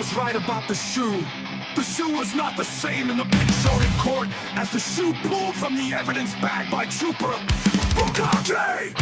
was right about the shoe. The shoe was not the same in the picture in court as the shoe pulled from the evidence bag by Trooper Bukake.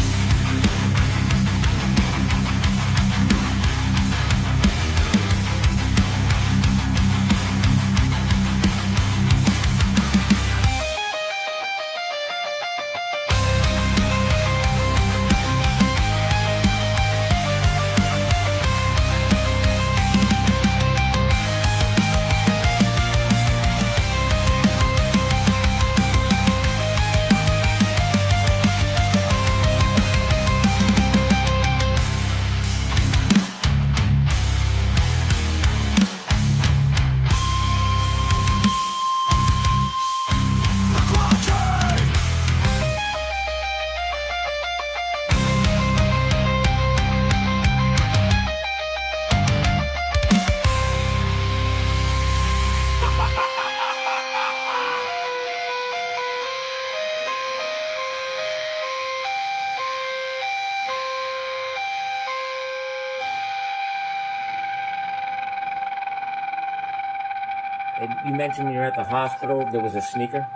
And you mentioned you're at the hospital. There was a sneaker.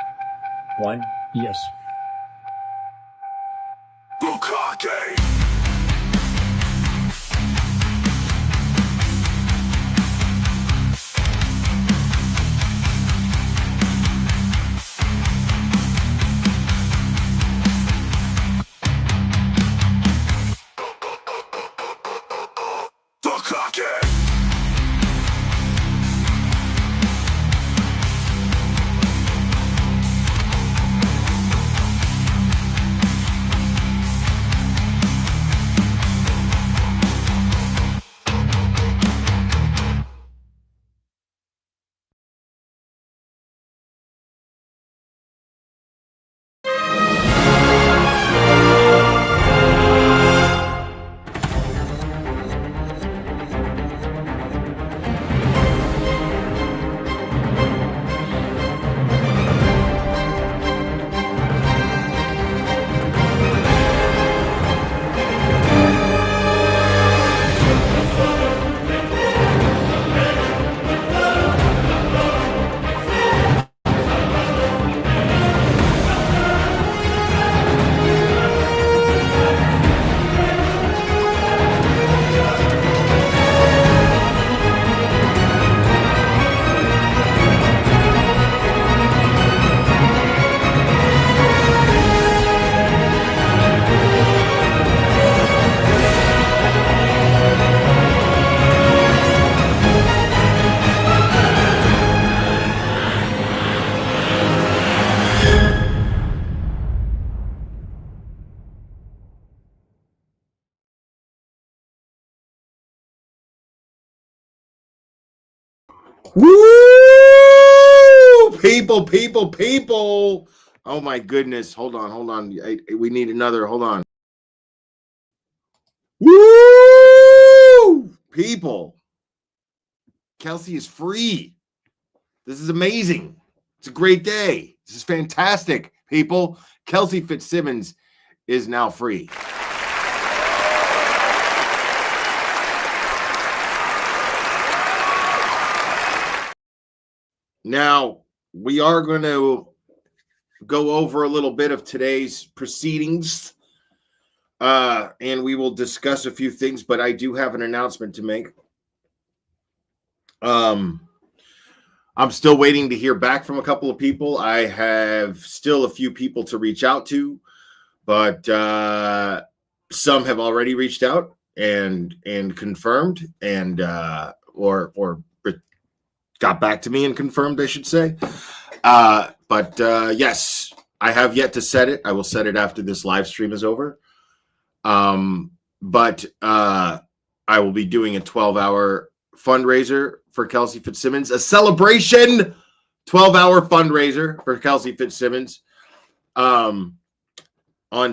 One. Yes. Bukake! Bukake! Woo! People. Oh my goodness. Hold on. We need another. Hold on. Woo! People. Kelsey is free. This is amazing. It's a great day. This is fantastic, people. Kelsey Fitzsimmons is now free. Now, we are going to go over a little bit of today's proceedings, and we will discuss a few things, but I do have an announcement to make. I'm still waiting to hear back from a couple of people. I have still a few people to reach out to, but some have already reached out and confirmed and or got back to me and confirmed, I should say. But yes, I have yet to set it. I will set it after this live stream is over. But I will be doing a 12-hour fundraiser for Kelsey Fitzsimmons, a celebration 12-hour fundraiser for Kelsey Fitzsimmons on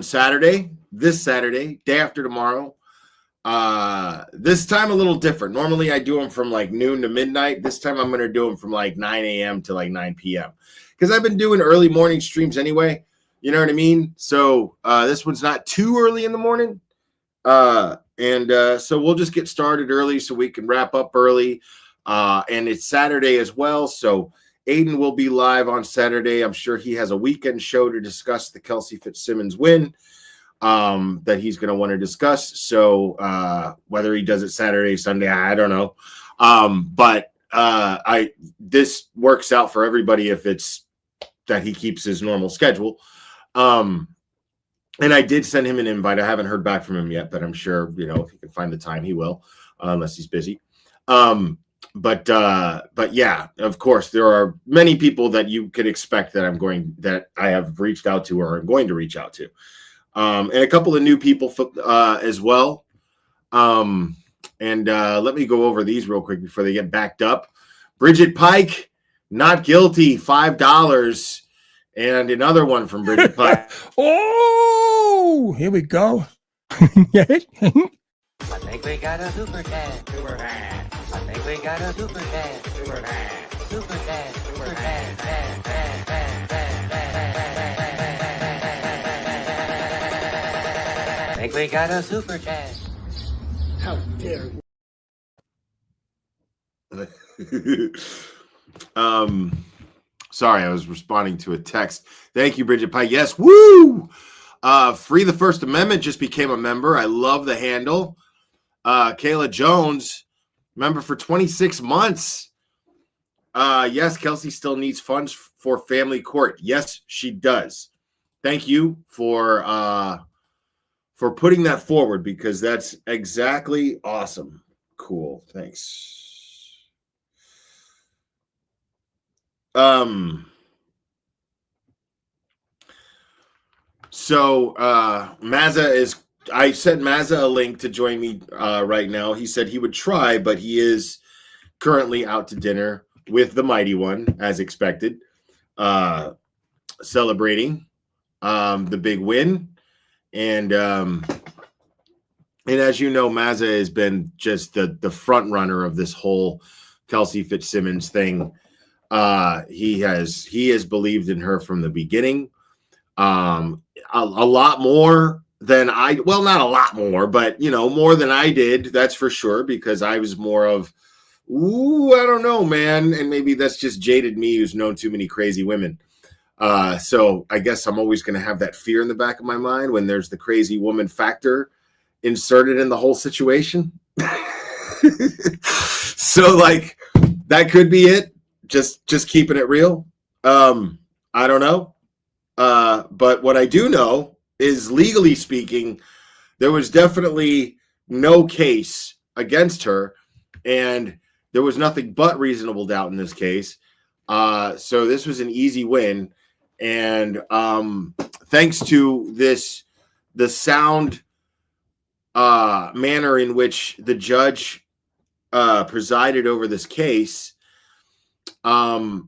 Saturday, this Saturday, day after tomorrow. This time a little different. Normally I do them from like noon to midnight. This time I'm going to do them from like 9 a.m. to like 9 p.m. because I've been doing early morning streams anyway. You know what I mean? So this one's not too early in the morning. So we'll just get started early so we can wrap up early. And it's Saturday as well. So Aiden will be live on Saturday. I'm sure he has a weekend show to discuss the Kelsey Fitzsimmons win that he's going to want to discuss. So whether he does it Saturday, Sunday, I don't know. But this works out for everybody if it's that he keeps his normal schedule. And I did send him an invite. I haven't heard back from him yet, but I'm sure, if he can find the time, he will, unless he's busy. But yeah, of course, there are many people that you could expect that I have reached out to or I'm going to reach out to. And a couple of new people as well. And let me go over these real quick before they get backed up. Bridget Pike, not guilty, $5. And another one from Bridget Pike. Oh, here we go. I think we got a super cat. Super cat. I think we got a super cat. Super cat. Super cat. Super cat. I think we got a super cat. How dare you? Sorry, I was responding to a text. Thank you, Bridget Pike. Yes, woo! Free the First Amendment just became a member. I love the handle. Kayla Jones, member for 26 months. Yes, Kelsey still needs funds for family court. Yes, she does. Thank you for putting that forward because that's exactly awesome. Cool. Thanks. So I sent Mazza a link to join me right now. He said he would try, but he is currently out to dinner with the Mighty One, as expected, celebrating the big win. And as you know, Mazza has been just the front runner of this whole Kelsey Fitzsimmons thing. He has believed in her from the beginning. A lot more than not a lot more, but more than I did. That's for sure, because I was more of, I don't know, man. And maybe that's just jaded me who's known too many crazy women. So I guess I'm always going to have that fear in the back of my mind when there's the crazy woman factor inserted in the whole situation. So like, that could be it. Just keeping it real. I don't know. But what I do know is, legally speaking, there was definitely no case against her, and there was nothing but reasonable doubt in this case. So this was an easy win. And thanks to the sound manner in which the judge presided over this case, I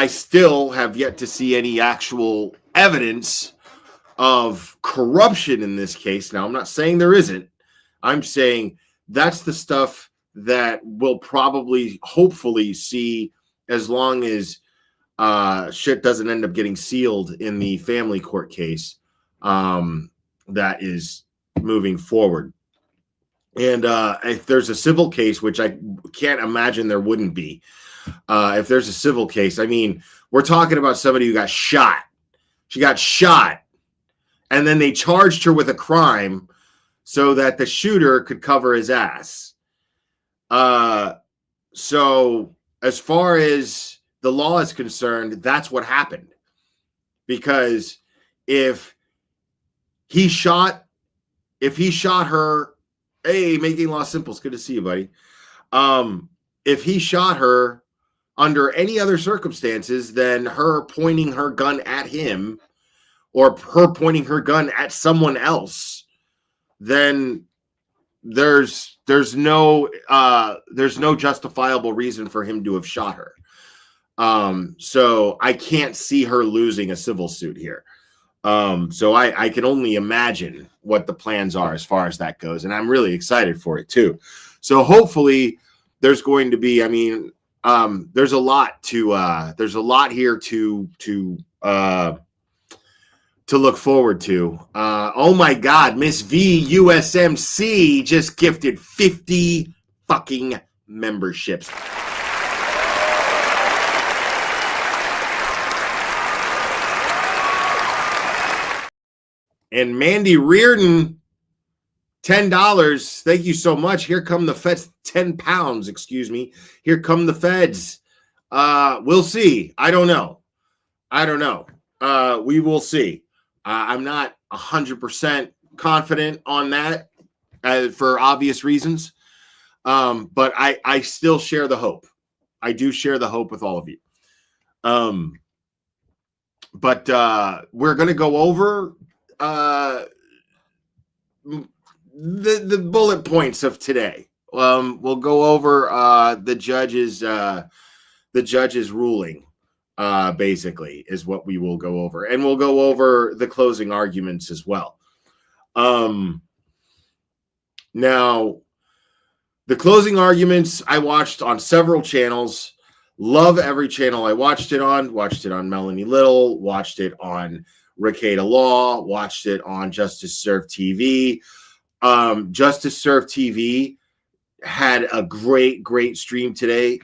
still have yet to see any actual evidence of corruption in this case. Now, I'm not saying there isn't. I'm saying that's the stuff that we'll probably, hopefully, see as long as shit doesn't end up getting sealed in the family court case that is moving forward. And if there's a civil case, which I can't imagine there wouldn't be, if there's a civil case, I mean, we're talking about somebody who got shot. She got shot, and then they charged her with a crime so that the shooter could cover his ass. So as far as the law is concerned, that's what happened. Because if he shot her, hey, making law simple, it's good to see you, buddy. If he shot her under any other circumstances than her pointing her gun at him or her pointing her gun at someone else, then there's no justifiable reason for him to have shot her. So I can't see her losing a civil suit here. So I can only imagine what the plans are as far as that goes. And I'm really excited for it too. So hopefully there's going to be, there's a lot here to look forward to. Oh my God, Miss V USMC just gifted $50 fucking memberships. And Mandy Reardon, $10. Thank you so much. Here come the feds. 10 pounds, excuse me. Here come the feds. We'll see. I don't know. We will see. I'm not 100% confident on that for obvious reasons. But I still share the hope. I do share the hope with all of you. But we're going to go over the bullet points of today. We'll go over the judge's ruling, basically, is what we will go over. And we'll go over the closing arguments as well. Now, the closing arguments I watched on several channels. Love every channel I watched it on. Watched it on Melanie Little. Watched it on Ricada Law. Watched it on Justice Serve TV. Justice Serve TV had a great stream today.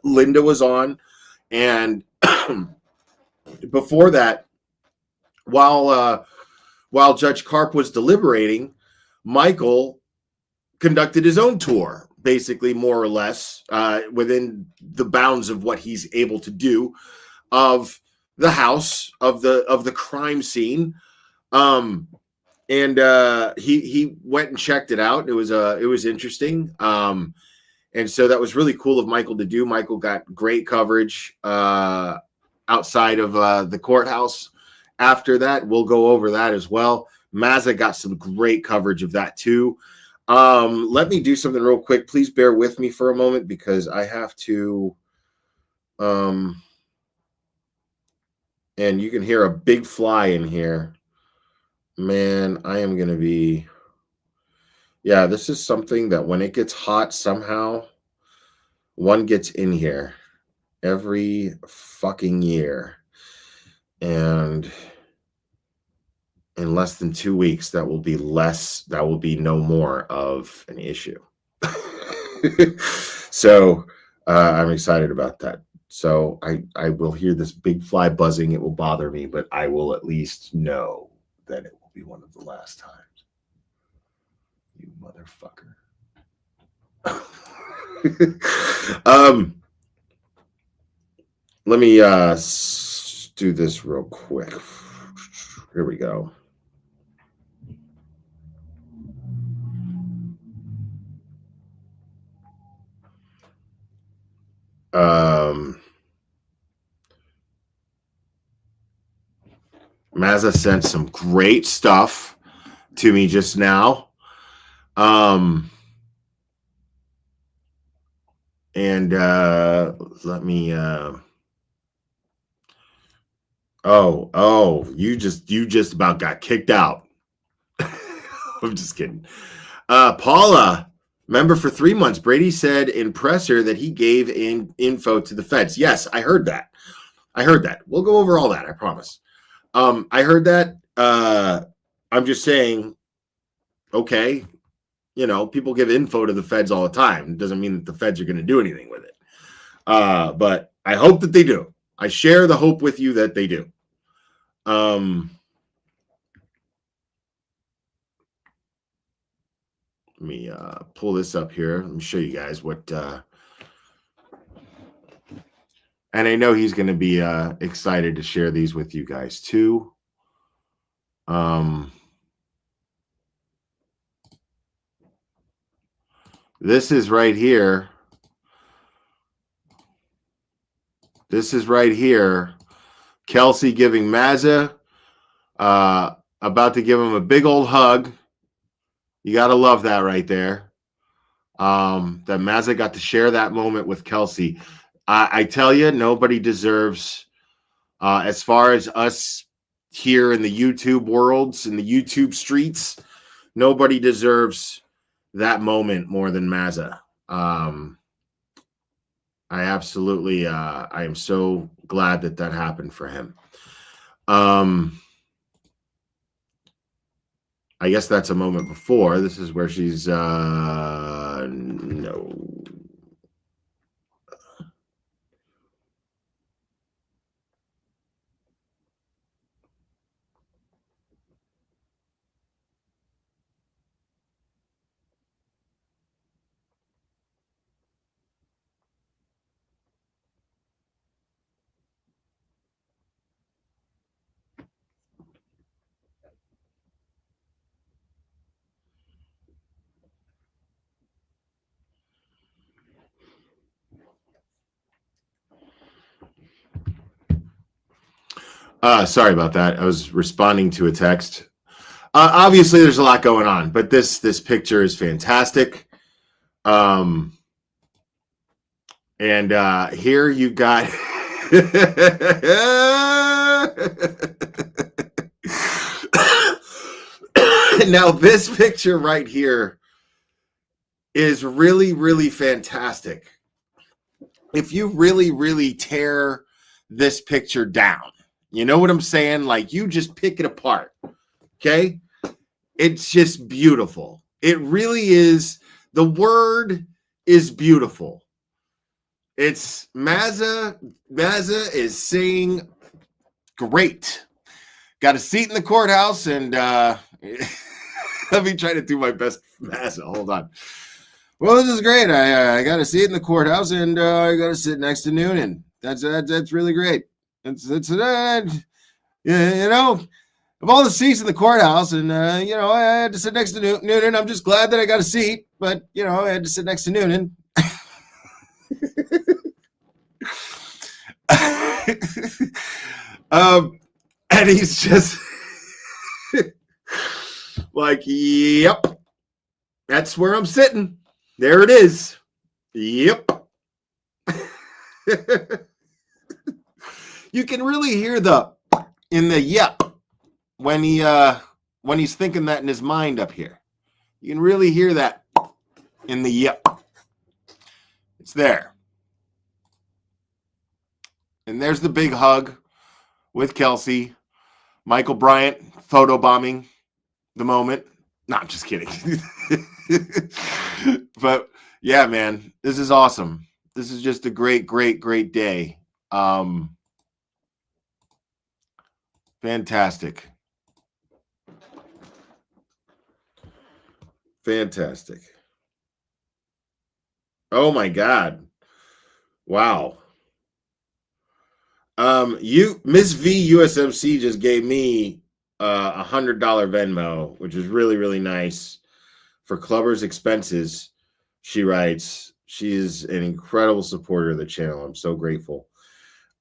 Linda was on. And before that, while Judge Karp was deliberating, Michael conducted his own tour, basically, more or less, within the bounds of what he's able to do, of the house, of the crime scene. And he went and checked it out. It was interesting. And so that was really cool of Michael to do. Michael got great coverage outside of the courthouse. After that, we'll go over that as well. Mazza got some great coverage of that too. Let me do something real quick. Please bear with me for a moment because I have to. And you can hear a big fly in here. Man, I am going to be. Yeah, this is something that when it gets hot, somehow one gets in here every fucking year. And in less than 2 weeks, that will be no more of an issue. So I'm excited about that. So I will hear this big fly buzzing. It will bother me, but I will at least know that it will be one of the last times. You motherfucker. Let me do this real quick. Here we go. Mazza sent some great stuff to me just now. And let me you just about got kicked out. I'm just kidding. Paula, member for 3 months. Brady said in presser that he gave info to the feds. Yes, I heard that. We'll go over all that, I promise. I heard that. I'm just saying, okay, people give info to the feds all the time. It doesn't mean that the feds are going to do anything with it. But I hope that they do. I share the hope with you that they do. Let me pull this up here. Let me show you guys what. And I know he's going to be excited to share these with you guys too. This is right here. Kelsey giving Mazza, about to give him a big old hug. You got to love that right there. That Mazza got to share that moment with Kelsey. I tell you, nobody deserves, as far as us here in the YouTube worlds, in the YouTube streets, nobody deserves that moment more than Mazza. I absolutely, I am so glad that happened for him. I guess that's a moment before. This is where she's, no. Sorry about that. I was responding to a text. Obviously, there's a lot going on, but this picture is fantastic. And here you've got. Now, this picture right here is really, really fantastic. If you really, really tear this picture down, you know what I'm saying? Like, you just pick it apart, okay? It's just beautiful. It really is. The word is beautiful. It's Mazza. Mazza is saying, great. Got a seat in the courthouse, and let me try to do my best Mazza. Hold on. Well, this is great. I got a seat in the courthouse, and I got to sit next to Noonan. That's really great. It's you know, of all the seats in the courthouse, and you know, I had to sit next to Noonan. I'm just glad that I got a seat, but you know, I had to sit next to Noonan. And he's just like, yep, that's where I'm sitting. There it is. Yep. You can really hear in the yep when he's thinking that in his mind up here. You can really hear that in the yep. It's there. And there's the big hug with Kelsey. Michael Bryant photobombing the moment. No, I'm just kidding. But yeah, man, this is awesome. This is just a great, great, great day. Fantastic. Fantastic. Oh my God. Wow. Miss V USMC just gave me $100 Venmo, which is really, really nice for Clubber's expenses. She writes, she is an incredible supporter of the channel. I'm so grateful.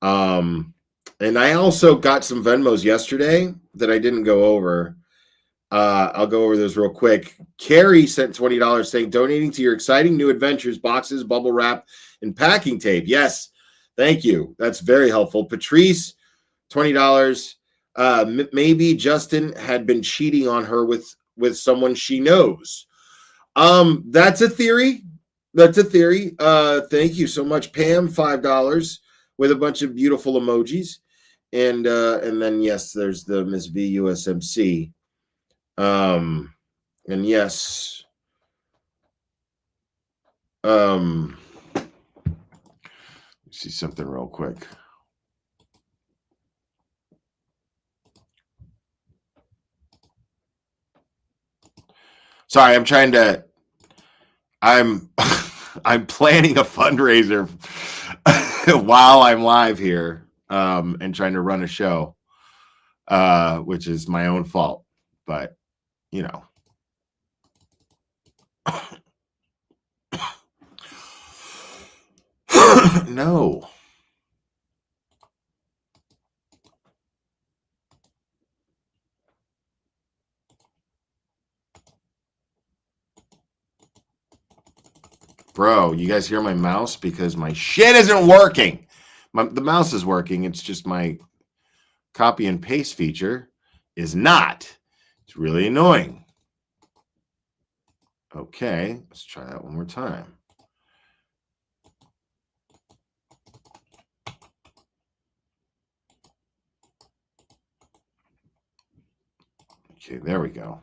And I also got some Venmos yesterday that I didn't go over. I'll go over those real quick. Carrie sent $20 saying, donating to your exciting new adventures, boxes, bubble wrap, and packing tape. Yes, thank you. That's very helpful. Patrice, $20. Maybe Justin had been cheating on her with someone she knows. That's a theory. That's a theory. Thank you so much, Pam. $5 with a bunch of beautiful emojis. And then yes, there's the Miss V USMC. And yes. See something real quick. Sorry, I'm planning a fundraiser while I'm live here, and trying to run a show, which is my own fault, but you know. No. Bro, you guys hear my mouse? Because my shit isn't working. The mouse is working. It's just my copy and paste feature is not. It's really annoying. Okay, let's try that one more time. Okay, there we go.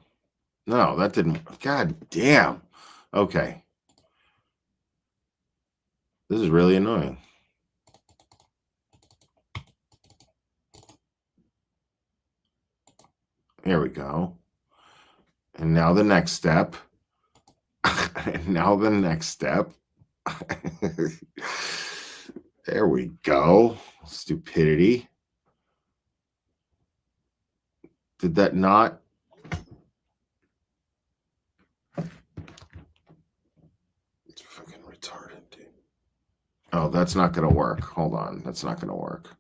No, that didn't. God damn. Okay. This is really annoying. There we go. And now the next step. And now the next step. There we go. Stupidity. Did that not? It's fucking retarded, dude. Oh, that's not going to work. Hold on. That's not going to work.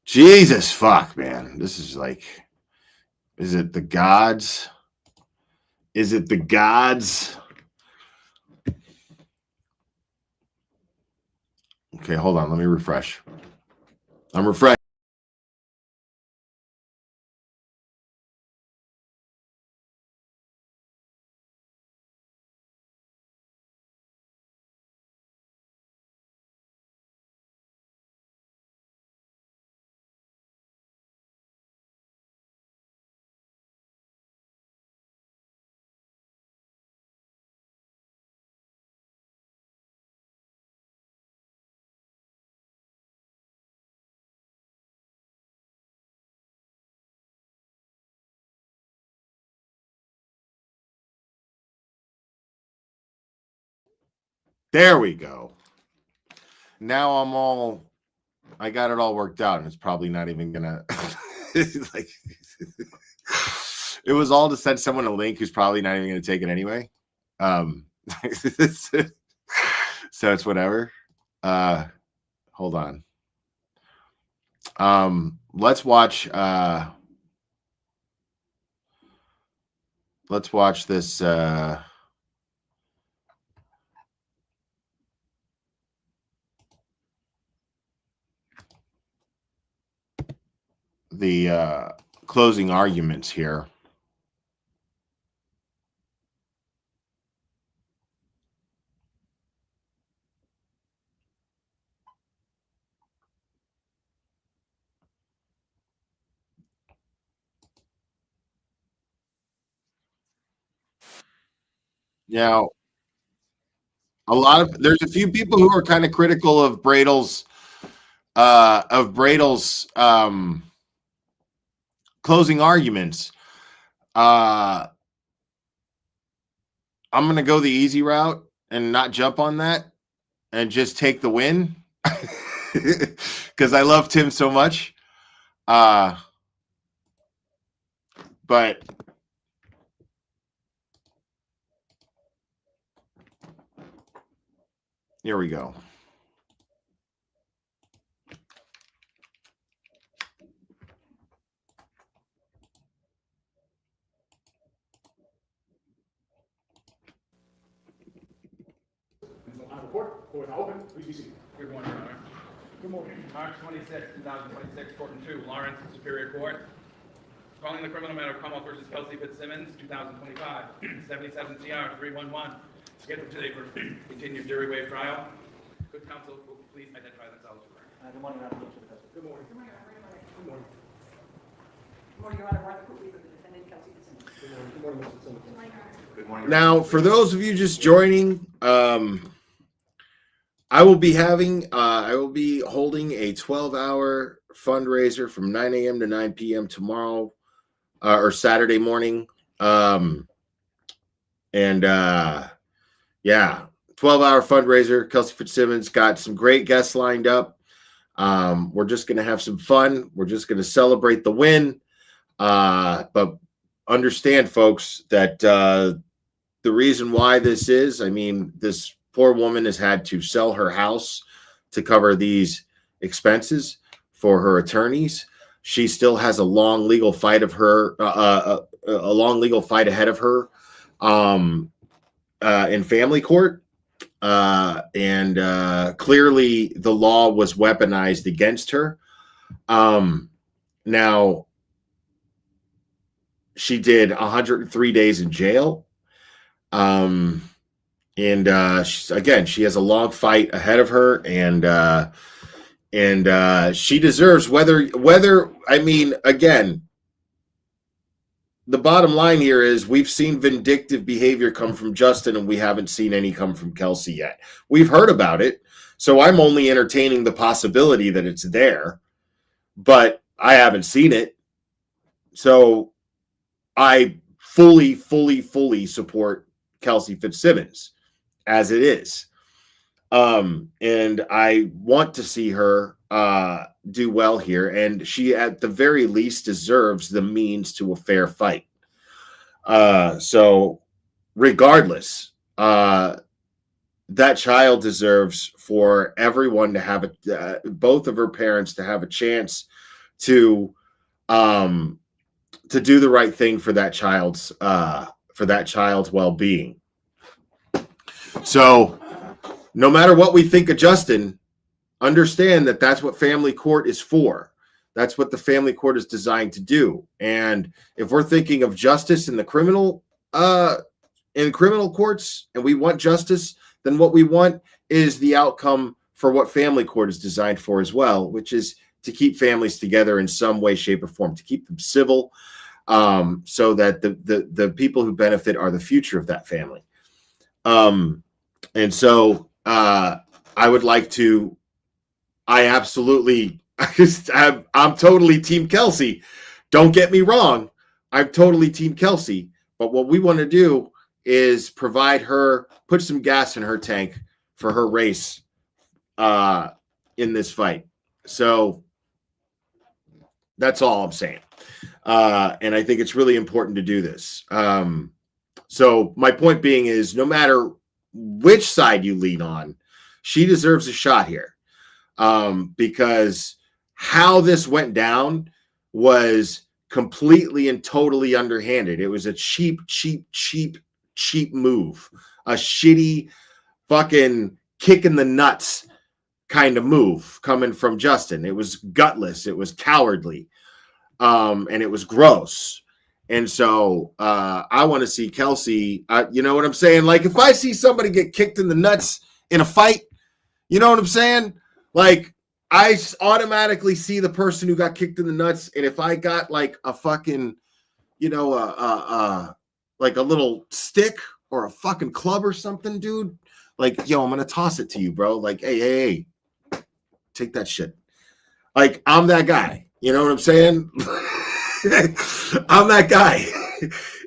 Jesus fuck, man. This is like, is it the gods? Is it the gods? Okay, hold on. Let me refresh. I'm refreshed. There we go. Now I got it all worked out, and it's probably not even gonna like it was all to send someone a link who's probably not even gonna take it anyway. So it's whatever. Hold on. Let's watch this the closing arguments here. Now, there's a few people who are kind of critical of Bradle's closing arguments. I'm going to go the easy route and not jump on that and just take the win because I love Tim so much. But here we go. Court open. Please be seated. Good morning, Your Honor. Good morning. March 26, 2026, Court in 2, Lawrence Superior Court. Calling the criminal matter of Commonwealth versus Kelsey Fitzsimmons, 2025, 77 CR 311. Scheduled today for continued jury waive trial. Could counsel please identify themselves for the record? Good morning, Your Honor. Good morning. Good morning, Your Honor. Good morning. Good morning, Your Honor. Martha Cooley for the defendant, Kelsey Fitzsimmons. Good morning. Good morning, Mr. Simmons. Good morning, Your Honor. Good morning. Now, for those of you just joining, I will be holding a 12-hour fundraiser from 9 a.m. to 9 p.m. tomorrow or Saturday morning. Yeah, 12-hour fundraiser. Kelsey Fitzsimmons got some great guests lined up. We're just going to have some fun. We're just going to celebrate the win. But understand, folks, that the reason why this is, I mean, this poor woman has had to sell her house to cover these expenses for her attorneys. She still has a long legal fight ahead of her in family court. And clearly the law was weaponized against her. Now, she did 103 days in jail. And again, she has a long fight ahead of her, and she deserves whether I mean, again, the bottom line here is we've seen vindictive behavior come from Justin, and we haven't seen any come from Kelsey yet. We've heard about it, so I'm only entertaining the possibility that it's there, but I haven't seen it. So I fully support Kelsey Fitzsimmons as it is. And I want to see her do well here, and she at the very least deserves the means to a fair fight. So regardless, that child deserves for everyone to have both of her parents to have a chance to do the right thing for that child's well-being. So no matter what we think of Justin, understand that that's what family court is for. That's what the family court is designed to do. And if we're thinking of justice in the criminal courts, and we want justice, then what we want is the outcome for what family court is designed for as well, which is to keep families together in some way, shape, or form, to keep them civil, so that the people who benefit are the future of that family. And so I would like to, I'm totally Team Kelsey. Don't get me wrong. I'm totally Team Kelsey. But what we want to do is provide her, put some gas in her tank for her race in this fight. So that's all I'm saying. And I think it's really important to do this. So my point being is, no matter which side you lean on, she deserves a shot here. Because how this went down was completely and totally underhanded. It was a cheap move. A shitty fucking kick in the nuts kind of move coming from Justin. It was gutless. It was cowardly. And it was gross. And so I want to see Kelsey, you know what I'm saying? Like, if I see somebody get kicked in the nuts in a fight, you know what I'm saying? Like, I automatically see the person who got kicked in the nuts. And if I got like a fucking, you know, like a little stick or a fucking club or something, dude, like, yo, I'm going to toss it to you, bro. Like, hey, take that shit. Like, I'm that guy. You know what I'm saying? I'm that guy.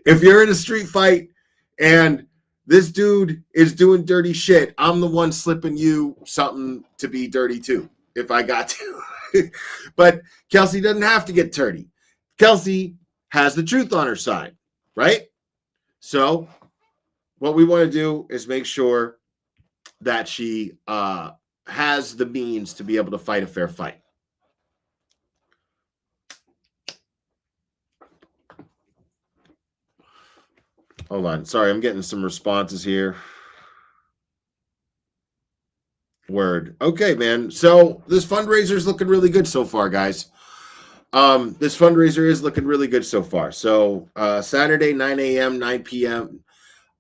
If you're in a street fight and this dude is doing dirty shit, I'm the one slipping you something to be dirty too, if I got to. But Kelsey doesn't have to get dirty. Kelsey has the truth on her side, right? So what we want to do is make sure that she has the means to be able to fight a fair fight. Hold on. Sorry, I'm getting some responses here. Word. Okay, man. So this fundraiser is looking really good so far, guys. This fundraiser is looking really good so far. So Saturday, 9 a.m., 9 p.m.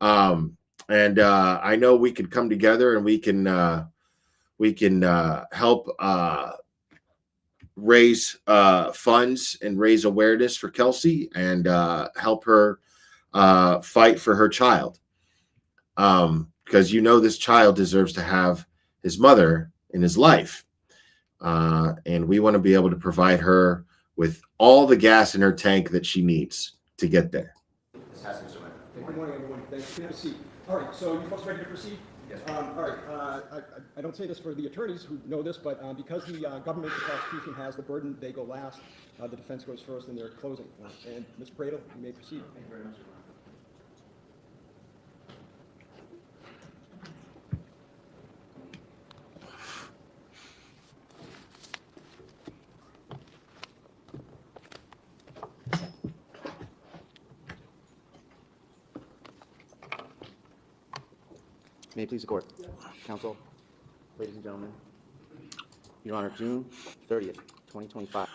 And I know we can come together and we can help raise funds and raise awareness for Kelsey and help her fight for her child, because you know this child deserves to have his mother in his life, and we want to be able to provide her with all the gas in her tank that she needs to get there. Good morning, everyone. Thanks. Have a seat. All right, so you folks ready to proceed? Yes. All right. I don't say this for the attorneys who know this, but because the government, the prosecution has the burden, they go last. The defense goes first in their closing. And Mr. Bradle, you may proceed. Thank you very much. May it please the court. Counsel, ladies and gentlemen. Your Honor, June 30th, 2025.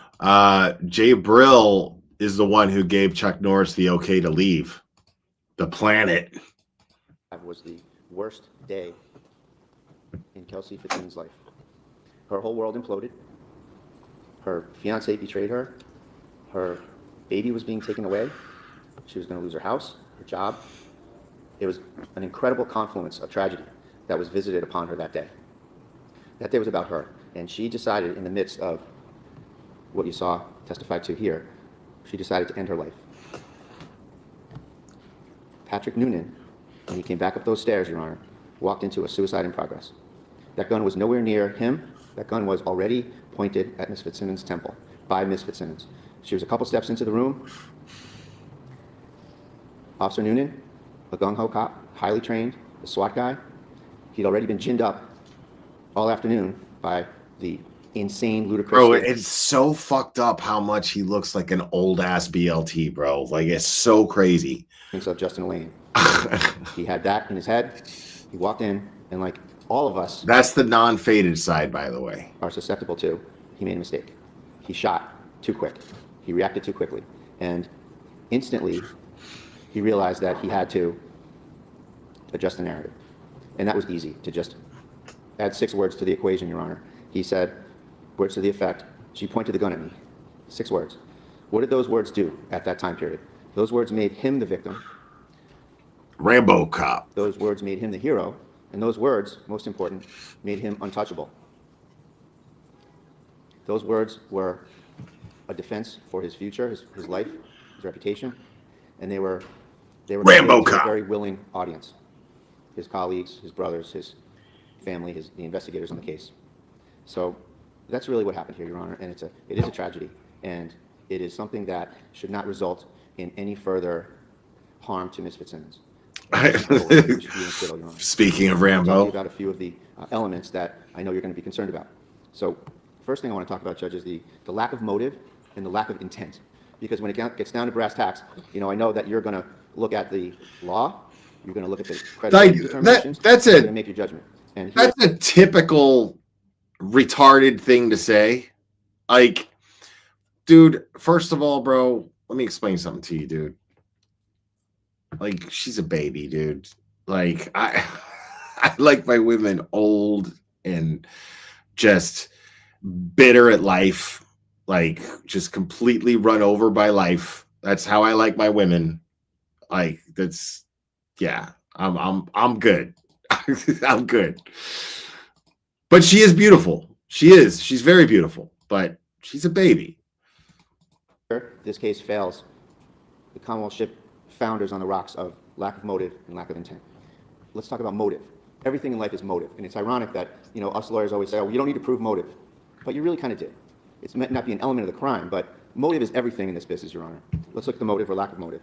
Jay Brill is the one who gave Chuck Norris the okay to leave the planet. Was the worst day in Kelsey Fitzsimmons' life. Her whole world imploded. Her fiance betrayed her. Her baby was being taken away. She was going to lose her house, her job. It was an incredible confluence of tragedy that was visited upon her that day. That day was about her, and she decided in the midst of what you saw testified to here, she decided to end her life. Patrick Noonan, when he came back up those stairs, Your Honor, walked into a suicide in progress. That gun was nowhere near him. That gun was already pointed at Miss Fitzsimmons' temple by Miss Fitzsimmons. She was a couple steps into the room. Officer Noonan, a gung-ho cop, highly trained, a SWAT guy. He'd already been ginned up all afternoon by the insane, ludicrous. Bro, it's so fucked up how much he looks like an old ass BLT, bro. Like, it's so crazy. Of Justin Lane. He had that in his head. He walked in, and like all of us That's the non-faded side, by the way. are susceptible to, he made a mistake. He shot too quick. He reacted too quickly. And instantly, he realized that he had to adjust the narrative. And that was easy, to just add 6 words to the equation, Your Honor. He said, words to the effect, she pointed the gun at me. 6 words. What did those words do at that time period? Those words made him the victim. Rambo cop. Those words made him the hero. And those words, most important, made him untouchable. Those words were a defense for his future, his life, his reputation. And they were Rambo to a cop. very willing audience. His colleagues, his brothers, his family, the investigators on the case. So that's really what happened here, Your Honor, and it is a tragedy, and it is something that should not result in any further harm to Ms. Fitzsimmons. Speaking of I'll Rambo, tell you about a few of the elements that I know you're going to be concerned about. So first thing I want to talk about, Judge, is the lack of motive and the lack of intent. Because when it gets down to brass tacks, I know that you're going to look at the law, you're going to look at the credibility determinations, that's you're it. going to make your judgment. And here, That's a typical retarded thing to say. Like, dude, first of all, bro, let me explain something to you, dude. Like, she's a baby, dude. Like, I like my women old and just bitter at life, like just completely run over by life. That's how I like my women. Like, that's, yeah, I'm good. I'm good. But she is beautiful. She's very beautiful, but she's a baby. this case fails, the Commonwealth ship founders on the rocks of lack of motive and lack of intent. Let's talk about motive. Everything in life is motive, and it's ironic that us lawyers always say, "Oh, you don't need to prove motive," but you really kind of did. It's meant not be an element of the crime, but motive is everything in this business, Your Honor. Let's look at the motive or lack of motive.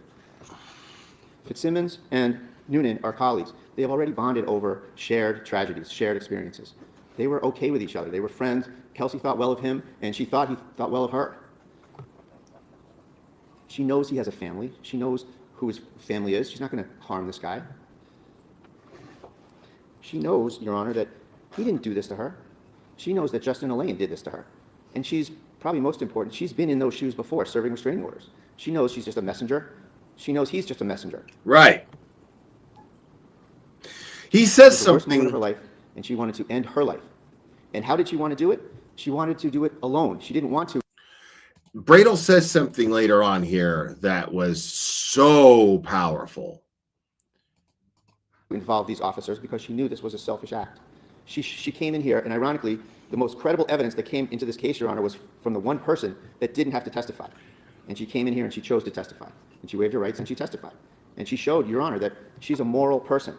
Fitzsimmons and Noonan are colleagues. They have already bonded over shared tragedies, shared experiences. They were okay with each other. They were friends. Kelsey thought well of him, and she thought he thought well of her. She knows he has a family. She knows who his family is. She's not going to harm this guy. She knows, Your Honor, that he didn't do this to her. She knows that Justin Elaine did this to her. And she's, probably most important, she's been in those shoes before, serving restraining orders. She knows she's just a messenger. She knows he's just a messenger. Right. He says The worst moment something. of her life, and she wanted to end her life. And how did she want to do it? She wanted to do it alone. She didn't want to. Bradel says something later on here that was so powerful. Involve these officers because she knew this was a selfish act. She came in here, and ironically, the most credible evidence that came into this case, Your Honor, was from the one person that didn't have to testify. And she came in here and she chose to testify. And she waived her rights and she testified. And she showed, Your Honor, that she's a moral person.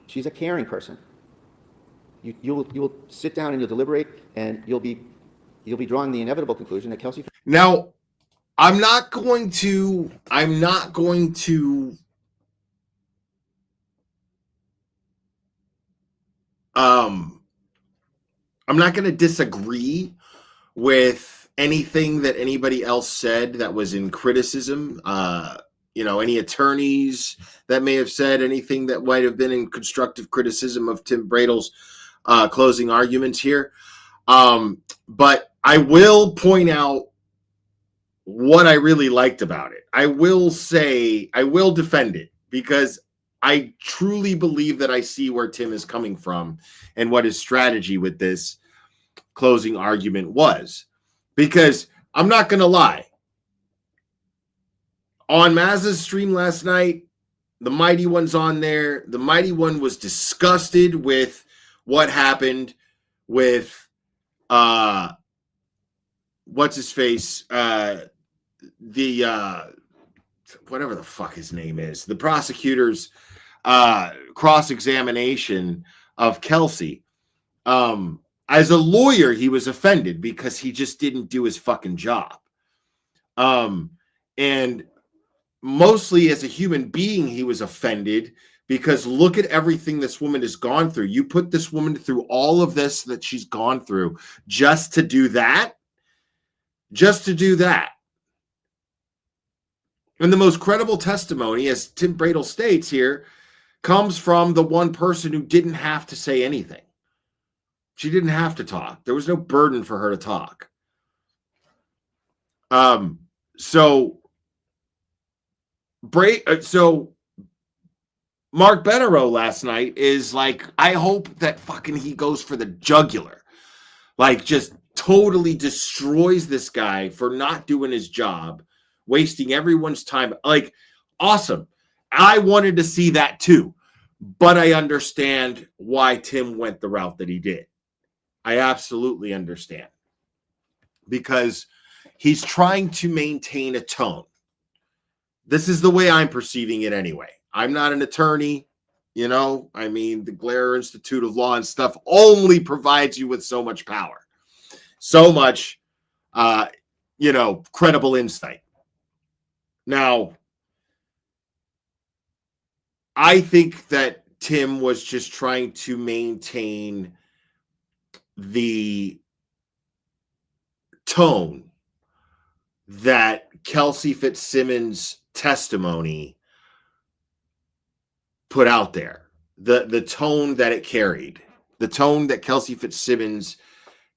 She's a caring person. You will sit down and you'll deliberate, and you'll be drawing the inevitable conclusion that Kelsey. Now, I'm not going to disagree with anything that anybody else said that was in criticism. Any attorneys that may have said anything that might have been in constructive criticism of Tim Bradel's closing arguments here. But I will point out what I really liked about it. I will defend it because I truly believe that I see where Tim is coming from and what his strategy with this closing argument was. Because I'm not going to lie. On Maz's stream last night, the Mighty One's on there. The Mighty One was disgusted with what happened with what's his face? Whatever the fuck his name is, the prosecutor's cross-examination of Kelsey. As a lawyer, he was offended because he just didn't do his fucking job. And mostly as a human being, he was offended because look at everything this woman has gone through. You put this woman through all of this that she's gone through just to do that. Just to do that. And the most credible testimony, as Tim Bradel states here, comes from the one person who didn't have to say anything. She didn't have to talk. There was no burden for her to talk. So Mark Benero last night is like, I hope that fucking he goes for the jugular. Like, just totally destroys this guy for not doing his job, wasting everyone's time. Like, awesome. I wanted to see that too, but I understand why Tim went the route that he did. I absolutely understand, because he's trying to maintain a tone. This is the way I'm perceiving it anyway. I'm not an attorney, you know. I mean, the Glare Institute of Law and stuff only provides you with so much power, so much, credible insight. Now, I think that Tim was just trying to maintain the tone that Kelsey Fitzsimmons' testimony put out there, the tone that it carried, the tone that Kelsey Fitzsimmons'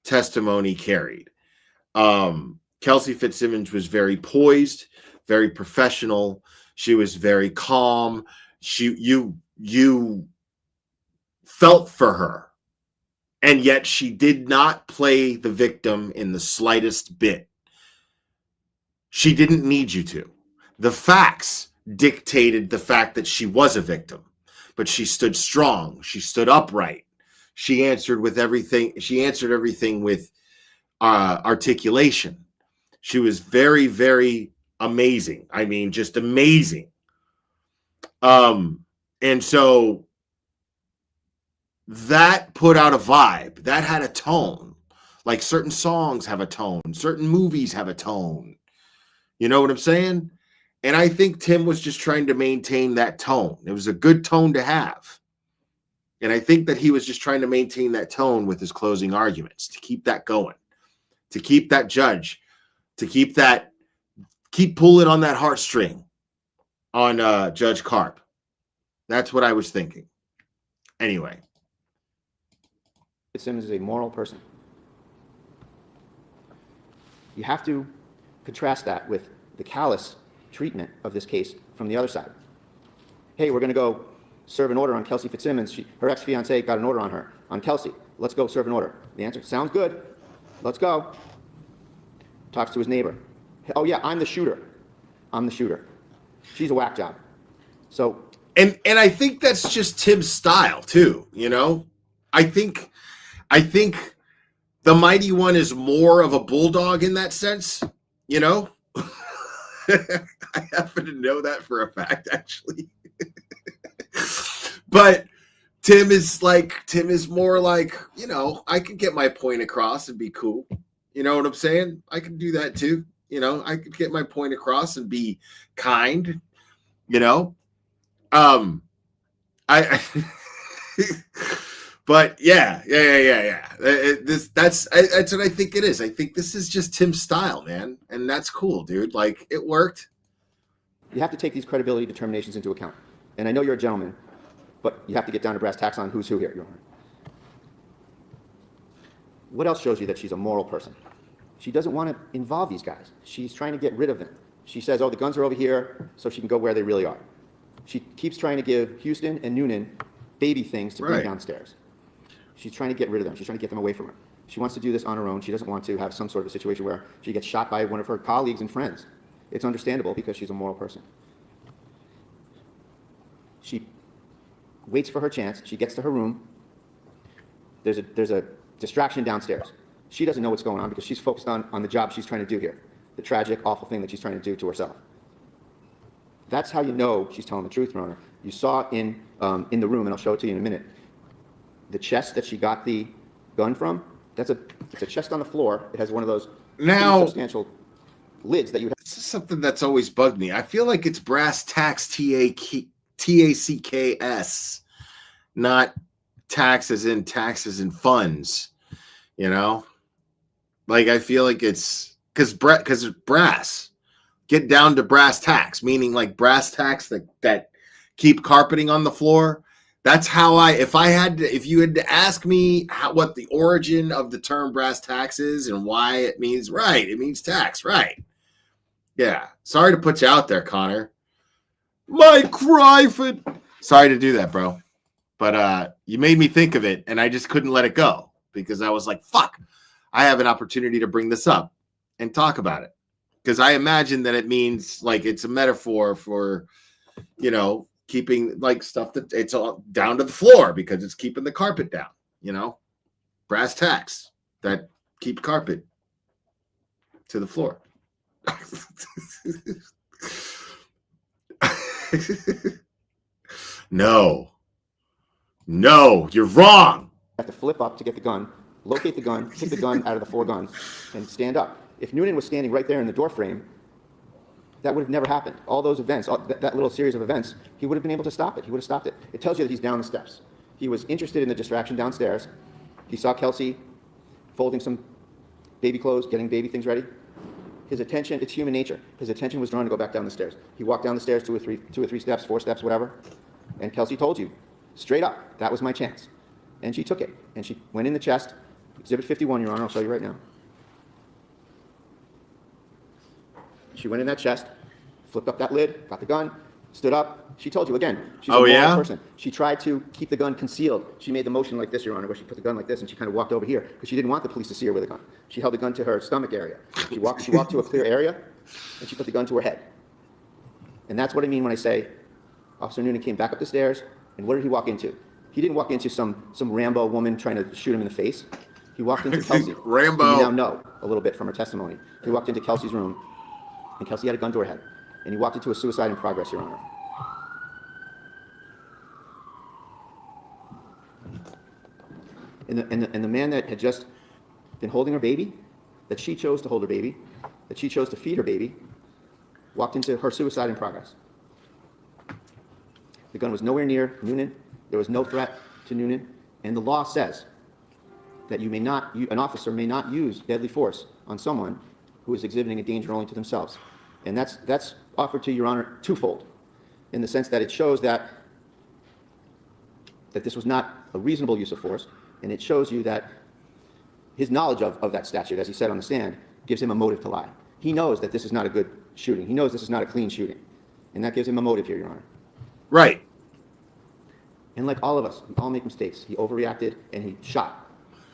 testimony carried. Kelsey Fitzsimmons was very poised, very professional. She was very calm. You felt for her. And yet she did not play the victim in the slightest bit. She didn't need you to. The facts dictated the fact that she was a victim, but she stood strong. She stood upright. She answered with everything. She answered everything with articulation. She was very, very amazing. I mean, just amazing. And so that put out a vibe. That had a tone. Like certain songs have a tone. Certain movies have a tone. You know what I'm saying? And I think Tim was just trying to maintain that tone. It was a good tone to have. And I think that he was just trying to maintain that tone with his closing arguments, to keep that going, to keep that judge, to keep pulling on that heartstring on Judge Karp. That's what I was thinking. Anyway. Fitzsimmons is a moral person. You have to contrast that with the callous treatment of this case from the other side. Hey, we're going to go serve an order on Kelsey Fitzsimmons. Her ex-fiancé got an order on her, on Kelsey. Let's go serve an order. The answer, sounds good. Let's go. Talks to his neighbor. Oh yeah, I'm the shooter. I'm the shooter. She's a whack job. So. And I think that's just Tim's style too, you know? I think the Mighty One is more of a bulldog in that sense, you know? I happen to know that for a fact, actually. But Tim is more like, you know, I can get my point across and be cool. You know what I'm saying? I can do that too. You know, I could get my point across and be kind, you know? But yeah. That's what I think it is. I think this is just Tim's style, man. And that's cool, dude. Like, it worked. You have to take these credibility determinations into account. And I know you're a gentleman, but you have to get down to brass tacks on who's who here, Your Honor. What else shows you that she's a moral person? She doesn't want to involve these guys. She's trying to get rid of them. She says, oh, the guns are over here, so she can go where they really are. She keeps trying to give Houston and Noonan baby things to bring downstairs. She's trying to get rid of them. She's trying to get them away from her. She wants to do this on her own. She doesn't want to have some sort of a situation where she gets shot by one of her colleagues and friends. It's understandable because she's a moral person. She waits for her chance. She gets to her room. There's a distraction downstairs. She doesn't know what's going on because she's focused on the job she's trying to do here, the tragic, awful thing that she's trying to do to herself. That's how you know she's telling the truth, Your Honor. You saw in the room, and I'll show it to you in a minute, the chest that she got the gun from. It's a chest on the floor. It has one of those substantial lids that you have. This is something that's always bugged me. I feel like it's brass tacks TAK TACKS, not taxes in taxes and funds. You know, like I feel like it's because it's brass. Get down to brass tacks, meaning like brass tacks that keep carpeting on the floor. That's how if you had to ask me what the origin of the term brass tacks is and why it means it means tax, right? Yeah. Sorry to put you out there, Connor. Mike Ryford. Sorry to do that, bro. But you made me think of it, and I just couldn't let it go because I was like, fuck, I have an opportunity to bring this up and talk about it. Because I imagine that it means like it's a metaphor for, you know, keeping like stuff that it's all down to the floor because it's keeping the carpet down, you know, brass tacks that keep carpet to the floor. No, you're wrong. Have to flip up to get the gun, locate the gun, take the gun out of the 4 guns, and stand up. If Noonan was standing right there in the door frame, that would have never happened. All those events, that little series of events, he would have been able to stop it. He would have stopped it. It tells you that he's down the steps. He was interested in the distraction downstairs. He saw Kelsey folding some baby clothes, getting baby things ready. His attention, it's human nature. His attention was drawn to go back down the stairs. He walked down the stairs 2 or 3 steps, 4 steps, whatever. And Kelsey told you, straight up, that was my chance. And she took it. And she went in the chest. Exhibit 51, Your Honor, I'll show you right now. She went in that chest, flipped up that lid, got the gun, stood up. She told you again, she's a moral person. She tried to keep the gun concealed. She made the motion like this, Your Honor, where she put the gun like this, and she kind of walked over here because she didn't want the police to see her with a gun. She held the gun to her stomach area. She walked to a clear area, and she put the gun to her head. And that's what I mean when I say Officer Noonan came back up the stairs, and what did he walk into? He didn't walk into some Rambo woman trying to shoot him in the face. He walked into Kelsey. Rambo. You now know a little bit from her testimony. He walked into Kelsey's room, and Kelsey had a gun to her head. And he walked into a suicide in progress, Your Honor. And the man that had just been holding her baby, that she chose to hold her baby, that she chose to feed her baby, walked into her suicide in progress. The gun was nowhere near Noonan. There was no threat to Noonan. And the law says that an officer may not use deadly force on someone who is exhibiting a danger only to themselves. And that's offered to Your Honor twofold, in the sense that it shows that this was not a reasonable use of force, and it shows you that his knowledge of that statute, as he said on the stand, gives him a motive to lie. He knows that this is not a good shooting. He knows this is not a clean shooting. And that gives him a motive here, Your Honor. Right. And like all of us, we all make mistakes. He overreacted, and he shot.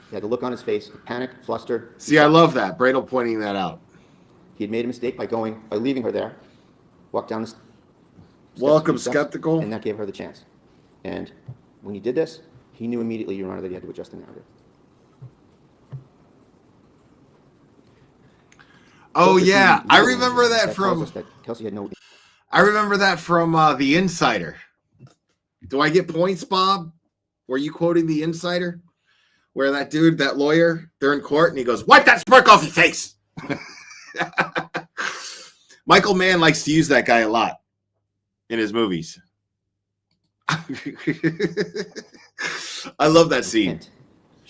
He had the look on his face, panicked, flustered. See, I love that. Bradle pointing that out. He had made a mistake by leaving her there, walked down the steps. Welcome, skeptical. And that gave her the chance. And when he did this, he knew immediately, Your Honor, that he had to adjust the narrative. Oh, yeah. I remember that from... Kelsey had no... I remember that from The Insider. Do I get points, Bob? Were you quoting The Insider? Where that dude, that lawyer, they're in court, and he goes, "Wipe that smirk off your face!" Michael Mann likes to use that guy a lot in his movies. I love that scene.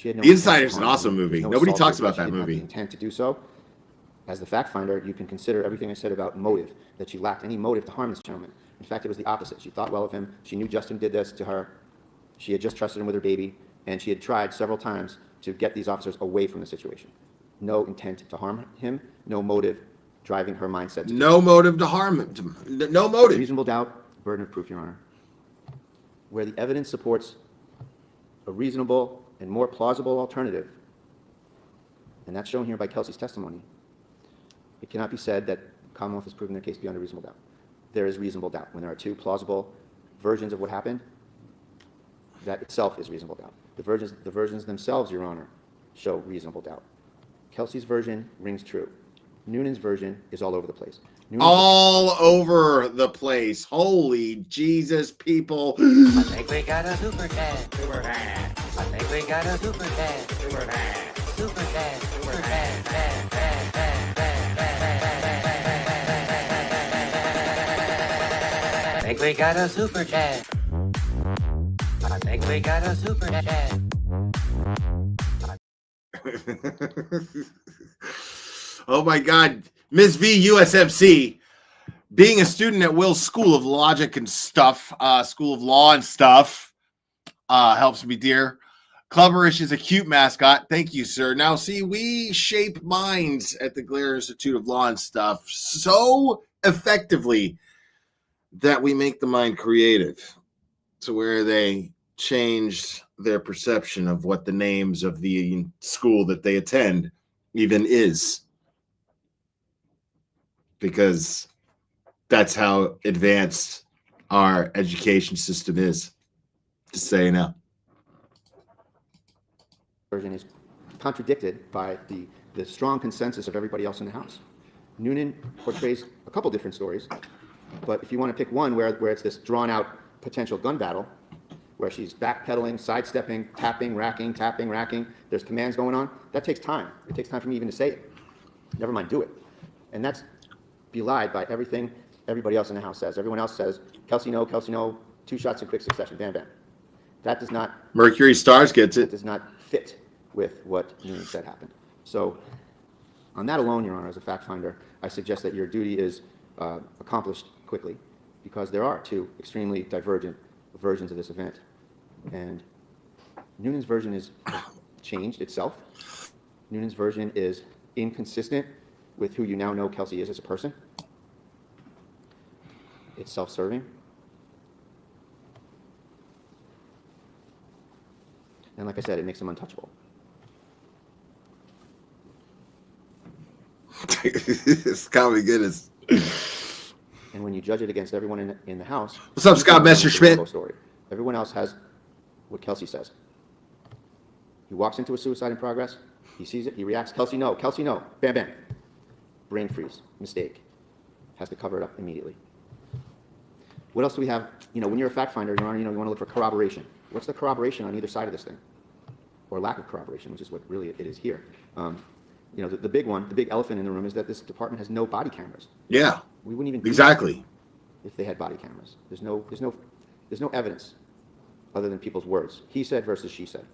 The Insider is an awesome movie. Nobody talks about that movie. Intent to do so. As the fact finder, you can consider everything I said about motive, that she lacked any motive to harm this gentleman. In fact, it was the opposite. She thought well of him. She knew Justin did this to her. She had just trusted him with her baby, and she had tried several times to get these officers away from the situation. No intent to harm him, no motive driving her mindset. No motive to harm him. No motive. Reasonable doubt, burden of proof, Your Honor. Where the evidence supports a reasonable and more plausible alternative, and that's shown here by Kelsey's testimony, it cannot be said that the Commonwealth has proven their case beyond a reasonable doubt. There is reasonable doubt. When there are 2 plausible versions of what happened, that itself is reasonable doubt. The versions themselves, Your Honor, show reasonable doubt. Kelsey's version rings true. Noonan's version is all over the place. All over the place. Holy Jesus, people. I think we got a super cat. Super cat. I think we got a super cat. Super cat. Super cat. Super cat. I think we got a super chat. I think we got a super chat. Oh my God. Ms. V, USMC, being a student at Will's School of Logic and stuff, School of Law and stuff, helps me, dear. Clubberish is a cute mascot. Thank you, sir. Now, see, we shape minds at the Glare Institute of Law and stuff so effectively that we make the mind creative to where they change their perception of what the names of the school that they attend even is. Because that's how advanced our education system is. Just so you know. Version is contradicted by the strong consensus of everybody else in the House. Noonan portrays a couple different stories, but if you want to pick one where it's this drawn-out potential gun battle, where she's backpedaling, sidestepping, tapping, racking, there's commands going on, that takes time. It takes time for me even to say it. Never mind do it. And that's belied by everything everybody else in the House says. Everyone else says, Kelsey, no, 2 shots in quick succession, bam, bam. That does not... Mercury Stars gets it. Does not fit with what Noonan said happened. So on that alone, Your Honor, as a fact finder, I suggest that your duty is accomplished quickly, because there are 2 extremely divergent versions of this event. And Noonan's version is changed itself. Noonan's version is inconsistent with who you now know Kelsey is as a person. It's self-serving. And like I said, it makes him untouchable. It's comedy goodness. And when you judge it against everyone in the House... What's up, Scott Messerschmidt? Story. Everyone else has what Kelsey says. He walks into a suicide in progress. He sees it. He reacts. Kelsey, no. Bam, bam. Brain freeze. Mistake. Has to cover it up immediately. What else do we have? When you're a fact finder, Your Honor, you want to look for corroboration. What's the corroboration on either side of this thing? Or lack of corroboration, which is what really it is here. The big one, the big elephant in the room is that this department has no body cameras. Yeah. We wouldn't even do exactly that if they had body cameras. There's no evidence other than people's words. He said versus she said.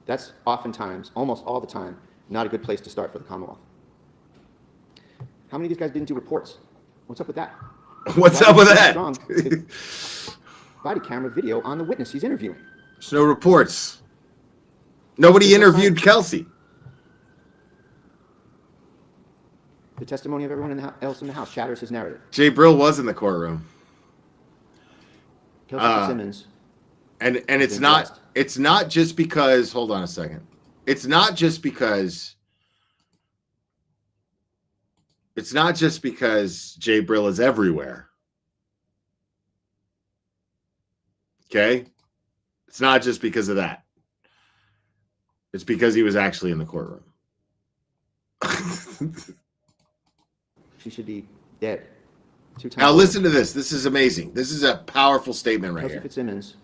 That's oftentimes, almost all the time, not a good place to start for the Commonwealth. How many of these guys didn't do reports? What's up with that? What's up with that? Body camera video on the witness he's interviewing. There's no reports. Nobody interviewed Kelsey. The testimony of everyone else in the House shatters his narrative. Jay Brill was in the courtroom. Kelsey Fitzsimmons. And it's not just because, hold on a second. It's not just because Jay Brill is everywhere. Okay? It's not just because of that. It's because he was actually in the courtroom. She should be dead. 2 times. Now listen to this. This is amazing. This is a powerful statement right Kelsey here. Fitzsimmons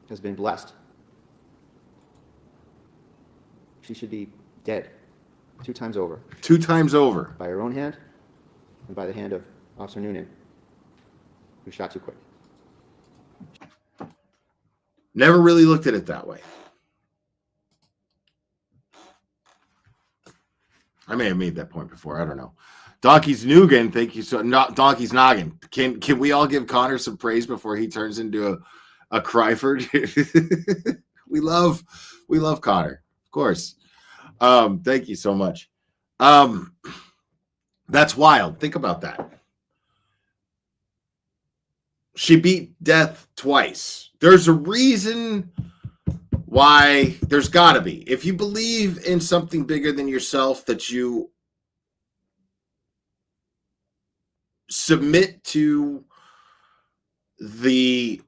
has been blessed. She should be dead 2 times over. 2 times over. By her own hand and by the hand of Officer Noonan, who shot too quick. Never really looked at it that way. I may have made that point before. I don't know. Donkey's Nougat, thank you so. Not Donkey's Noggin. Can we all give Connor some praise before he turns into a Cryford? we love Connor, of course. Thank you so much. That's wild. Think about that. She beat death twice. There's a reason why. There's got to be. If you believe in something bigger than yourself, that you submit to the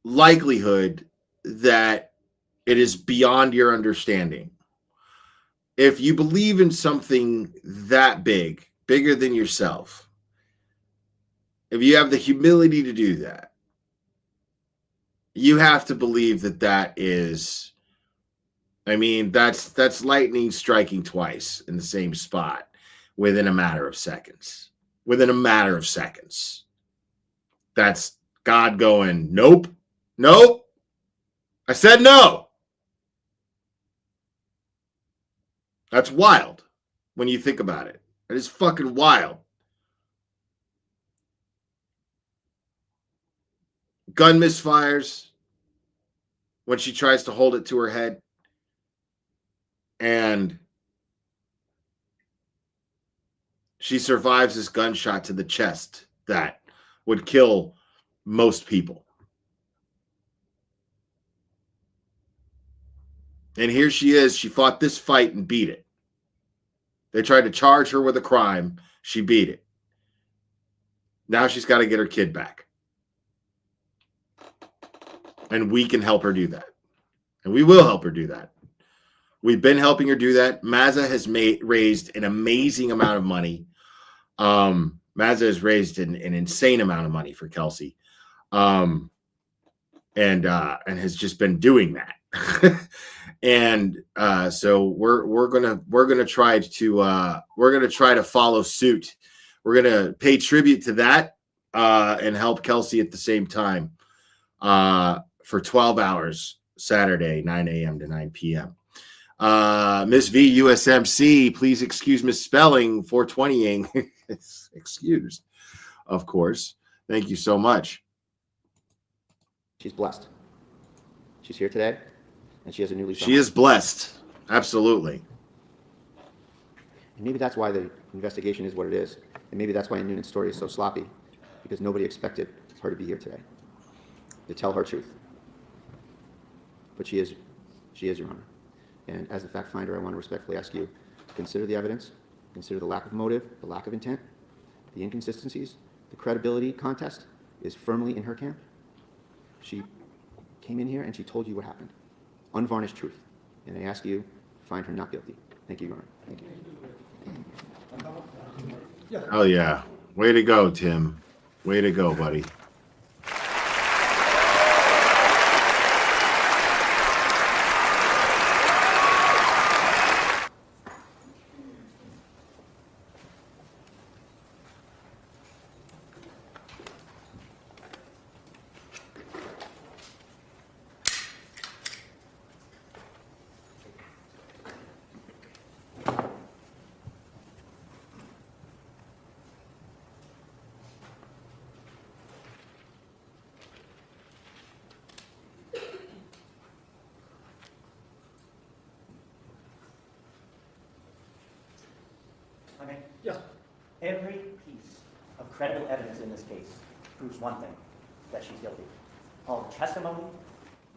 likelihood that it is beyond your understanding. If you believe in something that big, bigger than yourself, if you have the humility to do that, you have to believe that that is, that's lightning striking twice in the same spot within a matter of seconds. That's God going, nope, nope. I said no. That's wild when you think about it. It is fucking wild. Gun misfires when she tries to hold it to her head. And she survives this gunshot to the chest that would kill most people. And here she is. She fought this fight and beat it. They tried to charge her with a crime. She beat it. Now she's got to get her kid back. And we can help her do that. And we will help her do that. We've been helping her do that. Mazza has raised an amazing amount of money. Mazza has raised an insane amount of money for Kelsey. And has just been doing that. And so we're gonna try to follow suit. We're gonna pay tribute to that and help Kelsey at the same time for 12 hours Saturday, 9 a.m. to 9 p.m. Miss V USMC, please excuse misspelling 420ing. It's excused, of course. Thank you so much. She's blessed. She's here today, and she has a new lease. She is blessed. Absolutely. And maybe that's why the investigation is what it is. And maybe that's why Noonan's story is so sloppy, because nobody expected her to be here today to tell her truth. But she is, Your Honor. And as the fact finder, I want to respectfully ask you to consider the evidence, consider the lack of motive, the lack of intent, the inconsistencies, the credibility contest is firmly in her camp. She came in here and she told you what happened. Unvarnished truth. And I ask you to find her not guilty. Thank you, Your Honor. Thank you. Oh, yeah. Way to go, Tim. Way to go, buddy. Okay? Yes. Every piece of credible evidence in this case proves one thing, that she's guilty. All the testimony,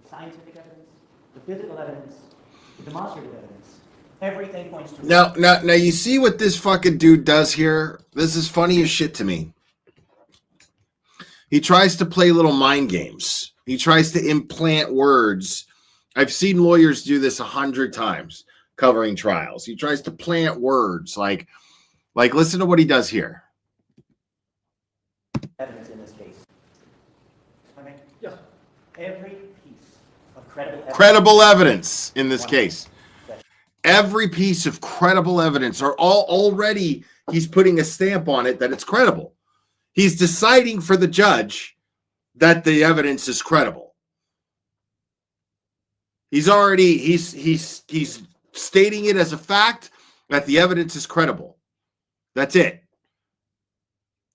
the scientific evidence, the physical evidence, the demonstrative evidence, everything points to... Now, you see what this fucking dude does here? This is funny as shit to me. He tries to play little mind games. He tries to implant words. I've seen lawyers do this 100 times covering trials. He tries to plant words like listen to what he does here. Evidence in this case. Okay? Yes. Every piece of credible evidence in this case. Every piece of credible evidence are already he's putting a stamp on it that it's credible. He's deciding for the judge that the evidence is credible. He's stating it as a fact that the evidence is credible. That's it.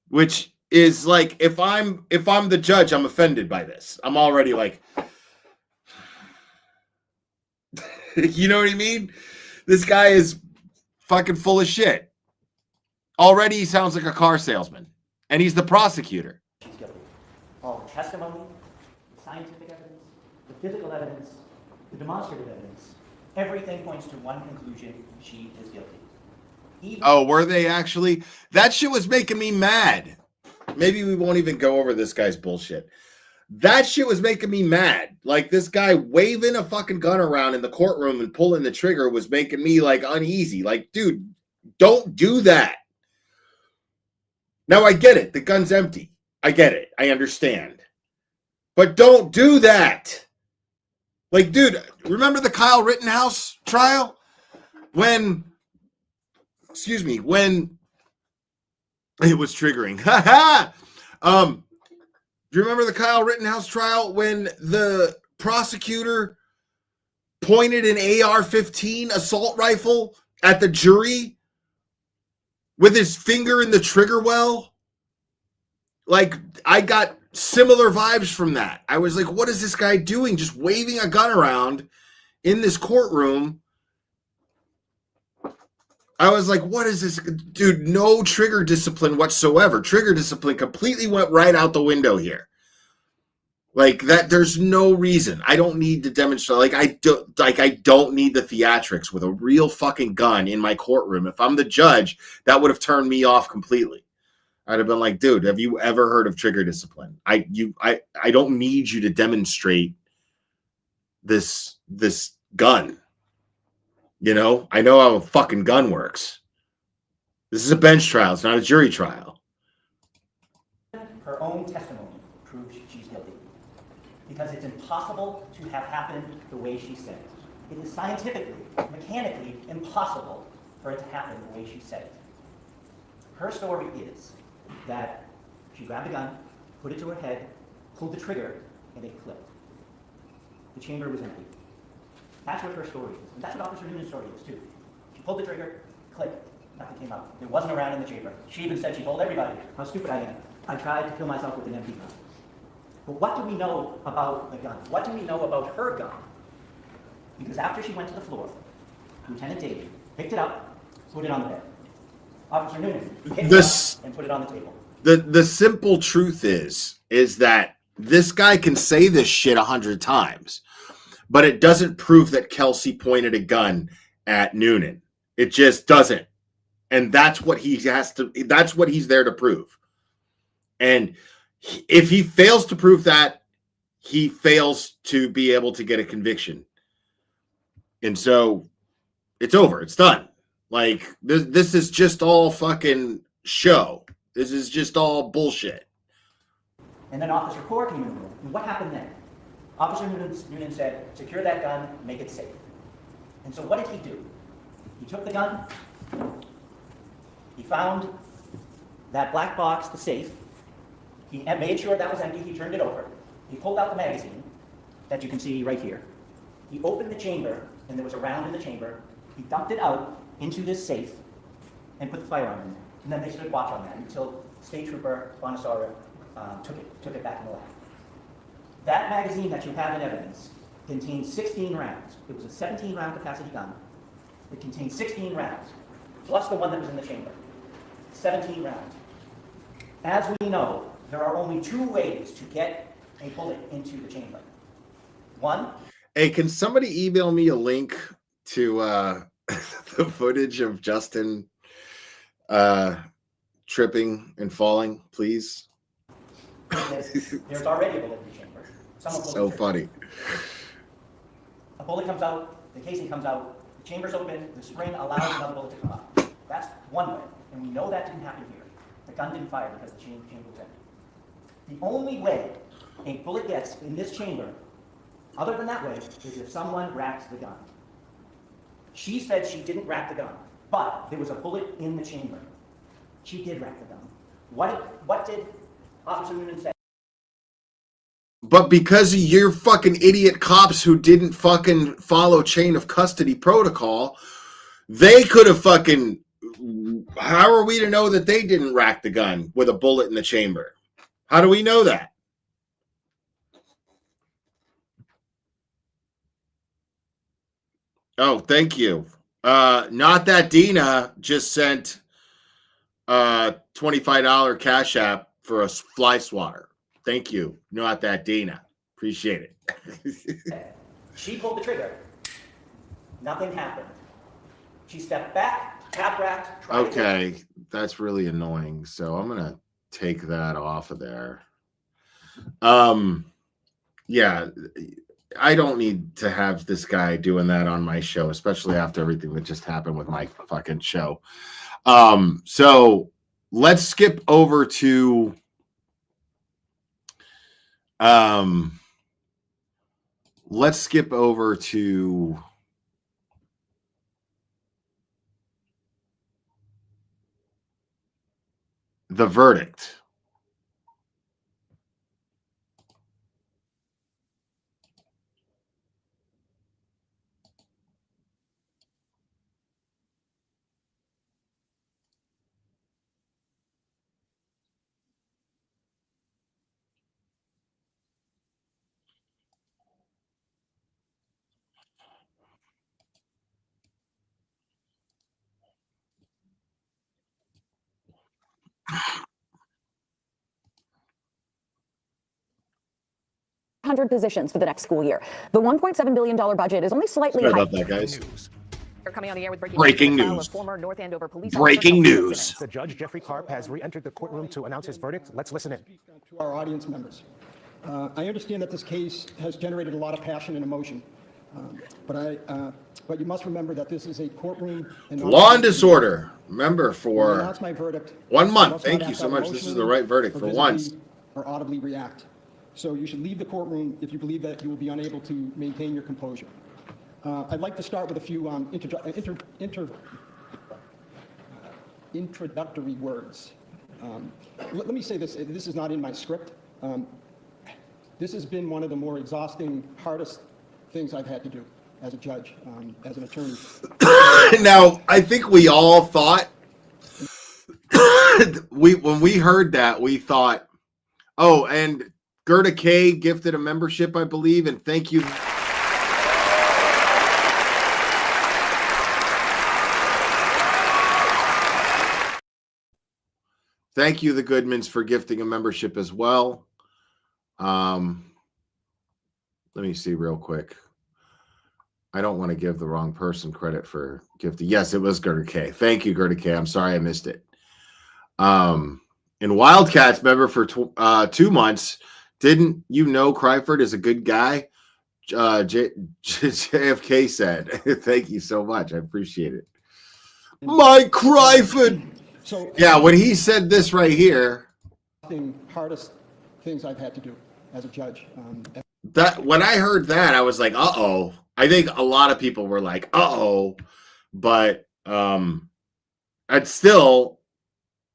Which is like if I'm the judge, I'm offended by this. I'm already like you know what I mean? This guy is fucking full of shit. Already he sounds like a car salesman. And he's the prosecutor. She's guilty. All the testimony, the scientific evidence, the physical evidence, the demonstrative evidence, everything points to one conclusion: she is guilty. Were they actually? That shit was making me mad. Maybe we won't even go over this guy's bullshit. That shit was making me mad. Like this guy waving a fucking gun around in the courtroom and pulling the trigger was making me like uneasy. Like, dude, don't do that. Now I get it. The gun's empty. I get it. I understand. But don't do that. Like, dude, remember the Kyle Rittenhouse trial? When it was triggering. Do you remember the Kyle Rittenhouse trial when the prosecutor pointed an AR-15 assault rifle at the jury with his finger in the trigger well? Like, I got similar vibes from that. I was like, what is this guy doing? Just waving a gun around in this courtroom. I was like, what is this? Dude, no trigger discipline whatsoever. Trigger discipline completely went right out the window here. Like that, there's no reason. I don't need to demonstrate. I don't need the theatrics with a real fucking gun in my courtroom. If I'm the judge, that would have turned me off completely. I'd have been like, dude, have you ever heard of trigger discipline? I don't need you to demonstrate this gun. You know how a fucking gun works. This is a bench trial. It's not a jury trial. Her own testimony proves she's guilty because it's impossible to have happened the way she said it. It is scientifically, mechanically impossible for it to happen the way she said it. Her story is that she grabbed a gun, put it to her head, pulled the trigger, and it clicked. The chamber was empty. That's what her story is. And that's what Officer Noonan's story is, too. She pulled the trigger, click, nothing came out. There wasn't a round in the chamber. She even said she told everybody how stupid I am. I tried to kill myself with an empty gun. But what do we know about the gun? What do we know about her gun? Because after she went to the floor, Lieutenant Davey picked it up, put it on the bed. Officer Noonan picked it up and put it on the table. The simple truth is that this guy can say this shit 100 times. But it doesn't prove that Kelsey pointed a gun at Noonan. It just doesn't. And that's what that's what he's there to prove. And if he fails to prove that, he fails to be able to get a conviction. And so it's over. It's done. Like this is just all fucking show. This is just all bullshit. And then Officer Core came in the room. And what happened then? Officer Noonan said, secure that gun, make it safe. And so what did he do? He took the gun, he found that black box, the safe, he made sure that was empty, he turned it over. He pulled out the magazine that you can see right here. He opened the chamber, and there was a round in the chamber. He dumped it out into this safe and put the firearm in there. And then they stood watch on that until State Trooper Bonasara took it back in the lab. That magazine that you have in evidence contains 16 rounds. It was a 17-round capacity gun. It contained 16 rounds, plus the one that was in the chamber. 17 rounds. As we know, there are only two ways to get a bullet into the chamber. One. Hey, can somebody email me a link to the footage of Justin tripping and falling, please? There's already a bullet in the chamber. So funny. A bullet comes out, the casing comes out, the chamber's open, the spring allows another bullet to come out. That's one way, and we know that didn't happen here. The gun didn't fire because the chamber was empty. The only way a bullet gets in this chamber, other than that way, is if someone racks the gun. She said she didn't rack the gun, but there was a bullet in the chamber. She did rack the gun. What did Officer Noonan say? But because of your fucking idiot cops who didn't fucking follow chain of custody protocol, they could have fucking... How are we to know that they didn't rack the gun with a bullet in the chamber? How do we know that? Oh, thank you. Not that Dina just sent a $25 Cash App for a fly swatter. Thank you. Not that Dina. Appreciate it. She pulled the trigger. Nothing happened. She stepped back, tap racked, tried Okay, that's really annoying. So I'm gonna take that off of there. Yeah, I don't need to have this guy doing that on my show, especially after everything that just happened with my fucking show. So let's skip over to the verdict. 500 positions for the next school year. The $1.7 billion budget is only slightly Sorry higher. about that, guys. They're coming on the air with Breaking news. Former North Andover police Breaking news. The judge, Jeffrey Karp, has re-entered the courtroom to announce his verdict. Let's listen in. To our audience members, I understand that this case has generated a lot of passion and emotion, but you must remember that this is a courtroom. And Law and disorder. Remember, for that's my verdict. 1 month. Must Thank not you act so out much. This is the emotionally right verdict or for visibly once. Or audibly react. So you should leave the courtroom if you believe that you will be unable to maintain your composure. I'd like to start with a few introductory words. Let me say this. This is not in my script. This has been one of the more exhausting, hardest things I've had to do as a judge, as an attorney. Now, I think we all thought, when we heard that, we thought, oh, and Gerda K gifted a membership, I believe, and thank you. Thank you, the Goodmans, for gifting a membership as well. Let me see real quick. I don't want to give the wrong person credit for gifting. Yes, it was Gerda K. Thank you, Gerda K. I'm sorry I missed it. And Wildcats member for 2 months. Didn't you know Cryford is a good guy? JFK said. Thank you so much. I appreciate it. Mike Cryford. So yeah, when he said this right here, hardest things I've had to do as a judge. That when I heard that, I was like, uh-oh. I think a lot of people were like, uh-oh. But I'd still,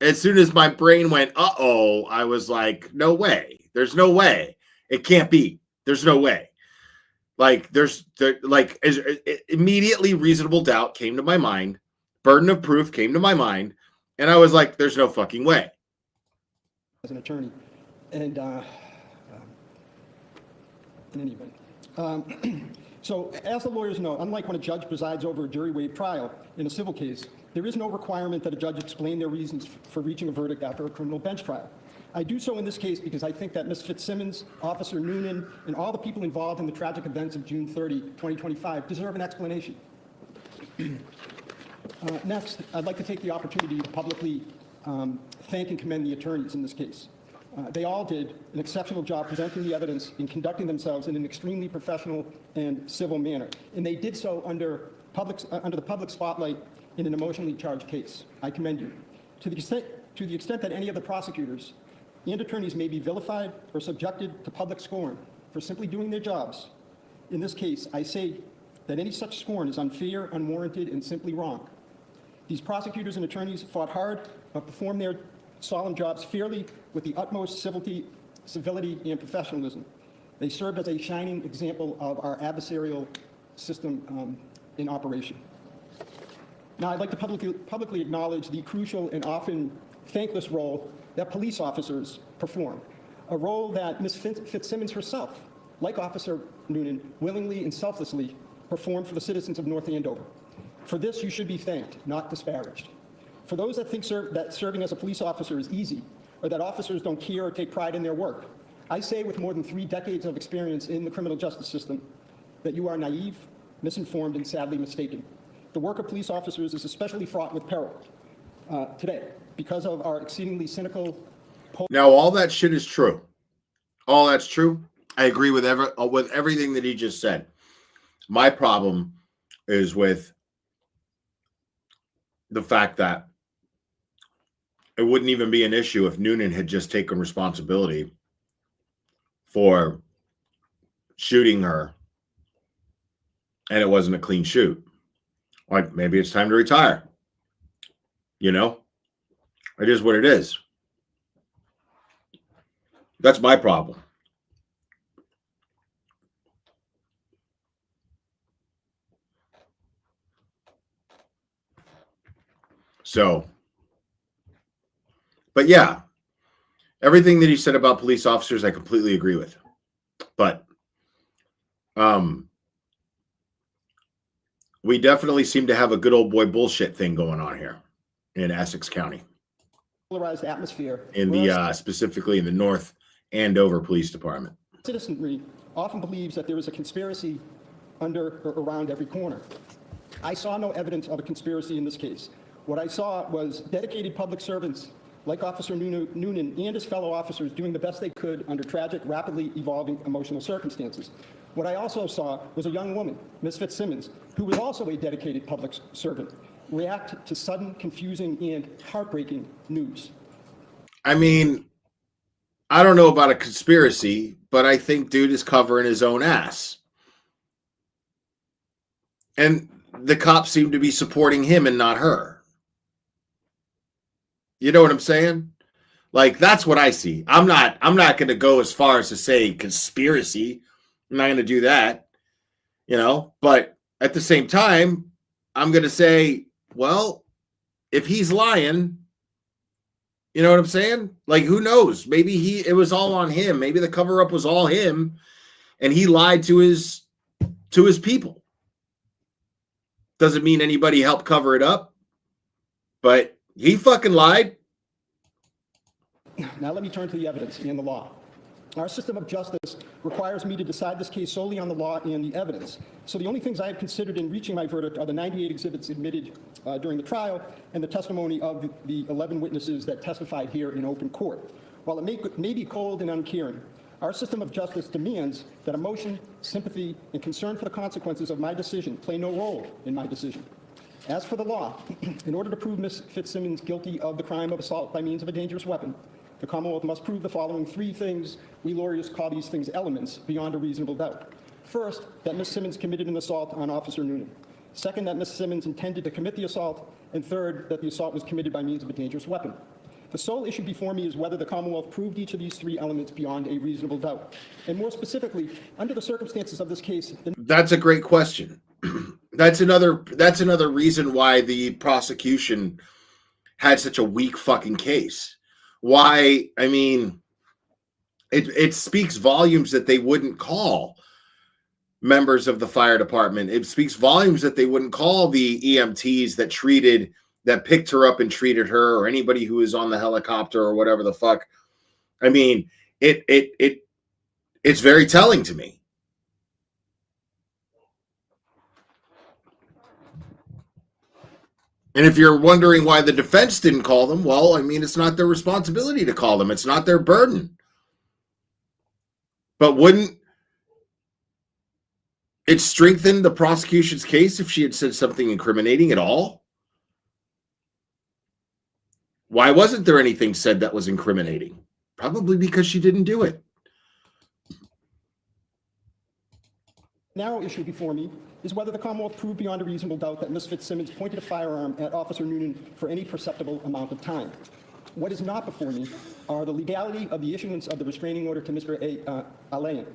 as soon as my brain went, uh-oh, I was like, no way. There's no way. It can't be. There's no way. Like, immediately reasonable doubt came to my mind. Burden of proof came to my mind. And I was like, there's no fucking way. As an attorney. And in any event. So as the lawyers know, unlike when a judge presides over a jury waived trial in a civil case, there is no requirement that a judge explain their reasons for reaching a verdict after a criminal bench trial. I do so in this case because I think that Ms. Fitzsimmons, Officer Noonan, and all the people involved in the tragic events of June 30, 2025 deserve an explanation. Next, I'd like to take the opportunity to publicly thank and commend the attorneys in this case. They all did an exceptional job presenting the evidence and conducting themselves in an extremely professional and civil manner. And they did so under the public spotlight in an emotionally charged case. I commend you. To the extent that any of the prosecutors and attorneys may be vilified or subjected to public scorn for simply doing their jobs, in this case, I say that any such scorn is unfair, unwarranted, and simply wrong. These prosecutors and attorneys fought hard, but performed their solemn jobs fairly with the utmost civility and professionalism. They served as a shining example of our adversarial system in operation. Now, I'd like to publicly acknowledge the crucial and often thankless role that police officers perform, a role that Ms. Fitzsimmons herself, like Officer Noonan, willingly and selflessly performed for the citizens of North Andover. For this, you should be thanked, not disparaged. For those that think that serving as a police officer is easy, or that officers don't care or take pride in their work, I say with more than 3 decades of experience in the criminal justice system that you are naive, misinformed, and sadly mistaken. The work of police officers is especially fraught with peril today because of our exceedingly cynical... Now, all that shit is true. All that's true. I agree with everything that he just said. My problem is with the fact that it wouldn't even be an issue if Noonan had just taken responsibility for shooting her and it wasn't a clean shoot. Like, maybe it's time to retire. You know? It is what it is. That's my problem. So, but yeah, everything that he said about police officers, I completely agree with. But we definitely seem to have a good old boy bullshit thing going on here in Essex County. Polarized atmosphere. In the specifically in the North Andover Police Department. Citizenry often believes that there is a conspiracy under or around every corner. I saw no evidence of a conspiracy in this case. What I saw was dedicated public servants like Officer Noonan and his fellow officers doing the best they could under tragic, rapidly evolving emotional circumstances. What I also saw was a young woman, Ms. Fitzsimmons, who was also a dedicated public servant, react to sudden, confusing, and heartbreaking news. I mean, I don't know about a conspiracy, but I think dude is covering his own ass. And the cops seem to be supporting him and not her. You know what I'm saying? Like, that's what I see. I'm not going to go as far as to say conspiracy. I'm not going to do that, you know, but at the same time, I'm going to say, well, if he's lying, you know what I'm saying? Like, who knows? Maybe it was all on him. Maybe the cover up was all him and he lied to his people. Doesn't mean anybody helped cover it up, but he fucking lied. Now let me turn to the evidence and the law. Our system of justice requires me to decide this case solely on the law and the evidence. So the only things I have considered in reaching my verdict are the 98 exhibits admitted during the trial and the testimony of the 11 witnesses that testified here in open court. While it may be cold and uncaring, our system of justice demands that emotion, sympathy, and concern for the consequences of my decision play no role in my decision. As for the law, in order to prove Ms. Fitzsimmons guilty of the crime of assault by means of a dangerous weapon, the Commonwealth must prove the following three things. We lawyers call these things elements beyond a reasonable doubt. First, that Ms. Simmons committed an assault on Officer Noonan. Second, that Ms. Simmons intended to commit the assault. And third, that the assault was committed by means of a dangerous weapon. The sole issue before me is whether the Commonwealth proved each of these three elements beyond a reasonable doubt. And more specifically, under the circumstances of this case... That's a great question. That's another reason why the prosecution had such a weak fucking case. Why, I mean, it speaks volumes that they wouldn't call members of the fire department. It speaks volumes that they wouldn't call the EMTs that picked her up and treated her, or anybody who was on the helicopter or whatever the fuck. I mean, it's very telling to me. And if you're wondering why the defense didn't call them, well, I mean, it's not their responsibility to call them. It's not their burden. But wouldn't it strengthen the prosecution's case if she had said something incriminating at all? Why wasn't there anything said that was incriminating? Probably because she didn't do it. Narrow issue before me is whether the Commonwealth proved beyond a reasonable doubt that Ms. Fitzsimmons pointed a firearm at Officer Noonan for any perceptible amount of time. What is not before me are the legality of the issuance of the restraining order to Mr. Alain,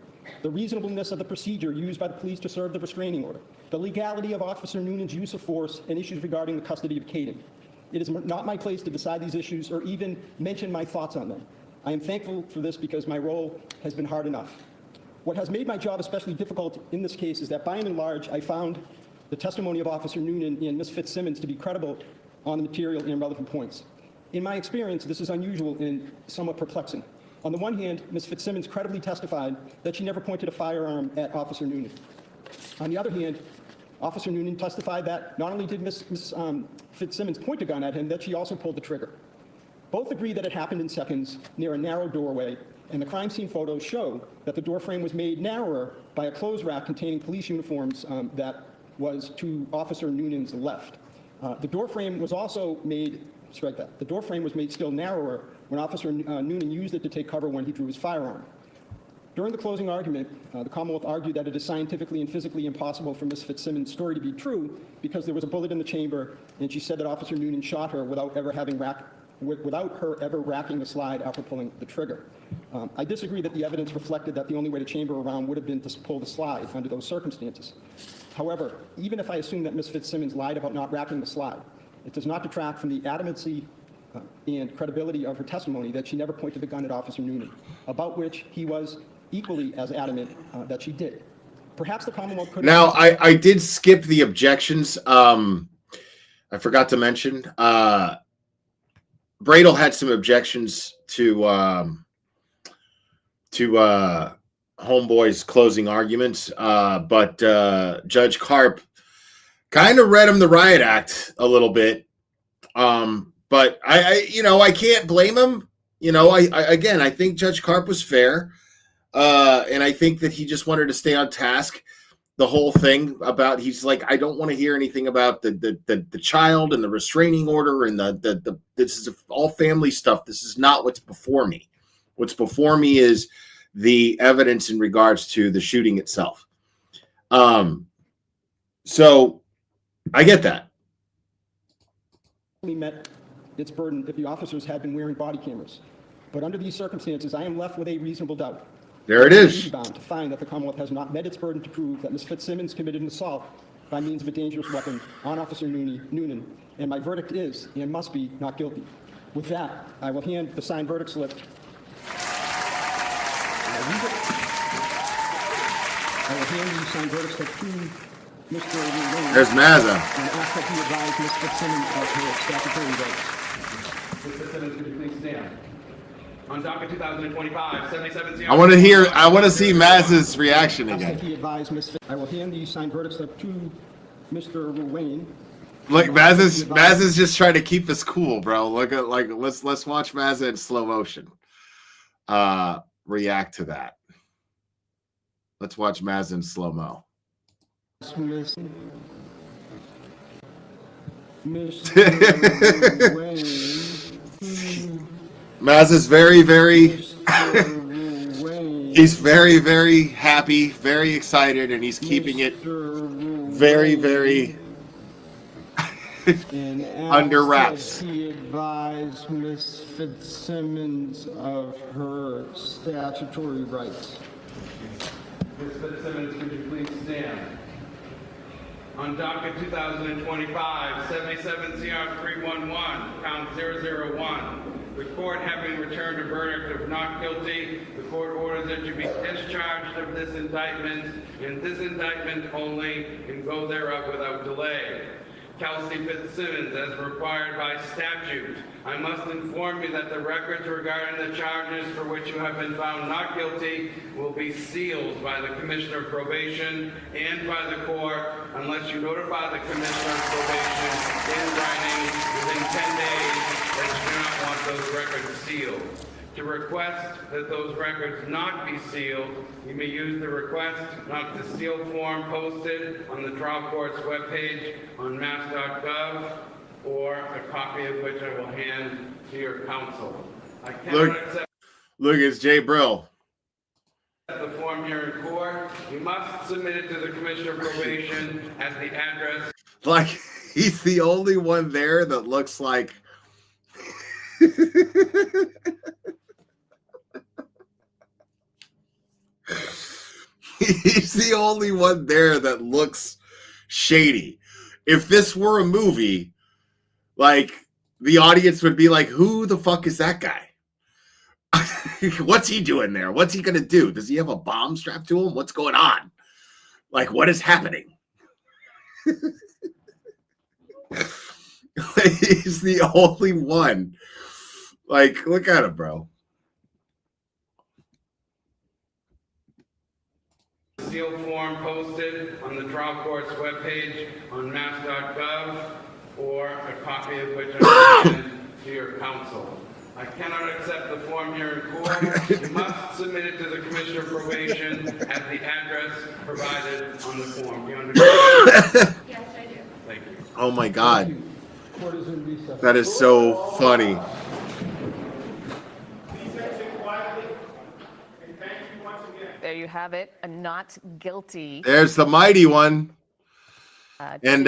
the reasonableness of the procedure used by the police to serve the restraining order, the legality of Officer Noonan's use of force, and issues regarding the custody of Caden. It is not my place to decide these issues or even mention my thoughts on them. I am thankful for this because my role has been hard enough. What has made my job especially difficult in this case is that by and large, I found the testimony of Officer Noonan and Ms. Fitzsimmons to be credible on the material and relevant points. In my experience, this is unusual and somewhat perplexing. On the one hand, Ms. Fitzsimmons credibly testified that she never pointed a firearm at Officer Noonan. On the other hand, Officer Noonan testified that not only did Ms. Fitzsimmons point a gun at him, that she also pulled the trigger. Both agree that it happened in seconds near a narrow doorway, and the crime scene photos show that the door frame was made narrower by a clothes rack containing police uniforms that was to Officer Noonan's left. The door frame was also made, strike that, the door frame was made still narrower when Officer Noonan used it to take cover when he drew his firearm. During the closing argument, the Commonwealth argued that it is scientifically and physically impossible for Ms. Fitzsimmons' story to be true because there was a bullet in the chamber, and she said that Officer Noonan shot her without her ever racking the slide after pulling the trigger. I disagree that the evidence reflected that the only way to chamber a round would have been to pull the slide under those circumstances. However, even if I assume that Ms. Fitzsimmons lied about not racking the slide, it does not detract from the adamancy and credibility of her testimony that she never pointed the gun at Officer Noonan, about which he was equally as adamant that she did. Perhaps the Commonwealth could... Now, I did skip the objections. I forgot to mention... Bradel had some objections to homeboy's closing arguments, but Judge Karp kind of read him the riot act a little bit. But I can't blame him. I think Judge Karp was fair. And I think that he just wanted to stay on task. The whole thing about, he's like, I don't want to hear anything about the child and the restraining order and this is all family stuff. This is not what's before me. What's before me is the evidence in regards to the shooting itself. So I get that. Met its burden if the officers had been wearing body cameras. But under these circumstances, I am left with a reasonable doubt. There it is. Bound to find that the Commonwealth has not met its burden to prove that Ms. Fitzsimmons committed an assault by means of a dangerous weapon on Officer Noonan, and my verdict is and must be not guilty. With that, I will hand the signed verdict slip. I will hand the signed verdict slip to Mr. Lane. There's Mazza. And ask that he advise Ms. Fitzsimmons of her statutory rights. Ms. Fitzsimmons, could you please stand? On docket 2025, 77 CR. I want to see Mazza's reaction again. I will hand the signed verdict slip to Mr. Wayne. Look, Mazza's just trying to keep us cool, bro. Let's watch Mazza in slow motion. React to that. Let's watch Mazza in slow mo. Mr. Wayne. Maz is very, very, he's very, very happy, very excited, and he's keeping it very, very under wraps. He advised Ms. Fitzsimmons of her statutory rights. Ms. Fitzsimmons, could you please stand? On docket 2025, 77 CR 311, count 001. The court having returned a verdict of not guilty, the court orders that you be discharged of this indictment, and this indictment only, and go thereof without delay. Kelsey Fitzsimmons, as required by statute, I must inform you that the records regarding the charges for which you have been found not guilty will be sealed by the Commissioner of Probation and by the court unless you notify the Commissioner of Probation in writing within 10 days that you do not want those records sealed. To request that those records not be sealed, you may use the request not to seal form posted on the trial court's webpage on mass.gov, or a copy of which I will hand to your counsel. I cannot accept it's Jay Brill. The form here in court. You must submit it to the Commissioner of Probation at the address. Like, he's the only one there that looks like he's the only one there that looks shady. If this were a movie, like, the audience would be like, who the fuck is that guy? What's he doing there? What's he gonna do? Does he have a bomb strapped to him? What's going on? Like, what is happening? He's the only one. Like, look at him, bro. Seal form posted on the trial court's webpage on mass.gov, or a copy of which I will send to your counsel. I cannot accept the form here in court. You must submit it to the Commissioner of Probation at the address provided on the form. Do you understand? Yes, I do. Thank you. Oh my God. That is so funny. There you have it, a not guilty. There's the mighty one. And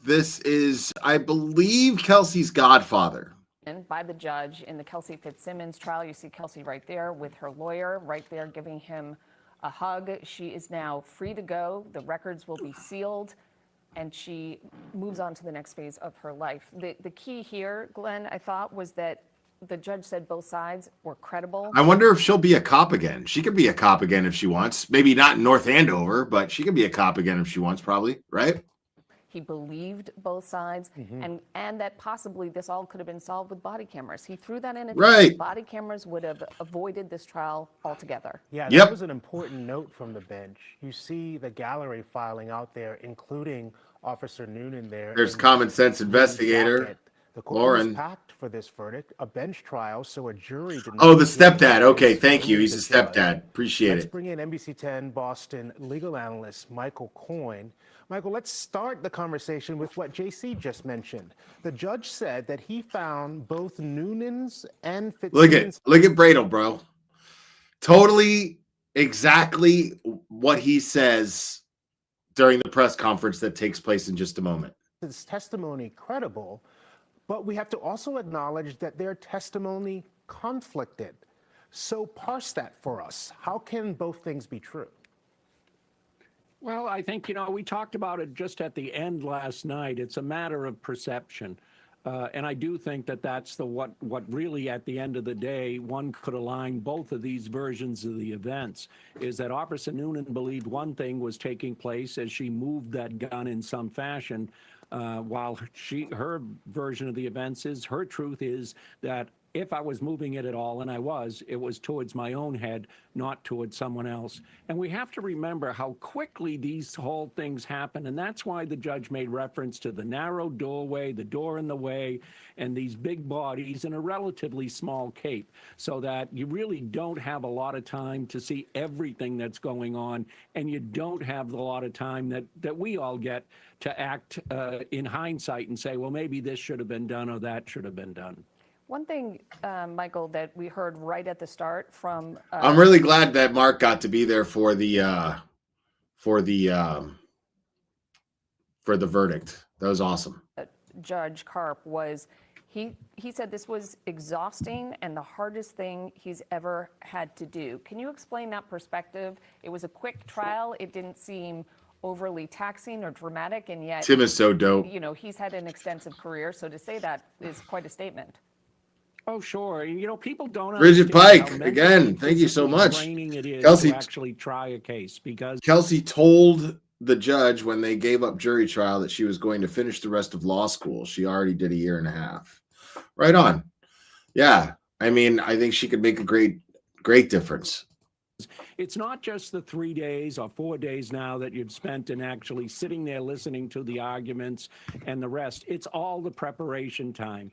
this is, I believe, Kelsey's godfather. By the judge in the Kelsey Fitzsimmons trial. You see Kelsey right there with her lawyer, right there giving him a hug. She is now free to go. The records will be sealed, and she moves on to the next phase of her life. The key here, Glenn, I thought, was that the judge said both sides were credible. I wonder if she'll be a cop again. She could be a cop again if she wants. Maybe not in North Andover, but she could be a cop again if she wants, probably, right? He believed both sides, and that possibly this all could have been solved with body cameras. He threw that in at the end. Right. Body cameras would have avoided this trial altogether. Yeah, Yep. that was an important note from the bench. You see the gallery filing out there, including Officer Noonan there. There's in common sense the investigator, jacket. The court was Lauren. packed for this verdict, a bench trial, so a jury did not Oh, the hear stepdad. the Okay, case, thank you. only He's the a judge. stepdad. Appreciate Let's it. bring in NBC 10 Boston legal analyst Michael Coyne. Michael, let's start the conversation with what JC just mentioned. The judge said that he found both Noonan's and Fitzsimmons. Look at Bradle, bro. Totally exactly what he says during the press conference that takes place in just a moment. His testimony credible, but we have to also acknowledge that their testimony conflicted. So parse that for us. How can both things be true? Well, I think, we talked about it just at the end last night. It's a matter of perception. And I do think that that's what really, at the end of the day, one could align both of these versions of the events, is that Officer Noonan believed one thing was taking place as she moved that gun in some fashion, while her version of the events is, her truth is that if I was moving it at all, and it was towards my own head, not towards someone else. And we have to remember how quickly these whole things happen. And that's why the judge made reference to the narrow doorway, the door in the way, and these big bodies in a relatively small cape, so that you really don't have a lot of time to see everything that's going on. And you don't have a lot of time that we all get to act in hindsight and say, well, maybe this should have been done or that should have been done. One thing, Michael, that we heard right at the start from I'm really glad that Mark got to be there for the verdict. That was awesome. Judge Karp was he said this was exhausting and the hardest thing he's ever had to do. Can you explain that perspective? It was a quick trial. It didn't seem overly taxing or dramatic, and yet Tim is so dope. He's had an extensive career, so to say that is quite a statement. Oh, sure. People don't Bridget understand Pike, how again, mentally, thank you so physically much. draining it is Kelsey- to actually try a case, because Kelsey told the judge when they gave up jury trial that she was going to finish the rest of law school. She already did a year and a half. Right on. Yeah. I mean, I think she could make a great difference. it's not just the 3 days or 4 days now that you've spent in actually sitting there listening to the arguments and the rest. It's all the preparation time.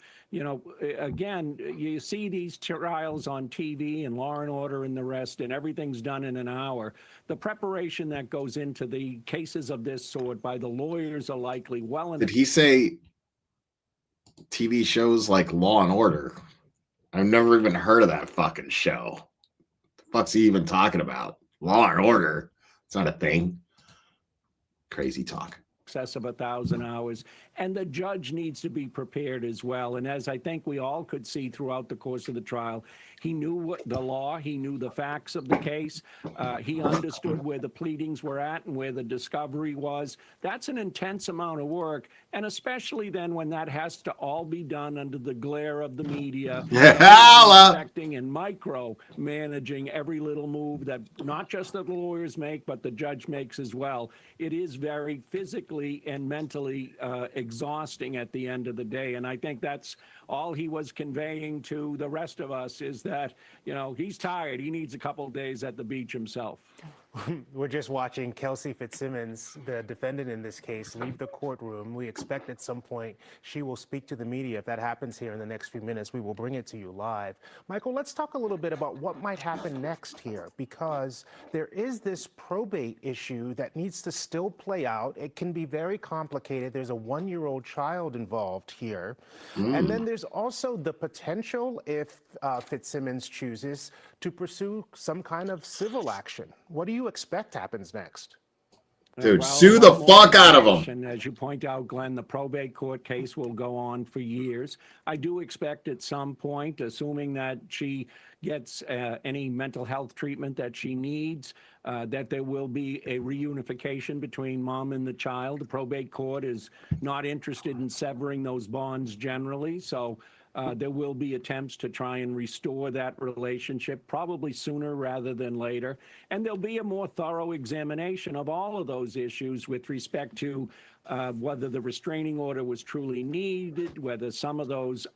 Again, you see these trials on TV and Law and Order and the rest, and everything's done in an hour. The preparation that goes into the cases of this sort by the lawyers are likely well enough. Did he say TV shows like Law and Order? I've never even heard of that fucking show. The fuck's he even talking about? Law and Order. It's not a thing. Crazy talk. Excess of 1,000 hours, and the judge needs to be prepared as well. And as I think we all could see throughout the course of the trial, he knew what the law, he knew the facts of the case, he understood where the pleadings were at and where the discovery was. That's an intense amount of work, and especially then when that has to all be done under the glare of the media, expecting and micro-managing every little move that not just the lawyers make, but the judge makes as well. It is very physically and mentally exhausting at the end of the day. And I think that's all he was conveying to the rest of us, is that, he's tired. He needs a couple of days at the beach himself. We're just watching Kelsey Fitzsimmons, the defendant in this case, leave the courtroom. We expect at some point she will speak to the media. If that happens here in the next few minutes, we will bring it to you live. Michael, let's talk a little bit about what might happen next here, because there is this probate issue that needs to still play out. It can be very complicated. There's a 1-year-old child involved here. And then there's also the potential, if Fitzsimmons chooses, to pursue some kind of civil action. What do you expect happens next? Dude, sue the fuck out of them. And as you point out, Glenn, the probate court case will go on for years. I do expect at some point, assuming that she gets any mental health treatment that she needs, that there will be a reunification between mom and the child. The probate court is not interested in severing those bonds generally. So There will be attempts to try and restore that relationship, probably sooner rather than later. And there'll be a more thorough examination of all of those issues with respect to whether the restraining order was truly needed, whether some of those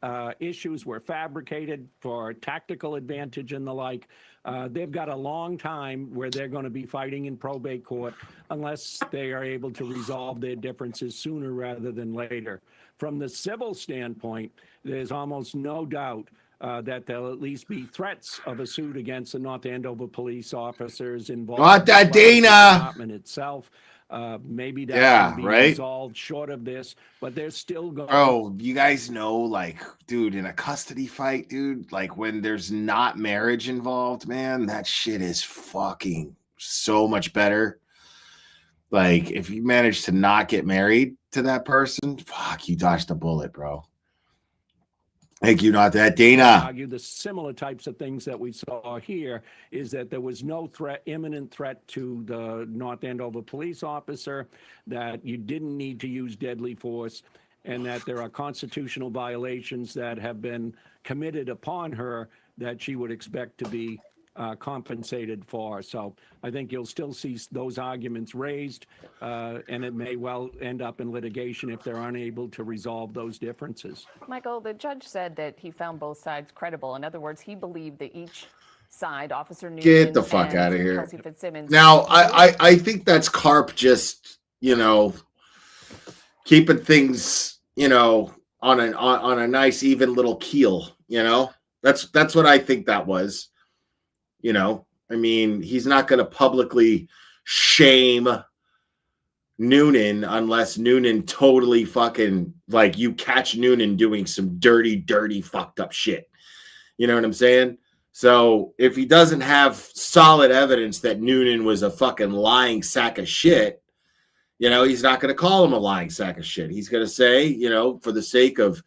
issues were fabricated for tactical advantage and the like. They've got a long time where they're going to be fighting in probate court unless they are able to resolve their differences sooner rather than later. From the civil standpoint, there's almost no doubt that there'll at least be threats of a suit against the North Andover police officers involved. Not that, Dana. Department itself. Maybe that's going to be resolved short of this, but there's still going. Oh, you guys know, like, dude, in a custody fight, dude, like when there's not marriage involved, man, that shit is fucking so much better. Like, if you manage to not get married to that person, fuck, you dodged a bullet, bro. Thank you, not that, Dana. Argue the similar types of things that we saw here is that there was no threat, imminent threat to the North Andover police officer, that you didn't need to use deadly force, and that there are constitutional violations that have been committed upon her that she would expect to be compensated for. So I think you'll still see those arguments raised, and it may well end up in litigation if they're unable to resolve those differences. Michael, the judge said that he found both sides credible. In other words, he believed that each side, Officer Newman, get the fuck out of here. Kelsey Fitzsimmons. Now, I think that's Carp just, you know, keeping things, you know, on a nice even little keel. You know, that's what I think that was. You know, I mean, he's not going to publicly shame Noonan unless Noonan totally fucking, like, you catch Noonan doing some dirty, fucked up shit. You know what I'm saying? So if he doesn't have solid evidence that Noonan was a fucking lying sack of shit, you know, he's not going to call him a lying sack of shit. He's going to say, you know, for the sake of,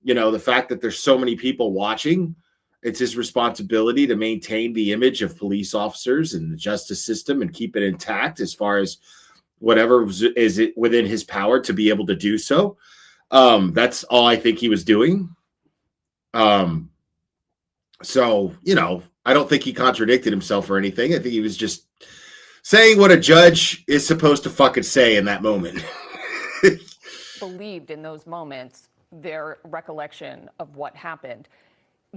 you know, the fact that there's so many people watching, it's his responsibility to maintain the image of police officers and the justice system and keep it intact as far as whatever is it within his power to be able to do so. That's all I think he was doing. So, you know, I don't think he contradicted himself or anything. I think he was just saying what a judge is supposed to fucking say in that moment. Believed in those moments their recollection of what happened.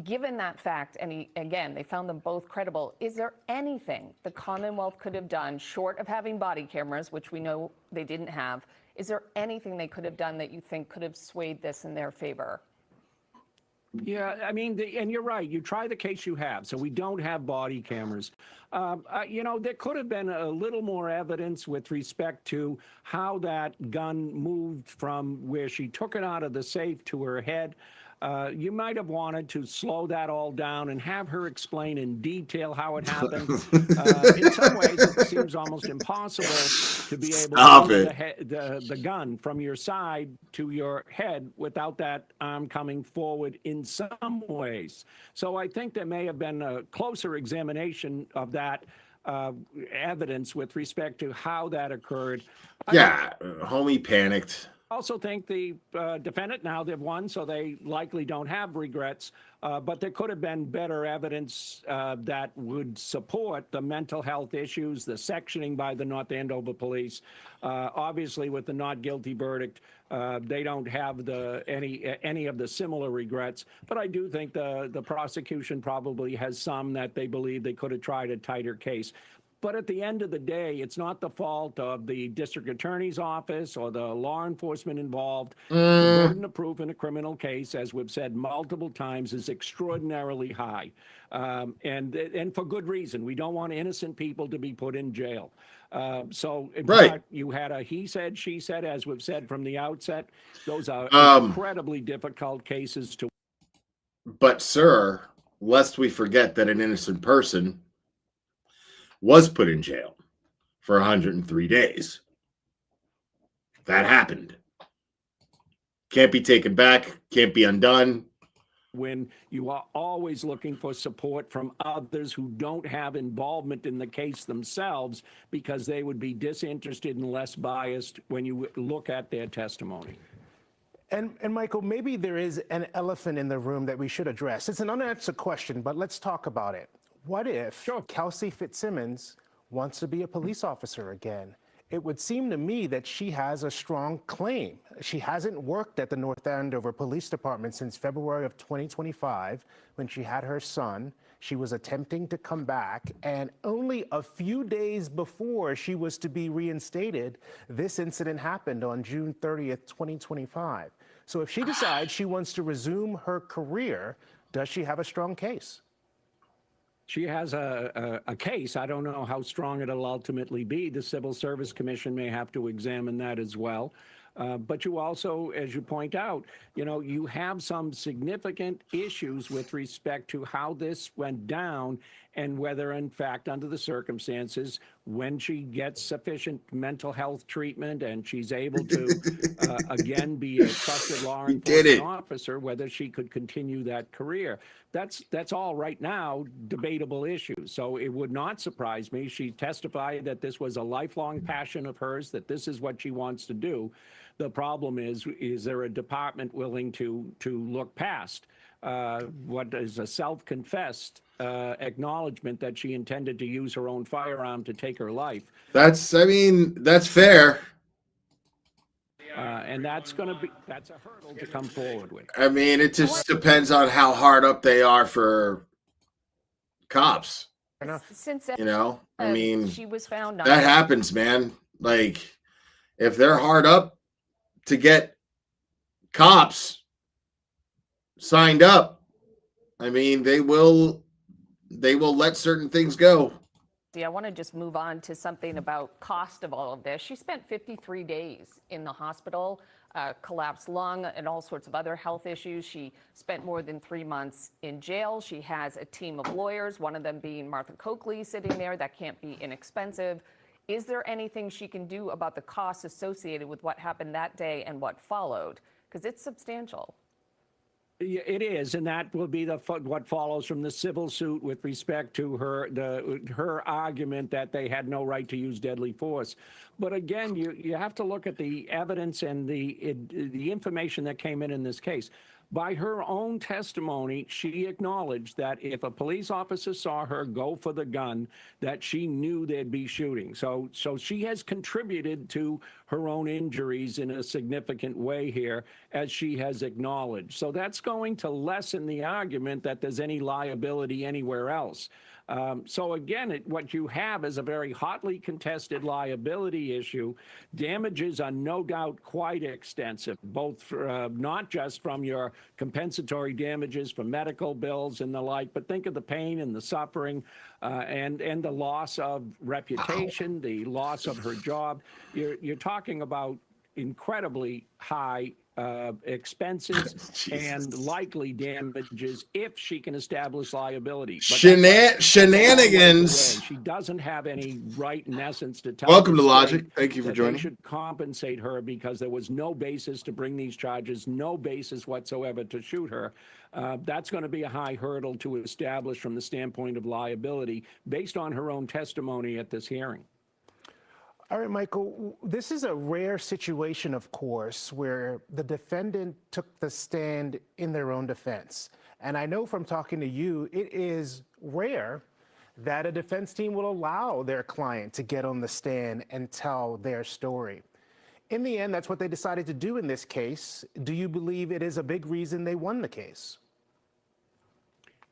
Given that fact, and again, they found them both credible, is there anything the Commonwealth could have done, short of having body cameras, which we know they didn't have, is there anything they could have done that you think could have swayed this in their favor? Yeah, I mean, and you're right. You try the case you have. So we don't have body cameras. You know, there could have been a little more evidence with respect to how that gun moved from where she took it out of the safe to her head. You might have wanted to slow that all down and have her explain in detail how it happened. In some ways, it seems almost impossible to be able to move the gun from your side to your head without that arm coming forward in some ways. So I think there may have been a closer examination of that evidence with respect to how that occurred. Yeah, homie panicked. I also think the defendant, now they've won, so they likely don't have regrets, but there could have been better evidence that would support the mental health issues, the sectioning by the North Andover police. Obviously, with the not guilty verdict, they don't have any of the similar regrets, but I do think the prosecution probably has some that they believe they could have tried a tighter case. But at the end of the day, it's not the fault of the district attorney's office or the law enforcement involved. The burden of proof in a criminal case, as we've said multiple times, is extraordinarily high. And for good reason. We don't want innocent people to be put in jail. So you had a he said, she said, as we've said from the outset. Those are incredibly difficult cases to. But, sir, lest we forget that an innocent person was put in jail for 103 days. That happened. Can't be taken back, can't be undone. When you are always looking for support from others who don't have involvement in the case themselves because they would be disinterested and less biased when you look at their testimony. And Michael, maybe there is an elephant in the room that we should address. It's an unanswered question, but let's talk about it. What if Kelsey Fitzsimmons wants to be a police officer again? It would seem to me that she has a strong claim. She hasn't worked at the North Andover Police Department since February of 2025 when she had her son. She was attempting to come back, and only a few days before she was to be reinstated, this incident happened on June 30th, 2025. So if she decides she wants to resume her career, does she have a strong case? She has a case. I don't know how strong it'll ultimately be. The Civil Service Commission may have to examine that as well. But you also, as you point out, you have some significant issues with respect to how this went down and whether, in fact, under the circumstances, when she gets sufficient mental health treatment and she's able to, again, be a trusted law enforcement officer, whether she could continue that career. That's all right now debatable issues. So it would not surprise me. She testified that this was a lifelong passion of hers, that this is what she wants to do. The problem is there a department willing to look past what is a self-confessed acknowledgement that she intended to use her own firearm to take her life? That's fair. And that's a hurdle to come forward with. I mean, it just depends on how hard up they are for cops. Since I mean, she was found that happens, man. Like, if they're hard up to get cops signed up, I mean, they will let certain things go. I want to just move on to something about cost of all of this. She spent 53 days in the hospital, collapsed lung, and all sorts of other health issues. She spent more than 3 months in jail. She has a team of lawyers, one of them being Martha Coakley sitting there. That can't be inexpensive. Is there anything she can do about the costs associated with what happened that day and what followed? Because it's substantial. It is, and that will be what follows from the civil suit with respect to her argument that they had no right to use deadly force. But again, you have to look at the evidence and the information that came in this case. By her own testimony, she acknowledged that if a police officer saw her go for the gun, that she knew there'd be shooting. So she has contributed to her own injuries in a significant way here, as she has acknowledged. So that's going to lessen the argument that there's any liability anywhere else. So again, what you have is a very hotly contested liability issue. Damages are no doubt quite extensive, both for, not just from your compensatory damages for medical bills and the like, but think of the pain and the suffering and the loss of reputation, the loss of her job. You're talking about incredibly high expenses and likely damages if she can establish liability. Shenanigans. She doesn't have any right, in essence, to tell. Welcome to Logic. Thank you for joining. They should compensate her because there was no basis to bring these charges, no basis whatsoever to shoot her. That's going to be a high hurdle to establish from the standpoint of liability based on her own testimony at this hearing. All right, Michael, this is a rare situation, of course, where the defendant took the stand in their own defense. And I know from talking to you, it is rare that a defense team will allow their client to get on the stand and tell their story. In the end, that's what they decided to do in this case. Do you believe it is a big reason they won the case?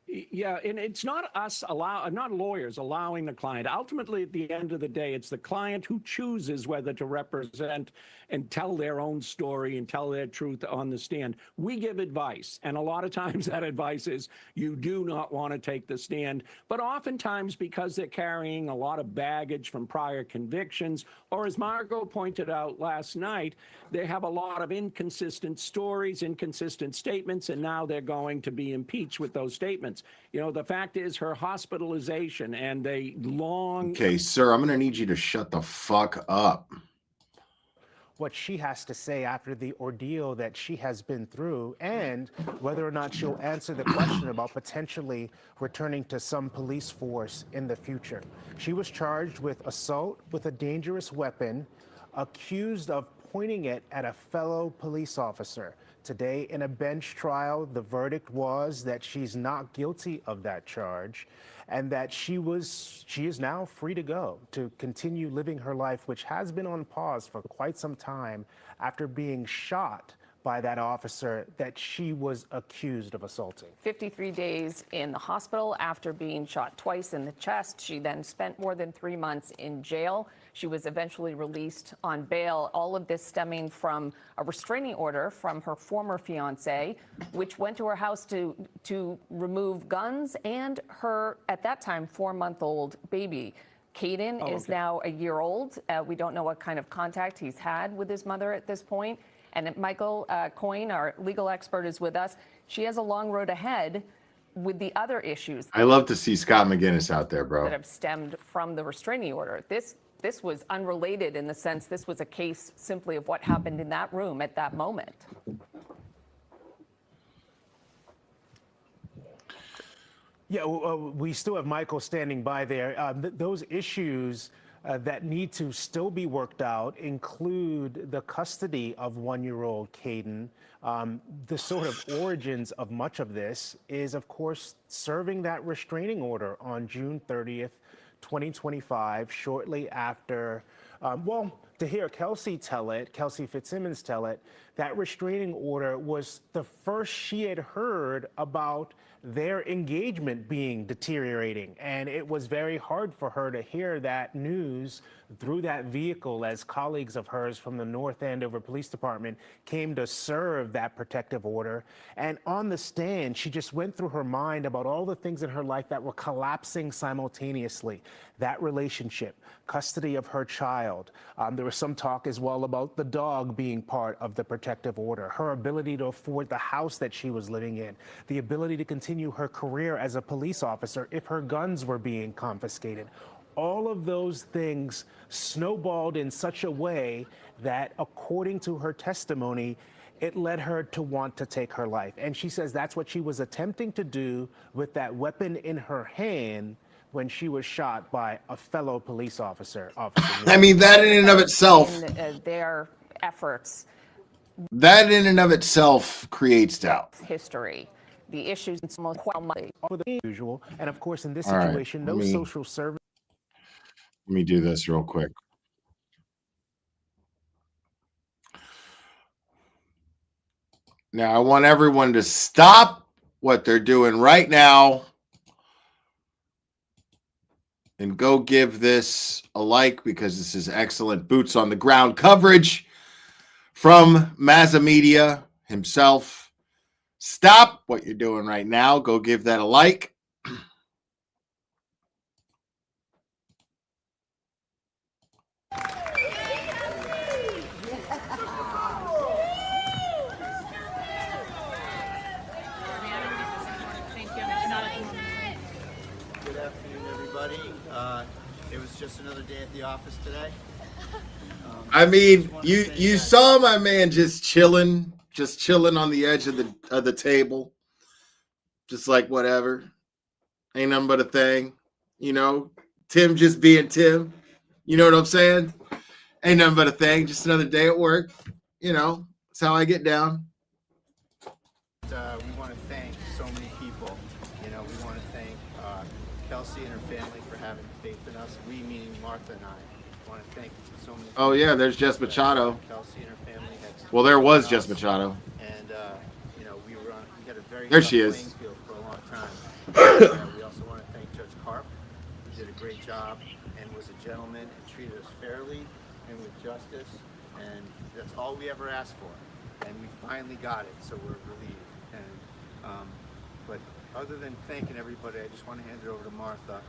Yeah, and it's not us not lawyers allowing the client. Ultimately, at the end of the day, it's the client who chooses whether to represent and tell their own story and tell their truth on the stand. We give advice, and a lot of times that advice is you do not want to take the stand, but oftentimes because they're carrying a lot of baggage from prior convictions, or as Margot pointed out last night, they have a lot of inconsistent stories, inconsistent statements, and now they're going to be impeached with those statements. You know, the fact is her hospitalization and a long... Okay, sir, I'm going to need you to shut the fuck up. What she has to say after the ordeal that she has been through, and whether or not she'll answer the question about potentially returning to some police force in the future. She was charged with assault with a dangerous weapon, accused of pointing it at a fellow police officer. Today, in a bench trial, the verdict was that she's not guilty of that charge and that she is now free to go to continue living her life, which has been on pause for quite some time after being shot by that officer that she was accused of assaulting. 53 days in the hospital after being shot twice in the chest. She then spent more than 3 months in jail. She was eventually released on bail. All of this stemming from a restraining order from her former fiance, which went to her house to remove guns and her, at that time, 4-month-old baby. Caden is now a year old. We don't know what kind of contact he's had with his mother at this point. And Michael Coyne, our legal expert, is with us. She has a long road ahead with the other issues. I love to see Scott McGinnis out there, bro. That have stemmed from the restraining order. This was unrelated in the sense this was a case simply of what happened in that room at that moment. Yeah, we still have Michael standing by there. Those issues that need to still be worked out include the custody of 1-year-old Caden. The sort of origins of much of this is, of course, serving that restraining order on June 30th, 2025, shortly after, to hear Kelsey Fitzsimmons tell it, that restraining order was the first she had heard about their engagement being deteriorating. And it was very hard for her to hear that news through that vehicle as colleagues of hers from the North Andover Police Department came to serve that protective order. And on the stand, she just went through her mind about all the things in her life that were collapsing simultaneously. That relationship, custody of her child. There was some talk as well about the dog being part of the protective order, her ability to afford the house that she was living in, the ability to continue her career as a police officer if her guns were being confiscated. All of those things snowballed in such a way that, according to her testimony, it led her to want to take her life. And she says that's what she was attempting to do with that weapon in her hand when she was shot by a fellow police officer. I mean, that in and of itself, their efforts. That in and of itself creates doubt. History, the issues, and some over the usual, and of course, in this situation, no social service. Let me do this real quick. Now, I want everyone to stop what they're doing right now and go give this a like, because this is excellent boots on the ground coverage from Mazza Media himself. Stop what you're doing right now. Go give that a like. Good afternoon, everybody. It was just another day at the office today. I mean, you saw my man just chilling on the edge of the table, just like whatever, ain't nothing but a thing, you know. Tim just being Tim, you know what I'm saying? Ain't nothing but a thing. Just another day at work, you know. That's how I get down. We want to thank so many people. You know, we want to thank Kelsey and her family for having faith in us. We, meaning Martha and I, want to thank so many. Oh yeah, there's Jess Machado. Kelsey and her family had. Well, there was Jess Machado. And you know, we got a very there tough she is. playing field for a long time. We also want to thank Judge Karp, who did a great job and was a gentleman and treated us fairly and with justice. And that's all we ever asked for. And we finally got it, so we're relieved. And but other than thanking everybody, I just want to hand it over to Martha,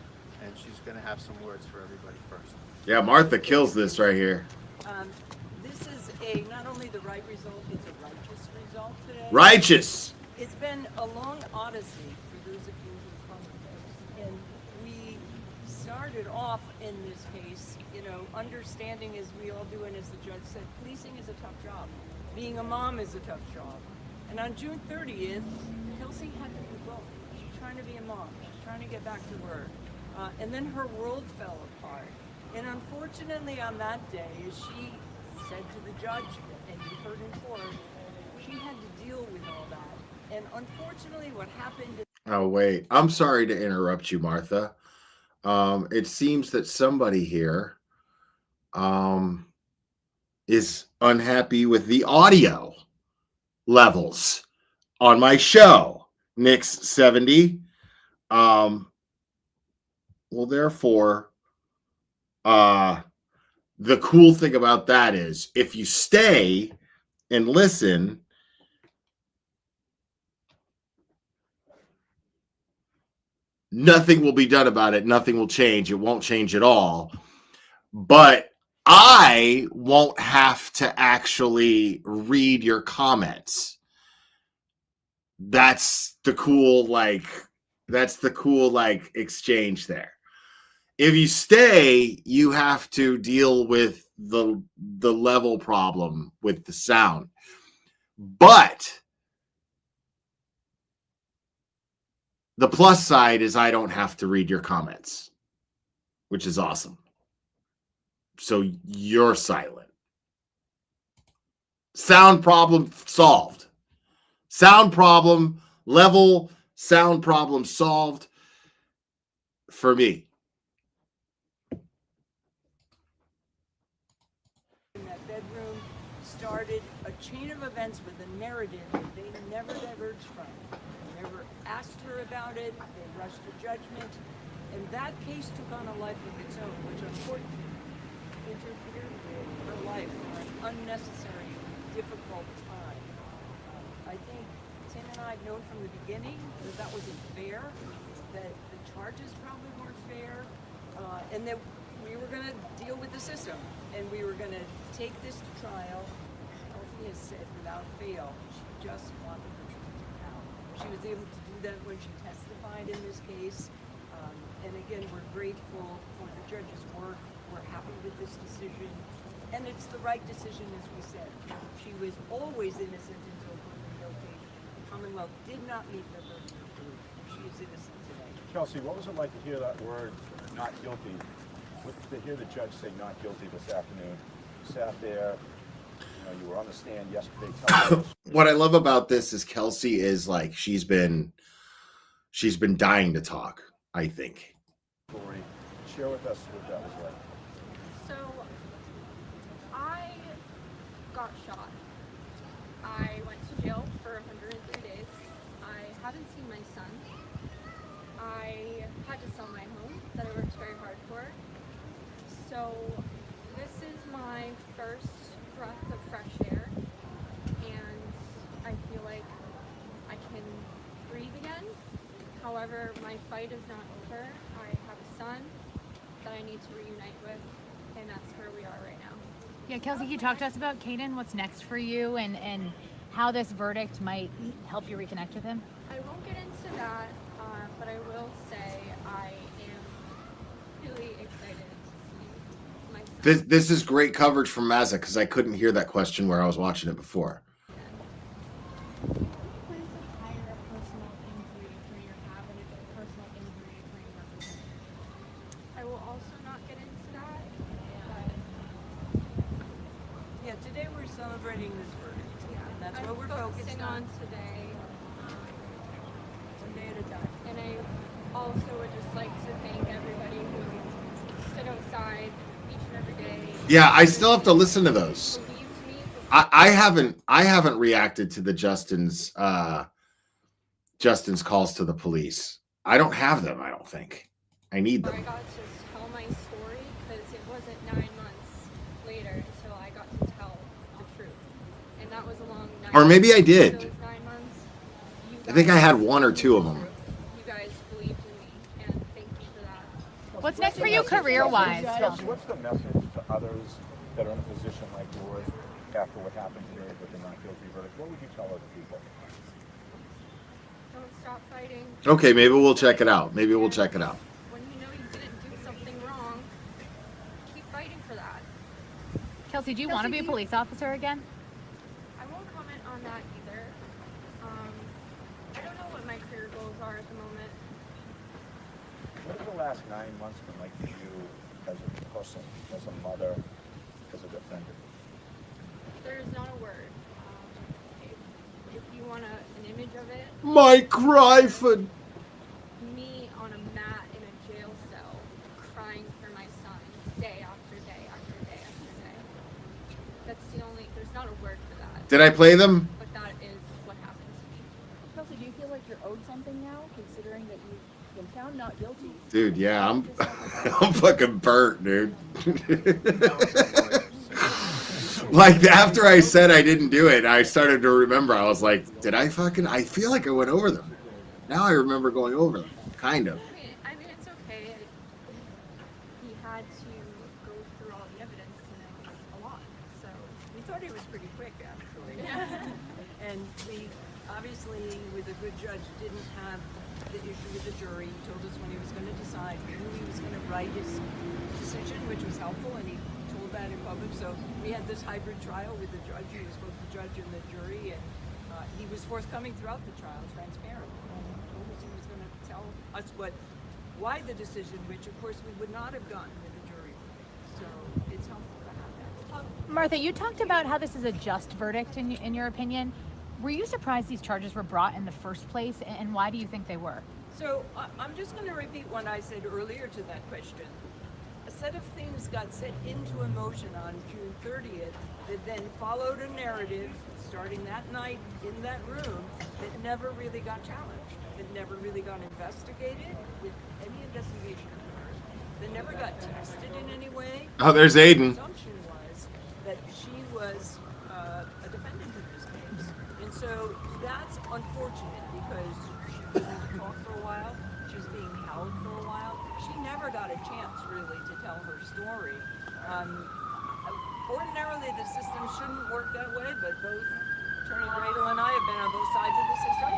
and she's going to have some words for everybody first. Yeah, Martha kills this right here. This is not only the right result, it's a righteous result today. Righteous. It's been a long odyssey for those of you who come with us. And we started off in this case, you know, understanding as we all do, and as the judge said, policing is a tough job. Being a mom is a tough job. And on June 30th, Kelsey had to do both. She's trying to be a mom. She's trying to get back to work. And then her world fell apart. And unfortunately on that day, as she said to the judge, and you heard in court, we she had to deal with all that. And unfortunately, what happened. Oh, wait. I'm sorry to interrupt you, Martha. It seems that somebody here is unhappy with the audio levels on my show, Nick's 70. Well, therefore, the cool thing about that is if you stay and listen, nothing will be done about it. Nothing will change. It won't change at all. But I won't have to actually read your comments. That's the cool, exchange there. If you stay, you have to deal with the level problem with the sound. But the plus side is I don't have to read your comments, which is awesome. So you're silent. Sound problem solved. Sound problem, level, sound problem solved for me. In that bedroom started a chain of events with a narrative they never diverged from. They never asked her about it. They rushed to judgment. And that case took on a life of its own, which unfortunately interfered with her life for an unnecessary, difficult time. I think Tim and I have known from the beginning that that wasn't fair, that the charges probably weren't fair, and that we were going to deal with the system, and we were going to take this to trial. Kelsey has said without fail, she just wanted the truth to come out. She was able to do that when she testified in this case. And again, we're grateful for the judge's work. We're happy with this decision. And it's the right decision, as we said. She was always innocent until proven guilty. The Commonwealth did not meet the burden of proof. She is innocent today. Kelsey, what was it like to hear that word, not guilty? To hear the judge say not guilty this afternoon? You sat there, you were on the stand yesterday. What I love about this is Kelsey is like, she's been dying to talk, I think. Story. Share with us what that was like. So, I got shot. I went to jail for 103 days. I haven't seen my son. I had to sell my home that I worked very hard for. So, this is my first breath of fresh air, and I feel like I can breathe again. However, my fight is not over. I have a son that I need to reunite with, and that's where we are right now. Yeah, Kelsey, can you talk to us about Caden? What's next for you, and how this verdict might help you reconnect with him? I won't get into that, but I will say I am really excited to see my son. This is great coverage from Mazza because I couldn't hear that question where I was watching it before. I will also not get into that. Yeah, today we're celebrating this verdict. Yeah, And that's I'm what we're focused on today. One day at a time. And I also would just like to thank everybody who stood outside each and every day. Yeah, I still have to listen to those. I haven't reacted to the Justin's calls to the police. I don't have them, I don't think. I need them. I got to tell my story because it wasn't 9 months later until I got to tell the truth. And that was a long 9 Or maybe I months. did. Those 9 months, I think I had one or two of them. you guys believed in me, and thank you for that. What's next for you career-wise? Kelsey, what's the message to others that are in a position like yours after what happened today with the not guilty verdict? What would you tell other people? Don't stop fighting. Okay, maybe we'll check it out. Maybe we'll check it out. When you know you didn't do something wrong, keep fighting for that. Kelsey, do you want to be a police officer again? I won't comment on that either. I don't know what my career goals are at the moment. What have the last 9 months been like for you as a person, as a mother, as a defendant? There is not a word. Mike Ryford. Me on a mat in a jail cell, crying for my son, day after day after day after day. That's the only. There's not a word for that. Did I play them? But that is what happened to me. Kelsey, do you feel like you're owed something now, considering that you've been found not guilty? Dude, yeah, I'm I'm fucking burnt, dude. Like after I said I didn't do it, I started to remember. I was like, did I fucking? I feel like I went over them. Now I remember going over them, kind of. I mean, it's okay. He had to go through all the evidence, and it was a lot. So We thought it was pretty quick, actually. And we, obviously, with a good judge, didn't have the issue with the jury. He told us when he was going to decide. We knew he was going to write his decision, which was helpful, and he told that in public. So we had this hybrid trial with the judge. He was both the judge and the jury, and he was forthcoming throughout the trial, transparent. And told us he was going to tell us why the decision, which of course we would not have gotten with the jury. So it's helpful to have that. Martha, you talked about how this is a just verdict in your opinion. Were you surprised these charges were brought in the first place, and why do you think they were? So I'm just going to repeat what I said earlier to that question. A set of things got set into a motion on June 30th that then followed a narrative starting that night in that room that never really got challenged, that never really got investigated with any investigation occurred, that never got tested in any way. Oh, there's Aiden. The assumption was that she was a defendant in this case. And so that's unfortunate because she couldn't talk for a while. She's being held for a while. She never got a chance really to tell her story. Ordinarily the system shouldn't work that way, but both Attorney Gradle and I have been on both sides of the system.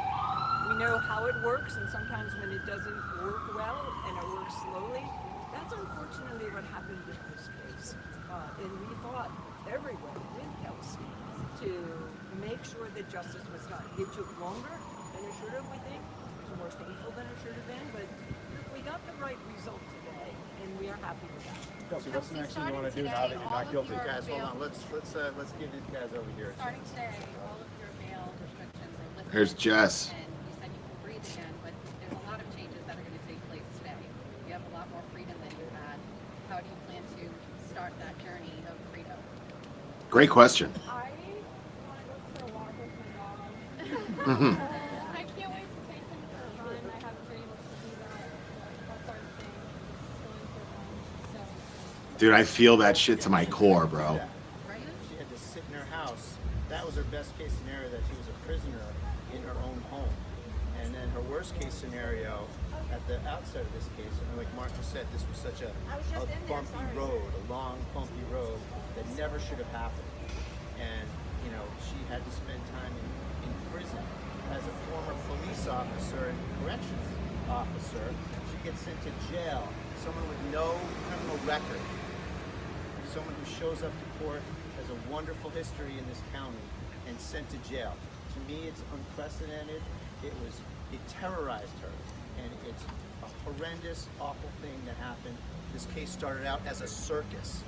We know how it works, and sometimes when it doesn't work well and it works slowly, that's unfortunately what happened in this case. And we fought everyone with Kelsey to make sure that justice was done. It took longer than it should have, we think. It was more painful than it should have been, but we got the right result today, and we are happy with that. Kelsey, what's the next thing you want to do now that you're not guilty? Guys, hold on. Let's give these guys over here. Starting today, all of your bail restrictions are lifted. There's Jess. And you said you can breathe again, but there's a lot of changes that are going to take place today. You have a lot more freedom than you had. How do you plan to start that journey of freedom? Great question. I want to go for a walk with my dog. Mhm. I can't wait to take him for a run. I haven't been able to do that. That's our thing. Going for a run. So. Dude, I feel that shit to my core, bro. She had to sit in her house. That was her best case scenario, that she was a prisoner in her own home. And then her worst case scenario at the outset of this case, and like Martha said, this was such a bumpy road, a long, bumpy road that never should have happened. And, you know, she had to spend time in prison as a former police officer and corrections officer. She gets sent to jail, someone with no criminal record, someone who shows up to court, has a wonderful history in this county, and sent to jail. To me, it's unprecedented. It terrorized her, and it's a horrendous, awful thing that happened. This case started out as a circus,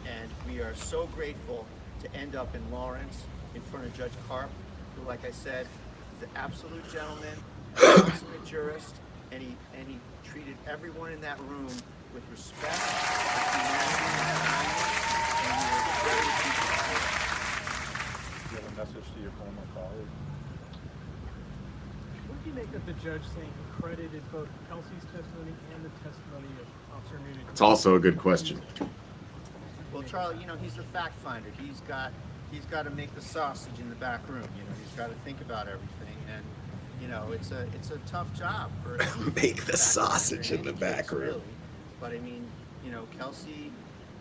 and we are so grateful to end up in Lawrence in front of Judge Karp, who, like I said, is an absolute gentleman, an consummate jurist, and he treated everyone in that room with respect, with humanity, and kindness, and we were very appreciative. Do you have a message to your former colleague? What do you make of the judge saying he credited both Kelsey's testimony and the testimony of Officer Nunez? It's also a good question. Well, Charlie, you know, he's the fact finder. He's got to make the sausage in the back room. You know, he's got to think about everything, and you know, it's a tough job for Make the sausage in the back room. Really. But I mean, you know, Kelsey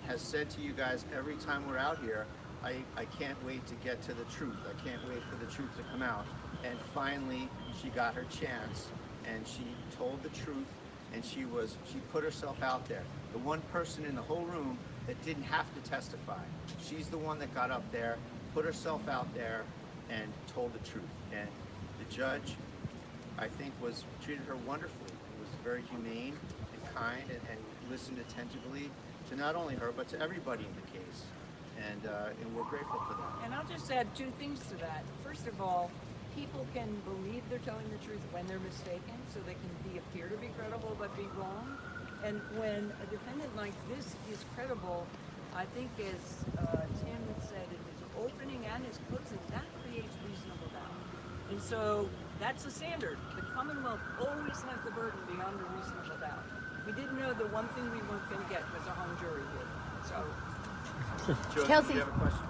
has said to you guys every time we're out here, I can't wait to get to the truth. I can't wait for the truth to come out. And finally, she got her chance, and she told the truth, and she put herself out there. The one person in the whole room that didn't have to testify. She's the one that got up there, put herself out there, and told the truth. And the judge, I think, treated her wonderfully. He was very humane and kind, and listened attentively to not only her, but to everybody in the case. And we're grateful for that. And I'll just add two things to that. First of all, people can believe they're telling the truth when they're mistaken, so they can appear to be credible but be wrong. And when a defendant like this is credible, I think as Tim said in his opening and his closing, that creates reasonable doubt. And so that's the standard. The Commonwealth always has the burden beyond a reasonable doubt. We didn't know the one thing we weren't going to get was a hung jury here. So, Joe, Kelsey. do you have a question?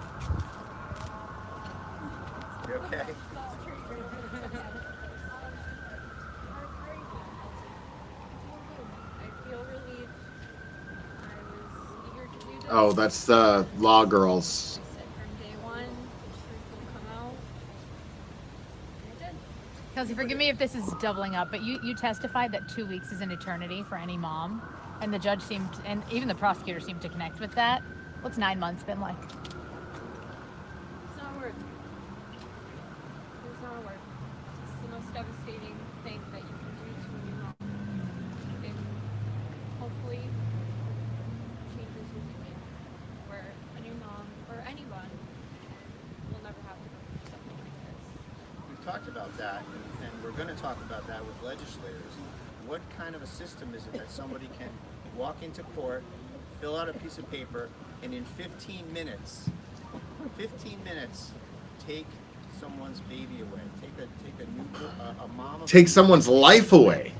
You okay? I feel relieved. I was eager to do this. Oh, that's the Law Girls. I said from day one, the truth will come out. And it did. Kelsey, forgive me if this is doubling up, but you testified that 2 weeks is an eternity for any mom, and the judge seemed, and even the prosecutor seemed to connect with that. What's 9 months been like? It's not a word. It's not a word. It's the most devastating thing that you can do to a new mom. And hopefully changes will be made where a new mom or anyone will never have to go through something like this. We've talked about that, and we're going to talk about that with legislators. What kind of a system is it that somebody can walk into court, fill out a piece of paper, and in 15 minutes, take someone's baby away, take a mom. Take someone's life away.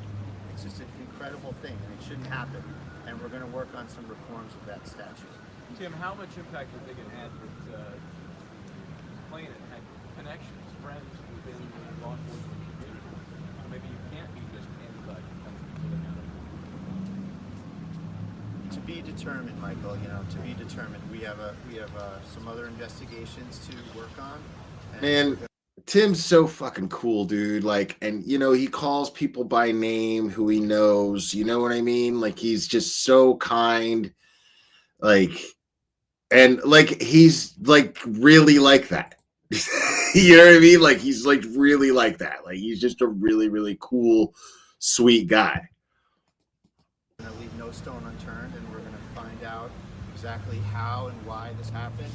It's just an incredible thing, and it shouldn't happen. And we're going to work on some reforms of that statute. Tim, how much impact do you think it had that complainant had connections, friends within the law enforcement community? Maybe you can't be just anybody coming to the county. To be determined, Michael. To be determined. We have some other investigations to work on. Man, Tim's so fucking cool, dude. Like, and he calls people by name who he knows. You know what I mean? Like, he's just so kind. Like, and like he's like really like that. You know what I mean? Like, he's like really like that. Like, he's just a really, really cool, sweet guy. We're going to leave no stone unturned, and we're going to find out exactly how and why this happened,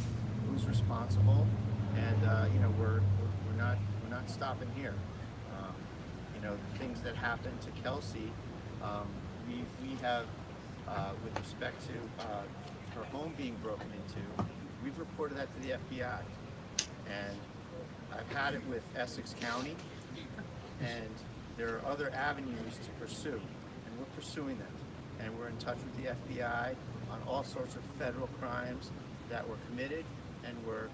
who's responsible, and we're not stopping here. The things that happened to Kelsey, we have, with respect to her home being broken into, we've reported that to the FBI, and I've had it with Essex County, and there are other avenues to pursue, and we're pursuing them. And we're in touch with the FBI on all sorts of federal crimes that were committed, and we're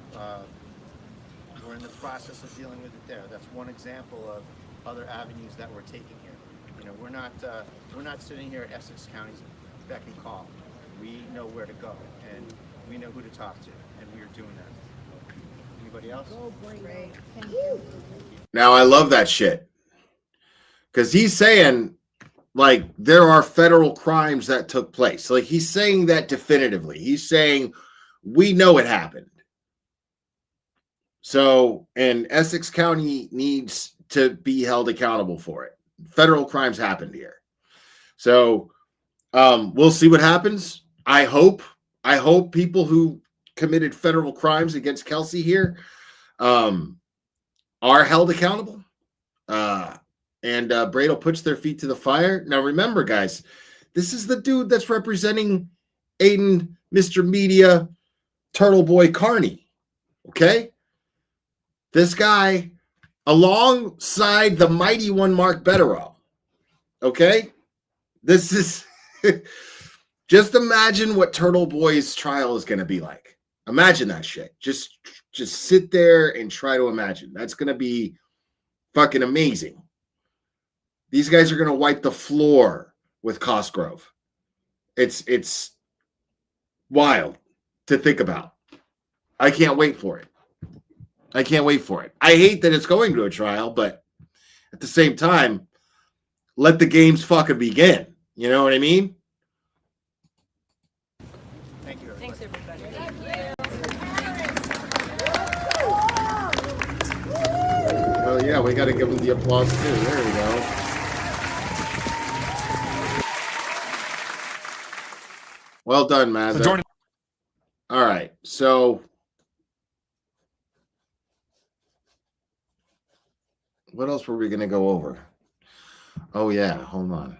in the process of dealing with it there. That's one example of other avenues that we're taking here. We're not sitting here at Essex County's beck and call. We know where to go, and we know who to talk to, and we are doing that. Anybody else? Now, I love that shit. Because he's saying, like, there are federal crimes that took place. Like, he's saying that definitively. He's saying, we know it happened. So, and Essex County needs to be held accountable for it. Federal crimes happened here. So, we'll see what happens. I hope people who committed federal crimes against Kelsey here are held accountable. And Bradle puts their feet to the fire. Now, remember, guys, this is the dude that's representing Aiden, Mr. Media, Turtle Boy Carney. Okay? This guy, alongside the mighty one, Mark Betterow. Okay? This is... Just imagine what Turtle Boy's trial is going to be like. Imagine that shit. Just sit there and try to imagine. That's going to be fucking amazing. These guys are going to wipe the floor with Cosgrove. It's wild to think about. I can't wait for it. I can't wait for it. I hate that it's going to a trial, but at the same time, let the games fucking begin. You know what I mean? Thank you, everybody. Thanks, everybody. Oh, yeah, we got to give them the applause, too. There we go. Well done, Mazza. All right, so What else were we going to go over? Oh yeah, hold on.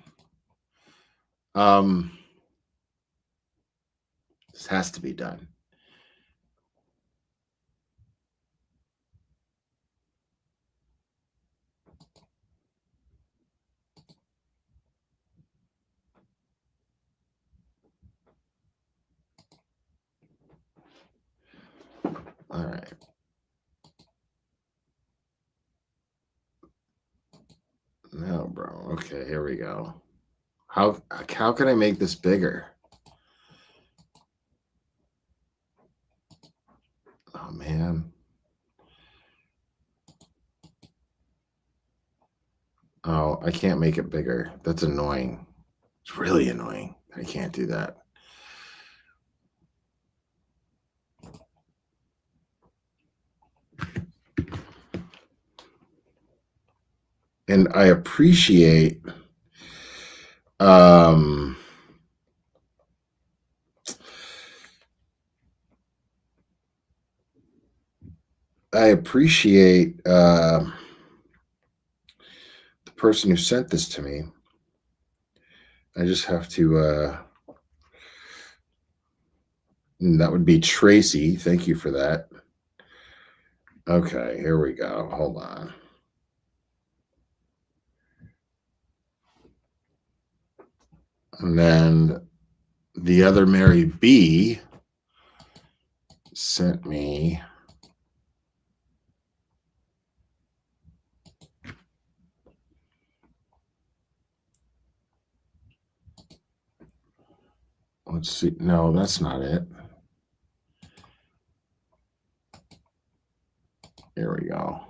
This has to be done. All right. No, bro. Okay, here we go. How can I make this bigger? Oh man. Oh, I can't make it bigger. That's annoying. It's really annoying. I can't do that. And I appreciate the person who sent this to me. I just have to that would be Tracy. Thank you for that. Okay, here we go. Hold on. And then the other Mary B sent me let's see. No, that's not it. Here we go.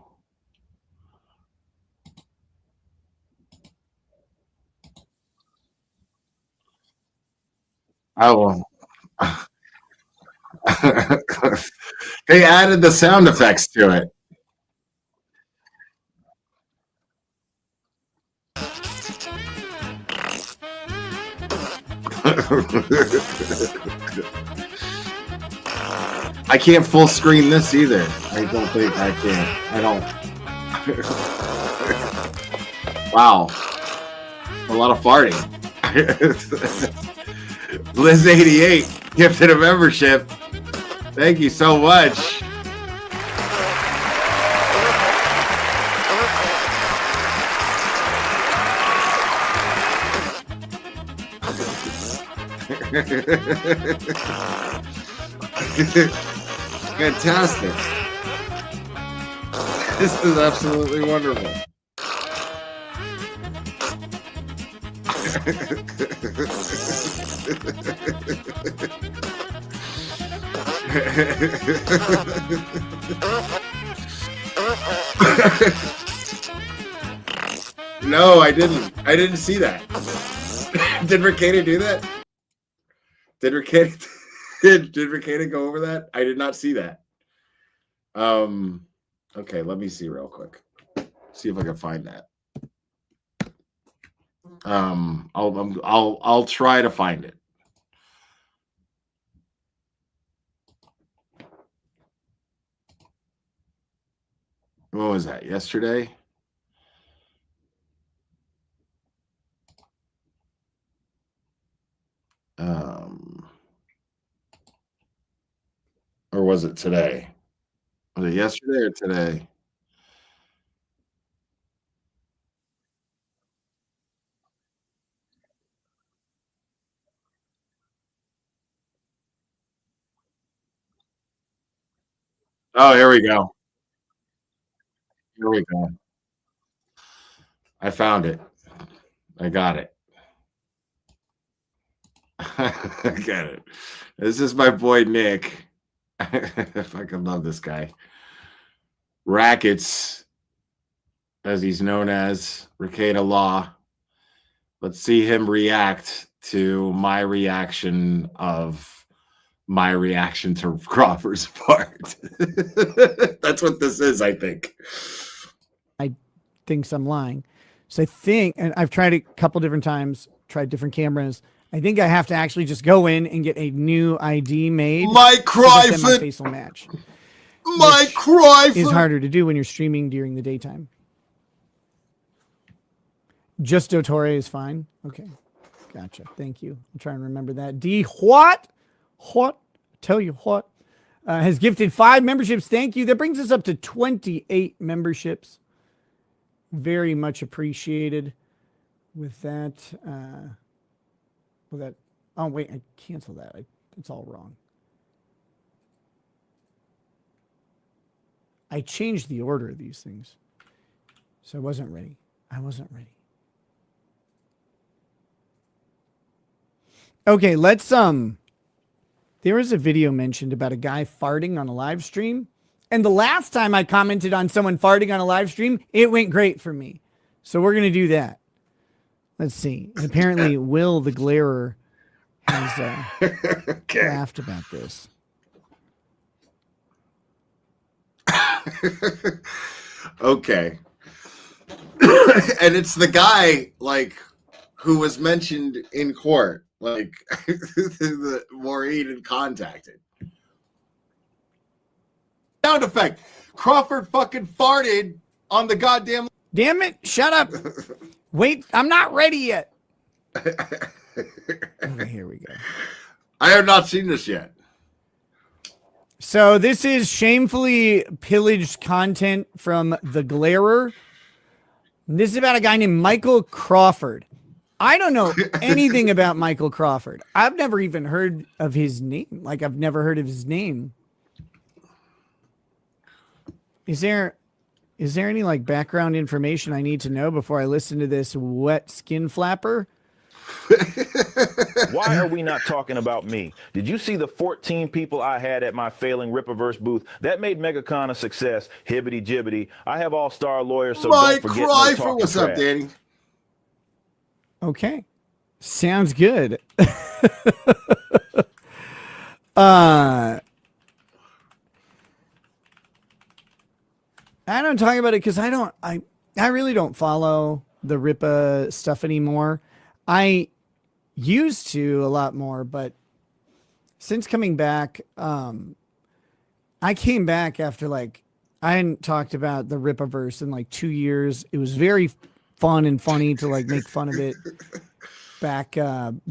Oh, they added the sound effects to it. I can't full screen this either. I don't think I can. I don't. Wow. A lot of farting. Liz88 gifted a membership. Thank you so much. Fantastic. This is absolutely wonderful. No, I didn't. I didn't see that. Did Ricada do that? Did Ricada go over that? I did not see that. Okay, let me see real quick. See if I can find that. I'll try to find it. What was that? Yesterday? Or was it today? Was it yesterday or today? Oh, here we go. Here we go. I found it. I got it. I got it. This is my boy Nick. I fucking love this guy. Rackets, as he's known as, Ricada Law. Let's see him react to my reaction to Crawford's part. That's what this is, I think. I thinks I'm lying. So I think, and I've tried it a couple different times, tried different cameras. I think I have to actually just go in and get a new ID made. Mike Crawford. So my face will match. Mike Crawford is harder to do when you're streaming during the daytime. Just Dottore is fine. Okay. Gotcha. Thank you. I'm trying to remember that. D. What? Tell you what. Has gifted 5 memberships. Thank you. That brings us up to 28 memberships. Very much appreciated. With that, oh wait, I canceled that. It's all wrong. I changed the order of these things. So I wasn't ready. Okay, let's there was a video mentioned about a guy farting on a live stream. And the last time I commented on someone farting on a live stream, it went great for me. So we're going to do that. Let's see. And apparently Will the Glarer has laughed about this. Okay. And it's the guy like who was mentioned in court, like the Maureen had contacted. Sound effect. Crawford fucking farted on the goddamn. Damn it! Shut up. Wait, I'm not ready yet. Okay, here we go. I have not seen this yet. So this is shamefully pillaged content from The Glarer. This is about a guy named Michael Crawford. I don't know anything about Michael Crawford. I've never even heard of his name. Like, I've never heard of his name. Is there any like background information I need to know before I listen to this wet skin flapper? Why are we not talking about me? Did you see the 14 people I had at my failing Rippaverse booth? That made MegaCon a success. Hibbity jibbity. I have all-star lawyers, so Mike don't forget Cryfer, no talking what's up, trash. Danny? Okay. Sounds good. I don't talk about it because I really don't follow the Rippa stuff anymore. I used to a lot more, but since coming back, I came back after like I hadn't talked about the Rippaverse in like 2 years. It was very fun and funny to like make fun of it back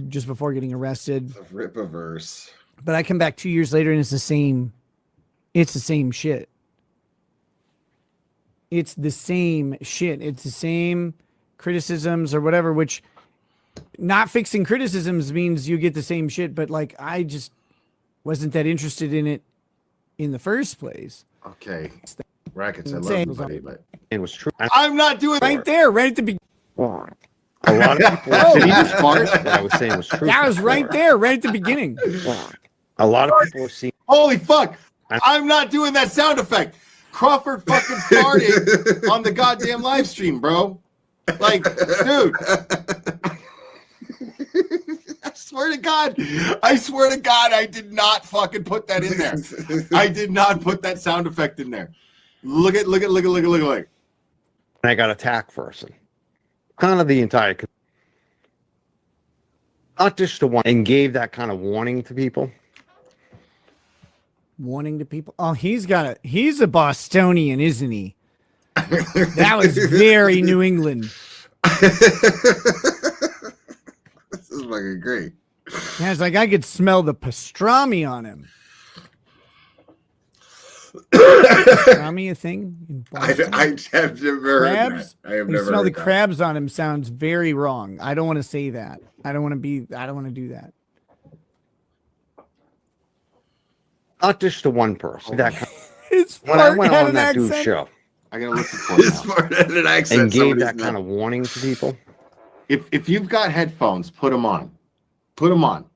just before getting arrested. The Rippaverse. But I come back 2 years later and it's the same shit. It's the same shit. It's the same criticisms or whatever, which not fixing criticisms means you get the same shit. But like, I just wasn't that interested in it in the first place. Okay. Rackets, I love Insane. you, buddy, but It was true. I'm not doing Right there, right at the beginning. A lot of people Oh, were you seeing just farted? what I was saying was true. That was right there, right at the beginning. A lot of people were seeing. Holy fuck! I'm not doing that sound effect. Crawford fucking farted on the goddamn live stream, bro. Like, dude. I swear to God, I did not fucking put that in there. I did not put that sound effect in there. Look at. And I got attacked first. Kind of the entire, not just the one, and gave that kind of warning to people. Warning to people. Oh, he's a Bostonian, isn't he? That was very New England. This is fucking great. Yeah, it's like I could smell the pastrami on him. Pastrami a thing in Boston? I have never heard Crabs? that. I have You never smell heard the that. crabs on him sounds very wrong. I don't want to say that. I don't want to do that. Not just the one person. That kind His when I fart went had on an that dude's accent. show I gotta listen for it. His fart had an accent. and gave Somebody's that kind of warning to people. If you've got headphones, put them on. Put them on.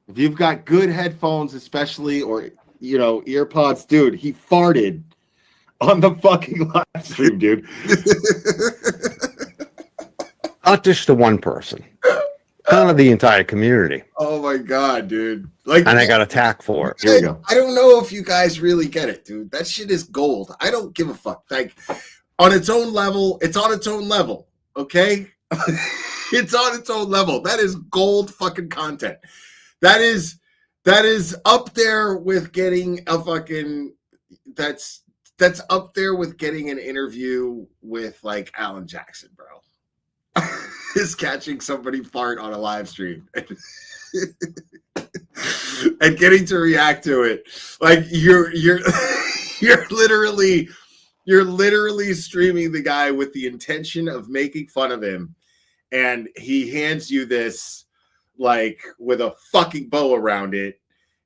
If you've got good headphones, especially, or earpods, dude, he farted on the fucking live stream, dude. Not just the one person. Kind of the entire community. Oh my God, dude! Like, And I got attacked for it. Here we go. I don't know if you guys really get it, dude. That shit is gold. I don't give a fuck. Like, on its own level, it's on its own level. Okay, it's on its own level. That is gold fucking content. That is up there with getting a fucking. That's up there with getting an interview with like Alan Jackson, bro. is catching somebody fart on a live stream and getting to react to it. Like you're you're literally streaming the guy with the intention of making fun of him, and he hands you this like with a fucking bow around it.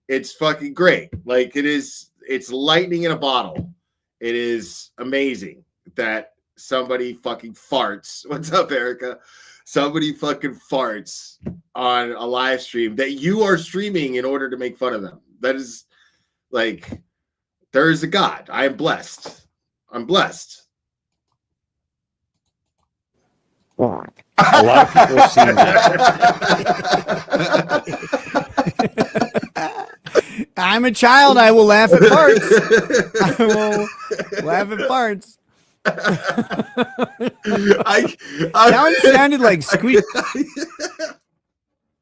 It's fucking great. Like it's lightning in a bottle. It is amazing that somebody fucking farts. What's up, Erica? Somebody fucking farts on a live stream that you are streaming in order to make fun of them. That is like, there is a God. I am blessed. I'm blessed. A lot of people have seen that. I'm a child. I will laugh at farts. I will laugh at farts. That one sounded like squeak.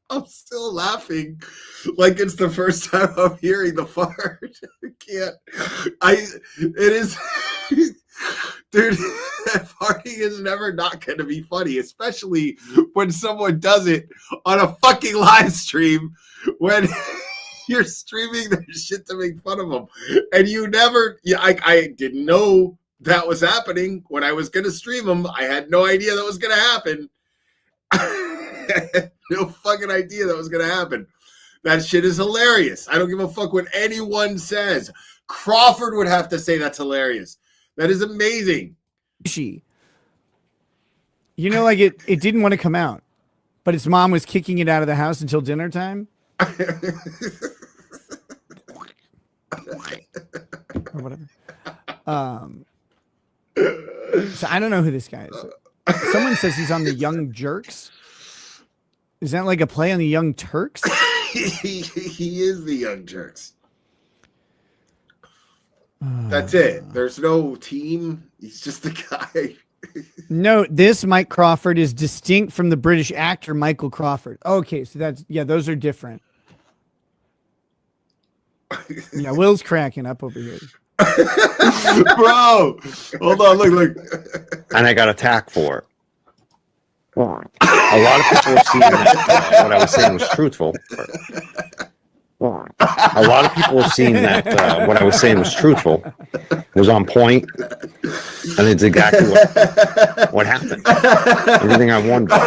I'm still laughing like it's the first time I'm hearing the fart. It is, dude, farting is never not going to be funny, especially when someone does it on a fucking live stream when you're streaming their shit to make fun of them. And you never, I didn't know that was happening when I was going to stream them. I had no idea that was going to happen. I had no fucking idea that was going to happen. That shit is hilarious. I don't give a fuck what anyone says. Crawford would have to say that's hilarious. That is amazing. You know, like it didn't want to come out, but its mom was kicking it out of the house until dinner time. Or whatever. So I don't know who this guy is. Someone says he's on the Young Jerks. Is that like a play on the Young Turks? He is the Young Jerks. That's it. There's no team. He's just the guy. No, this Mike Crawford is distinct from the British actor Michael Crawford. Okay, so those are different. Yeah, Will's cracking up over here. Bro, hold on, look. And I got attacked for it. A lot of people have seen that what I was saying was truthful. A lot of people have seen that what I was saying was truthful, was on point, and it's exactly what happened. Everything I wondered.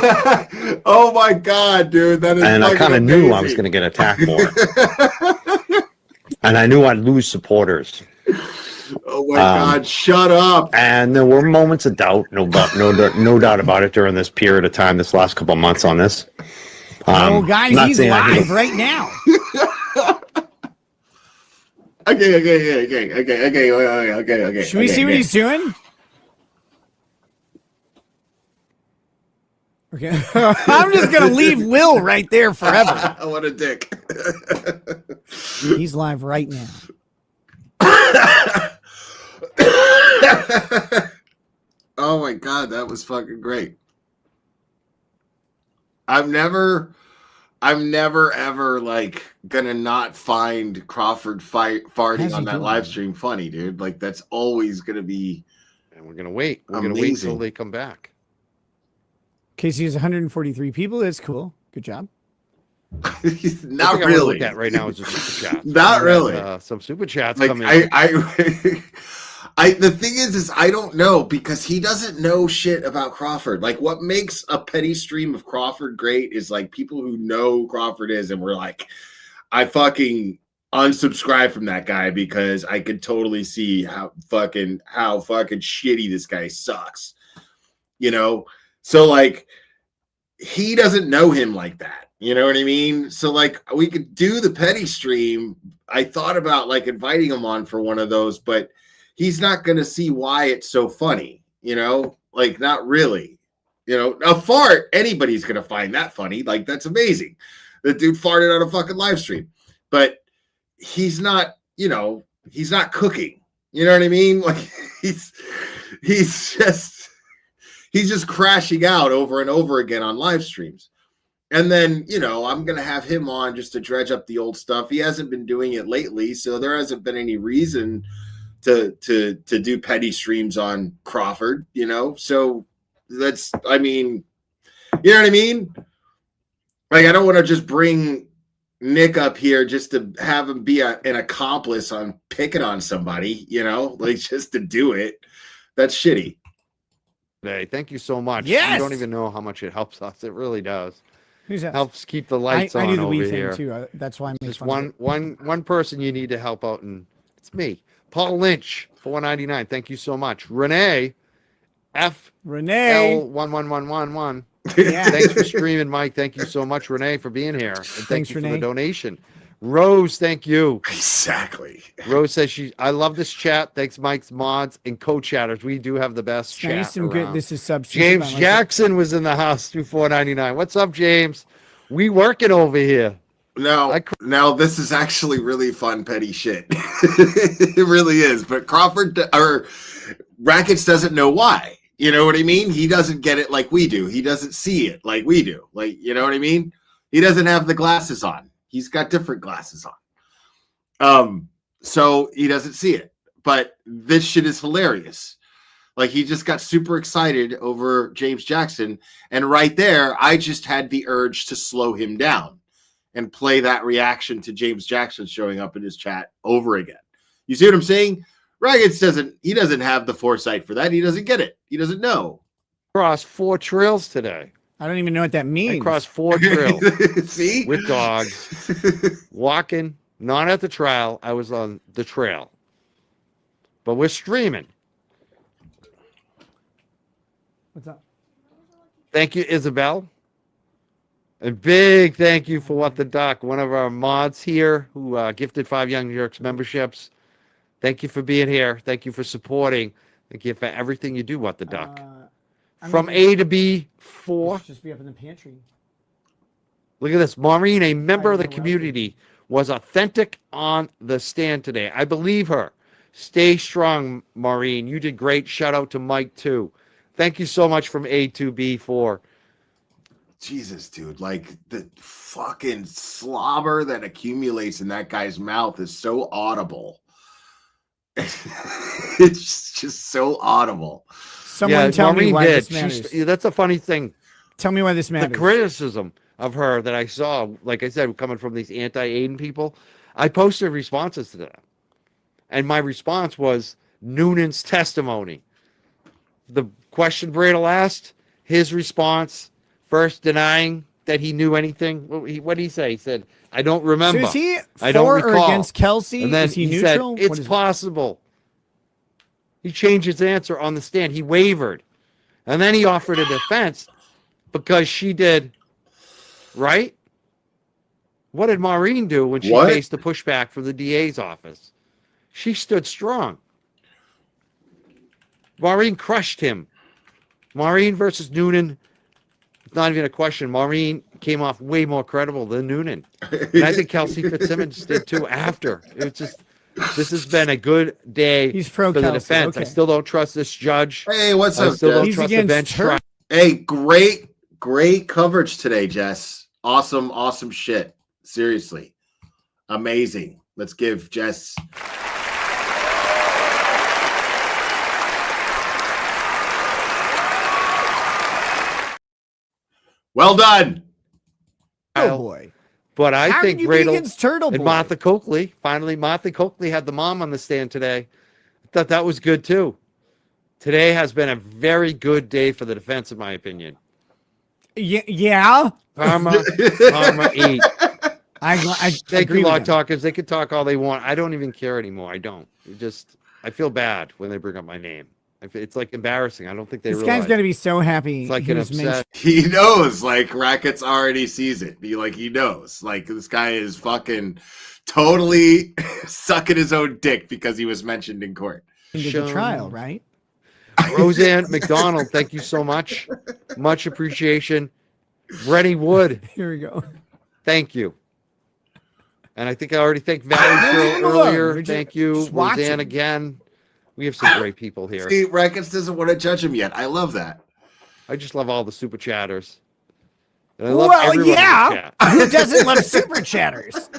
Oh my god, dude, that is. And I kind of knew I was going to get attacked for it, and I knew I'd lose supporters. Oh my god, shut up. And there were moments of doubt, no doubt about it during this period of time, this last couple of months on this. Guys, he's live right now. Okay. Should we see what he's doing? Okay. I'm just going to leave Will right there forever. What a dick. He's live right now. Oh my god, that was fucking great. I'm never ever like gonna not find Crawford farting on that live stream funny, dude. Like that's always gonna be. And we're gonna wait. We're gonna wait until they come back. Casey has 143 people. That's cool. Good job. Not really. Look at right now is a super chat. Not really. Some super chats like, coming. The thing is I don't know because he doesn't know shit about Crawford. Like what makes a petty stream of Crawford great is like people who know who Crawford is and we're like, I fucking unsubscribe from that guy because I could totally see how fucking shitty this guy sucks. You know? So like he doesn't know him like that. You know what I mean? So like we could do the petty stream. I thought about like inviting him on for one of those, but he's not going to see why it's so funny, you know, like not really, you know, a fart. Anybody's going to find that funny. Like that's amazing. The dude farted on a fucking live stream, but he's not, you know, he's not cooking. You know what I mean? Like he's just crashing out over and over again on live streams. And then, you know, I'm going to have him on just to dredge up the old stuff. He hasn't been doing it lately, so there hasn't been any reason to do petty streams on Crawford, you know? So that's, I mean, You know what I mean? Like, I don't want to just bring Nick up here just to have him be an accomplice on picking on somebody, you know, like just to do it. That's shitty. Hey, thank you so much. Yes! You don't even know how much it helps us. It really does. Who's that? Helps keep the lights I on do the over Wii here. thing too. That's why I make Just fun of one person you need to help out, and it's me. Paul Lynch, $4.99. Thank you so much. Renee, Renee. FL11111. Yeah. Thanks for streaming, Mike. Thank you so much, Renee, for being here. And thank Thanks, you for Renee. the donation. Rose, thank you. Exactly. Rose says I love this chat. Thanks, Mike's mods and co-chatters. We do have the best It's chat nice and around. good. This is substantive. James I like it. Jackson was in the house through $4.99. What's up, James? We working over here. Now this is actually really fun, petty shit. It really is. But Crawford or Rackets doesn't know why. You know what I mean? He doesn't get it like we do. He doesn't see it like we do. Like, you know what I mean? He doesn't have the glasses on. He's got different glasses on. So he doesn't see it. But this shit is hilarious. Like, he just got super excited over James Jackson. And right there, I just had the urge to slow him down and play that reaction to James Jackson showing up in his chat over again. You see what I'm saying? Raggets doesn't have the foresight for that. He doesn't get it. He doesn't know. Crossed 4 trails today. I don't even know what that means. I crossed 4 trails. See? With dogs. Walking, not at the trail. I was on the trail. But we're streaming. What's up? Thank you, Isabel. And big thank you for What the Duck, one of our mods here who gifted 5 Young Jerks memberships. Thank you for being here. Thank you for supporting. Thank you for everything you do, What the Duck. From A to B4. Just be up in the pantry. Look at this. Maureen, a member of the community, was authentic on the stand today. I believe her. Stay strong, Maureen. You did great. Shout out to Mike, too. Thank you so much from A to B4. Jesus, dude. Like, the fucking slobber that accumulates in that guy's mouth is so audible. It's just so audible. Someone tell me Maureen why did. this matters. That's a funny thing. Tell me why this matters. The criticism of her that I saw, like I said, coming from these anti-Aiden people, I posted responses to that. And my response was Noonan's testimony. The question Bradle asked, his response, first denying that he knew anything. What did he say? He said, I don't remember. So is he I don't for recall. or against Kelsey? And then Is he neutral? said, What it's is it? possible. He changed his answer on the stand. He wavered. And then he offered a defense because she did, right? What did Maureen do when she faced the pushback from the DA's office? She stood strong. Maureen crushed him. Maureen versus Noonan, it's not even a question. Maureen came off way more credible than Noonan. And I think Kelsey Fitzsimmons did too after. It's just, this has been a good day He's pro for the Kelsey, defense. I okay. still don't trust this judge. Hey, what's I up, still Jess? don't He's trust the against bench her? trial. Hey, great coverage today, Jess. Awesome shit. Seriously. Amazing. Let's give Jess. Well done. Oh boy. But I How think can you be Bradle against Turtle and Boy? Martha Coakley, finally, Martha Coakley had the mom on the stand today. I thought that was good too. Today has been a very good day for the defense, in my opinion. Yeah. Karma eat. I Thank agree you, with Law him. Talkers. They can talk all they want. I don't even care anymore. I don't. I feel bad when they bring up my name. It's like embarrassing. I don't think they This realize. guy's gonna be so happy. It's like he an was upset. mentioned. He knows, like, Rackets already sees it. He knows. Like, this guy is fucking totally sucking his own dick because he was mentioned in court. Into the trial, right? Roseanne McDonald, thank you so much. Much appreciation. Rennie Wood, Here we go. thank you. And I think I already thanked Valley Girl earlier. Thank you. Roseanne again. We have some great people here. See, Rackets doesn't want to judge him yet. I love that. I just love all the super chatters. And I love Well, everyone in the yeah. chat. Who doesn't love super chatters?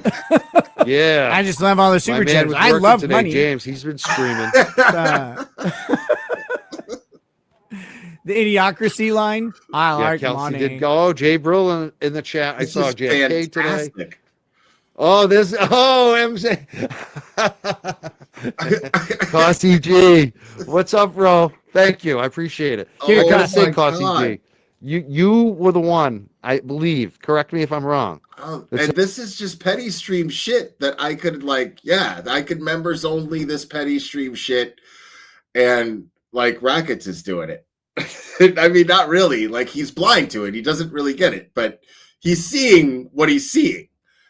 Yeah. I just love all the My super man chatters. was I working love today, money. James, he's been screaming. The Idiocracy line. I Yeah, like Kelsey money. did go. Oh, Jay Brill in the chat. This I saw is JFK today. fantastic. Oh, MC. Cossy G. What's up, bro? Thank you. I appreciate it. Here, I gotta Cossy. say, my Cossy God. G, you were the one, I believe. Correct me if I'm wrong. And this is just petty stream shit that I could I could members only this petty stream shit, and like Rackets is doing it. I mean, not really. Like, he's blind to it. He doesn't really get it, but he's seeing what he's seeing.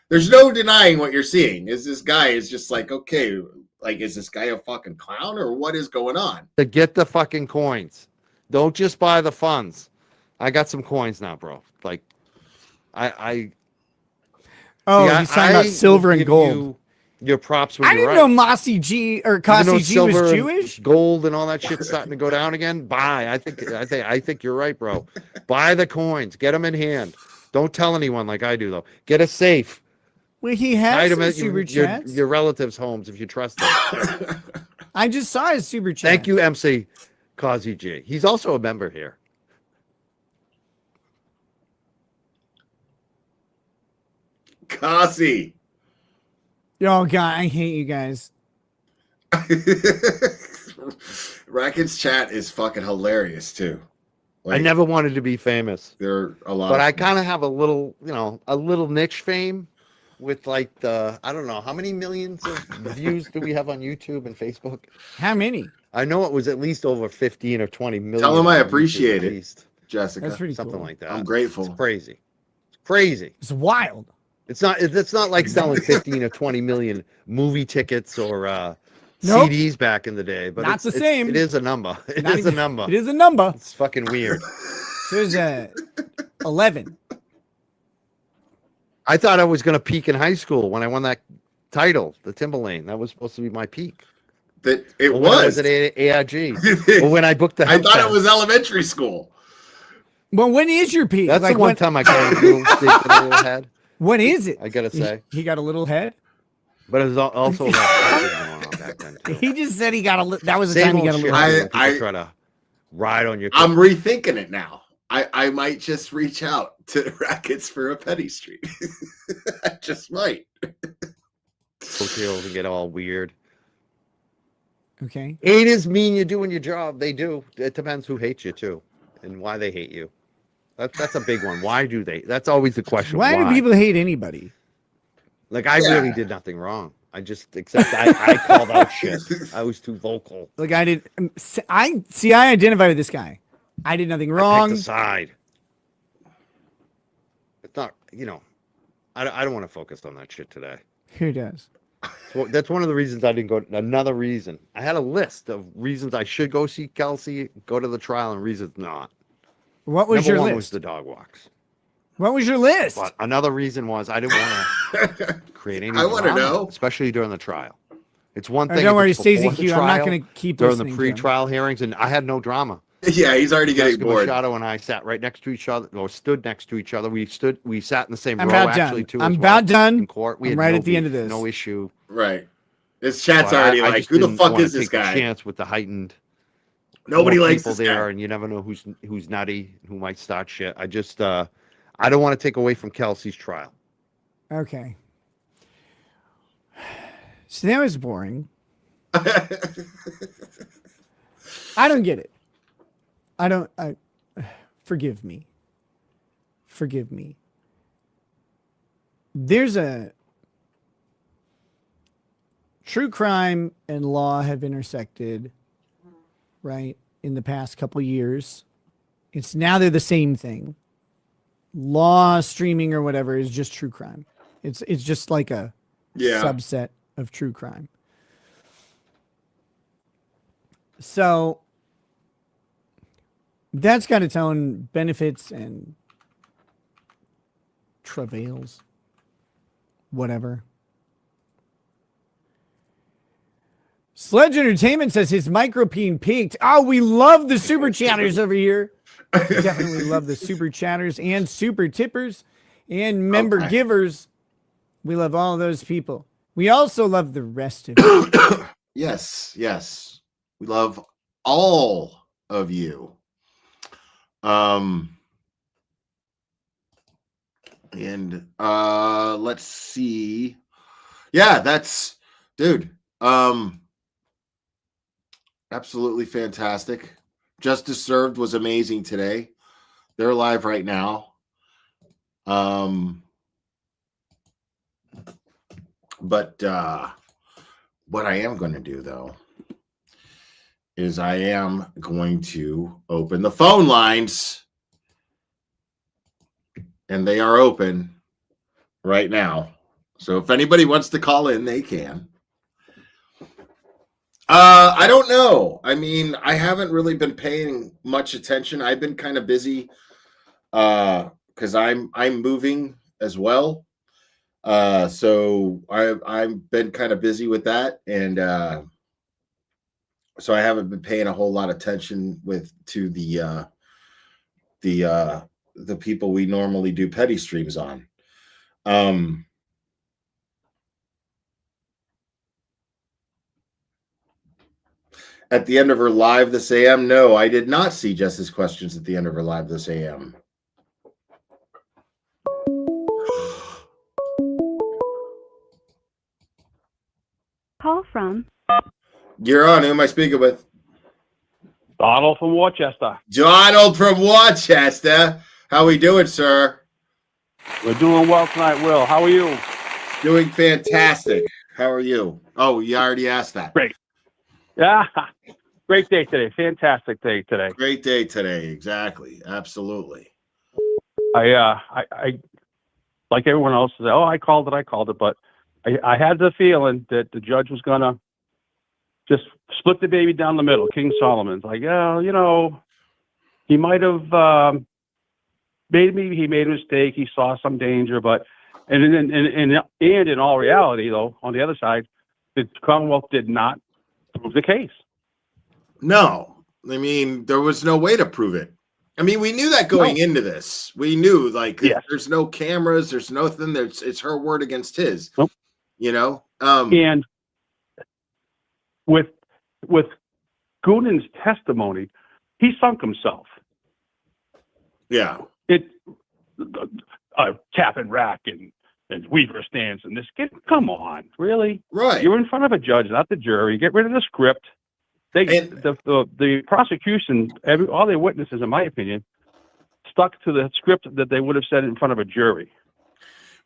There's no denying what you're seeing. This guy is just like, okay, like, is this guy a fucking clown or what is going on? To get the fucking coins. Don't just buy the funds. I got some coins now, bro. Like, I he's talking about silver and gold. Your props when I you're didn't right. know Mossy G or Even Cossy though G was silver and Jewish. gold and all that shit's starting to go down again. Buy. I think you're right, bro. Buy the coins. Get them in hand. Don't tell anyone like I do though. Get a safe. Well, he Hide has them some at super your chats. your relatives' homes if you trust them. I just saw his super chat. Thank you, MC Kazi G. He's also a member here. Cossy. Oh God, I hate you guys. Rackets chat is fucking hilarious too. I never wanted to be famous. There are a lot, but I kind of have a little niche fame with like I don't know how many millions of views do we have on YouTube and Facebook. How many? I know it was at least over 15 or 20 million. Tell him I on YouTube appreciate at it, least. Jessica. That's pretty Something cool. like that. I'm grateful. It's crazy. It's crazy. It's wild. It's not like selling 15 or 20 million movie tickets or Nope. CDs back in the day, but Not the same. It is a number. It Not is a even- number. It is a number. It's fucking weird. So there's 11. I thought I was going to peak in high school when I won that title, the Timberlane. That was supposed to be my peak. That it Or when I was. at AIG. Or when I booked the I thought it Hempfest. was elementary school. Well, when is your peak? That's Like, the one when- time I got a little stick in a little head. When is it? I gotta say. He got a little head. But it was also a lot of shit going on back then. Too. He just said he got a. That was the Same time he got a old little. shit. head. When people try to ride on your. I'm rethinking it now. I might just reach out to Rackets for a petty stream. I just might. Hotels and get all weird. Okay. Haters mean you're doing your job. They do. It depends who hates you too, and why they hate you. That's a big one. Why do they? That's always the question. Why do people hate anybody? Like I really did nothing wrong. I just except I called out shit. I was too vocal. Like I did. I identify with this guy. I did nothing I wrong. picked a side. It's not. I don't want to focus on that shit today. Who does? So that's one of the reasons I didn't go. Another reason I had a list of reasons I should go see Kelsey, go to the trial, and reasons not. What was Number your one list? was the dog walks. What was your list? But another reason was I didn't want to create any. I wanna drama, know. especially during the trial. It's one Oh, thing. don't if worry, it's Stacey before the Q, I'm not trial, gonna keep during the listening to him. pre-trial hearings, and I had no drama. Yeah, he's already getting Jessica bored. Machado and I sat right next to each other, or stood next to each other. We sat in the same I'm row about actually done. too. I'm as well, about done. in court. We I'm had right no at the end of beef, this. No issue. Right. His chat's But already I like, just who the didn't fuck wanna is this take the guy? chance with the heightened. Nobody more likes people this there, guy. and you never know who's nutty, who might start shit. I just I don't want to take away from Kelsey's trial. Okay. So that was boring. I don't get it. I forgive me. Forgive me. There's a true crime and law have intersected, right, in the past couple years. It's now they're the same thing. Law, streaming, or whatever is just true crime. It's just like a subset of true crime. So that's got its own benefits and travails, whatever. Sledge Entertainment says his micropene peaked. Oh, we love the super chatters over here. We definitely love the super chatters and super tippers and member givers. We love all those people. We also love the rest of you. Yes, yes. We love all of you. And let's see. Yeah, that's dude. Absolutely fantastic. Justice Served was amazing today. They're live right now. But what I am going to do though is I am going to open the phone lines, and they are open right now. So if anybody wants to call in, they can. I don't know. I mean, I haven't really been paying much attention. I've been kind of busy because I'm moving as well. So I've been kind of busy with that, and so I haven't been paying a whole lot of attention to the people we normally do petty streams on. At the end of her live this AM, no, I did not see Jess's questions at the end of her live this AM. Call from. You're on. Who am I speaking with? Donald from Worcester. Donald from Worcester. How we doing, sir? We're doing well tonight, Will. How are you? Doing fantastic. How are you? Oh, you already asked that. Great. Yeah. Great day today. Fantastic day today. Great day today. Exactly. Absolutely. I like everyone else said, oh, I called it, but I had the feeling that the judge was gonna just split the baby down the middle. King Solomon's like, yeah, you know, he might have he made a mistake. He saw some danger, but and in all reality, though, on the other side, the Commonwealth did not prove the case. No, I mean, there was no way to prove it. I mean, we knew that going into this. We knew, like, there's no cameras, there's nothing. It's her word against his. Nope. You know, and with Gooden's testimony, he sunk himself. Yeah. Tap and rack and Weaver stands and this kid. Come on, really? Right. You're in front of a judge, not the jury. Get rid of the script. The prosecution, all their witnesses, in my opinion, stuck to the script that they would have said in front of a jury.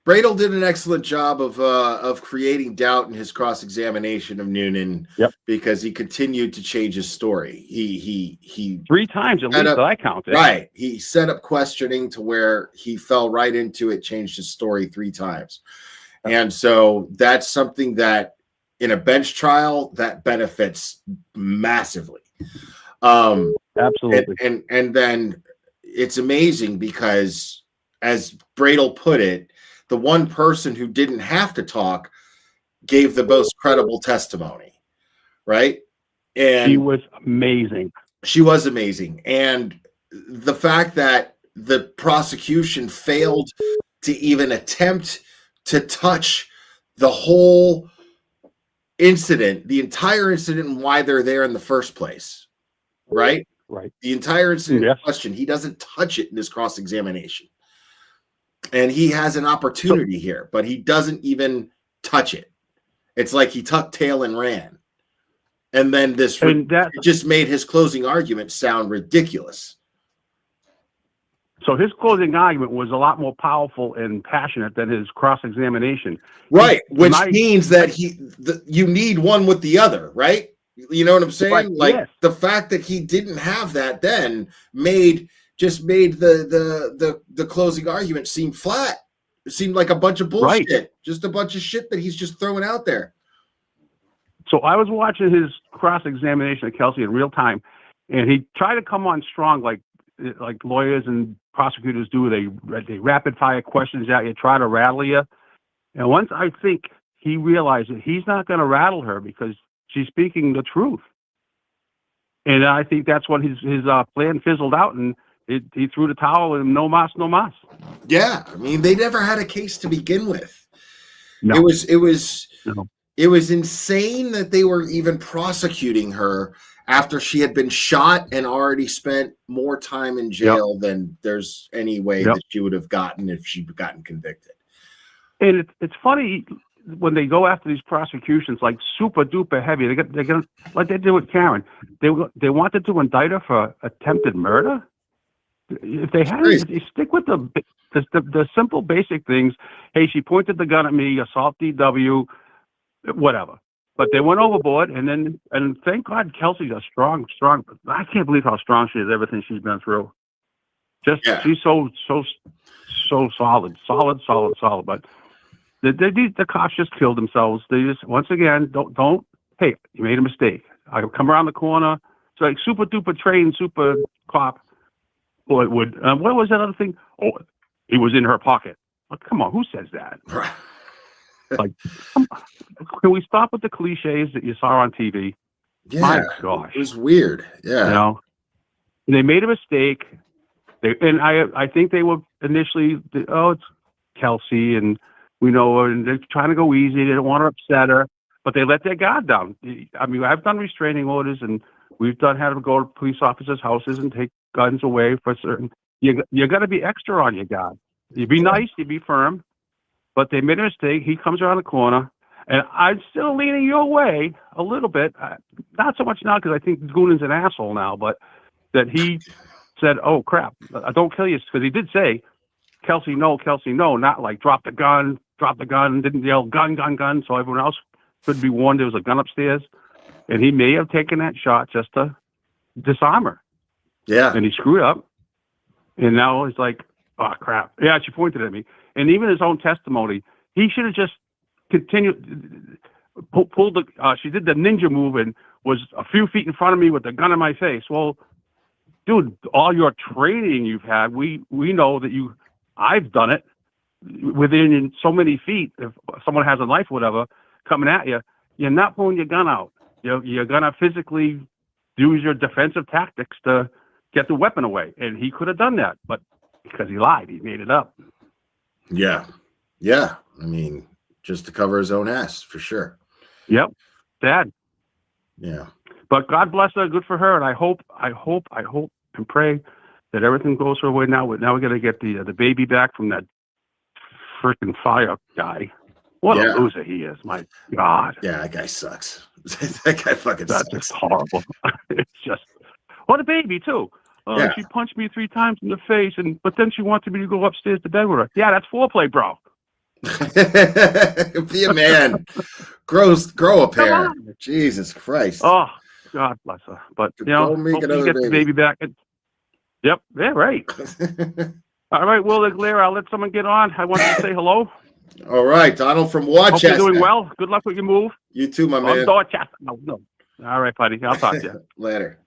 Bradel did an excellent job of creating doubt in his cross-examination of Noonan. Yep. Because he continued to change his story. He 3 times at least that I counted. Right. He set up questioning to where he fell right into it, changed his story 3 times. And so that's something that in a bench trial that benefits massively. Absolutely. And then it's amazing because, as Bradel put it, the one person who didn't have to talk gave the most credible testimony, right? And she was amazing. She was amazing. And the fact that the prosecution failed to even attempt to touch the whole incident, the entire incident, and why they're there in the first place, right? Right. The entire incident in question, he doesn't touch it in his cross-examination. And he has an opportunity here, but he doesn't even touch it. It's like he tucked tail and ran. And then it just made his closing argument sound ridiculous. So his closing argument was a lot more powerful and passionate than his cross-examination. Right, which means that you need one with the other, right? You know what I'm saying? Right, like yes. The fact that he didn't have that then made the closing argument seem flat. It seemed like a bunch of bullshit, right. Just a bunch of shit that he's just throwing out there. So I was watching his cross-examination of Kelsey in real time, and he tried to come on strong like lawyers and prosecutors do. They rapid-fire questions at you, try to rattle you. And once I think he realized that he's not going to rattle her because she's speaking the truth. And I think that's when his plan fizzled out, and he threw the towel and no mas, no mas. Yeah, I mean, they never had a case to begin with. No. It was insane that they were even prosecuting her after she had been shot and already spent more time in jail than there's any way that she would have gotten if she'd gotten convicted. And it's funny when they go after these prosecutions, like super duper heavy. They're gonna like they did with Karen. They wanted to indict her for attempted murder. If they hadn't, they stick with the simple basic things. Hey, she pointed the gun at me, assault DW, whatever. But they went overboard, and thank God Kelsey's a strong. I can't believe how strong she is. Everything she's been through. She's so solid. But the cops just killed themselves. They just, once again, don't. Hey, you made a mistake. I come around the corner. It's like super duper trained, super cop. What was that other thing? Oh, he was in her pocket. Oh, come on, who says that? Like, can we stop with the cliches that you saw on TV? Yeah, my gosh, it was weird. Yeah, you know, they made a mistake. I think they were initially, it's Kelsey, and we know her, and they're trying to go easy. They don't want to upset her, but they let their guard down. I mean, I've done restraining orders, and we've had to go to police officers' houses and take guns away for certain. You got to be extra on your guard. You be nice, you be firm, but they made a mistake. He comes around the corner, and I'm still leaning your way a little bit. Not so much now because I think Goonan's an asshole now, but that he said, "Oh crap, don't kill you," because he did say, Kelsey, no," not like drop the gun, didn't yell gun, so everyone else could be warned there was a gun upstairs, and he may have taken that shot just to disarm her. Yeah. And he screwed up, and now it's like, oh crap. Yeah, she pointed at me. And even his own testimony, he should have just continued, pulled she did the ninja move and was a few feet in front of me with the gun in my face. Well, dude, all your training you've had, we know that I've done it within so many feet. If someone has a knife or whatever coming at you, you're not pulling your gun out. You're going to physically use your defensive tactics to get the weapon away. And he could have done that, but because he lied, he made it up. Yeah. I mean, just to cover his own ass, for sure. Yep. Sad. Yeah. But God bless her. Good for her. And I hope and pray that everything goes her way. Now we're going to get the baby back from that freaking fire guy. What a loser he is. My God. Yeah, that guy sucks. That guy fucking sucks. That's just horrible. It's just, what a baby too. She punched me 3 times in the face, but then she wanted me to go upstairs to bed with her. Yeah, that's foreplay, bro. Be a man. Grow a pair. Jesus Christ. Oh, God bless her. But hopefully you get the baby back. Yep. Yeah, right. All right, Will Aguilera, I'll let someone get on. I want to say hello. All right, Donald from Rochester. Hope you're doing well. Good luck with your move. You too, my man. Dorchester. No. All right, buddy. I'll talk to you. Later.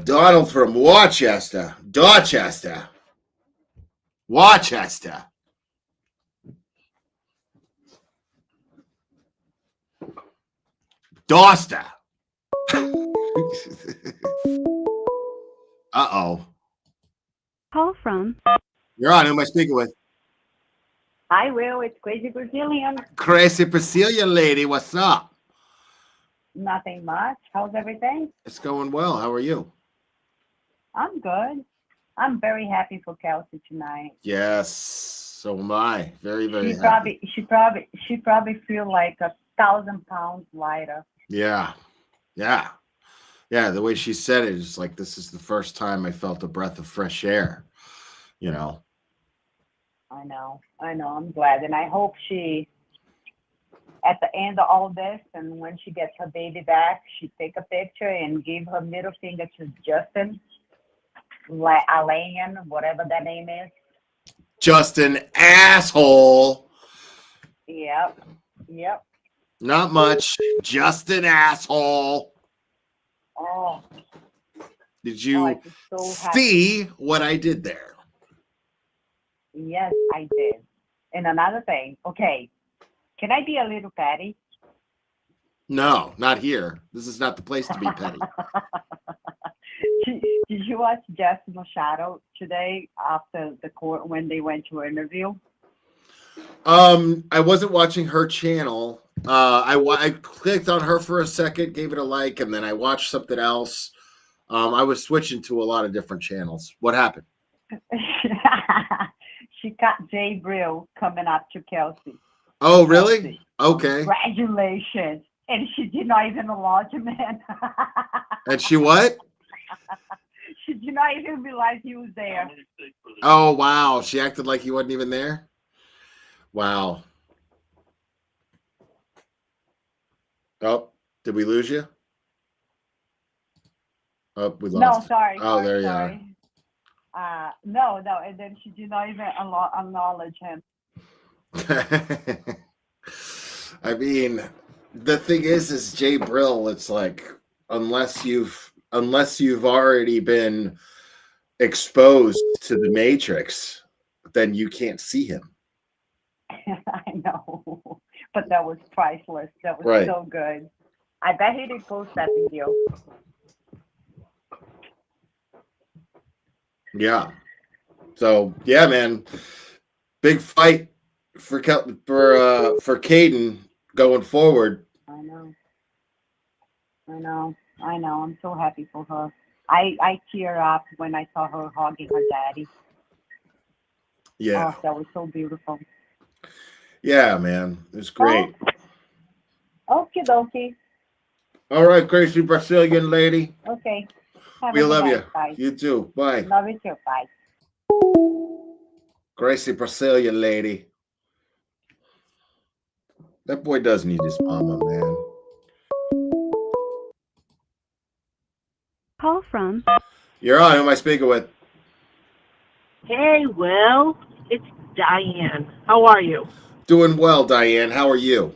Donald from Dorchester. Dorchester. Uh-oh. Call from. You're on. Who am I speaking with? Hi, Will. It's Crazy Brazilian. Crazy Brazilian lady. What's up? Nothing much. How's everything? It's going well. How are you? I'm good. I'm very happy for Kelsey tonight. Yes. So am I. Very, very happy. She probably feel like 1,000 pounds lighter. Yeah. The way she said it is like, this is the first time I felt a breath of fresh air. You know. I know. I'm glad, and I hope she, at the end of all this, and when she gets her baby back, she take a picture and give her middle finger to Justin, Alain, whatever that name is. Justin asshole. Yep. Not much. Justin asshole. Oh. Did you see what I did there? Yes, I did. And another thing, okay, can I be a little petty? No, not here. This is not the place to be petty. Did you watch Jess Machado today after the court when they went to interview? I wasn't watching her channel. I clicked on her for a second, gave it a like, and then I watched something else. I was switching to a lot of different channels. What happened? She got Jay Brill coming up to Kelsey. Oh, really? Okay. Congratulations. And she did not even lodge him in. And she what? She did not even realize he was there. Oh, wow. She acted like he wasn't even there? Wow. Oh, did we lose you? Oh, we lost. No, sorry. Oh, there you are. No. And then she did not even acknowledge him. I mean, the thing is Jay Brill, it's like, unless you've already been exposed to the Matrix, then you can't see him. I know. But that was priceless. That was Right. so good. I bet he did post that video. Yeah. So yeah, man, big fight for Caden going forward. I know. I'm so happy for her. I tear up when I saw her hugging her daddy. Yeah. Oh, that was so beautiful. Yeah, man, it was great. Okie dokie. All right, Gracie, Brazilian lady. Okay. Have We a good love night. you. Bye. You too. Bye. Love you too. Bye. Gracie, Brazilian lady. That boy does need his mama, man. Call from. You're on. Who am I speaking with? Hey, Will. It's Diane. How are you? Doing well, Diane. How are you?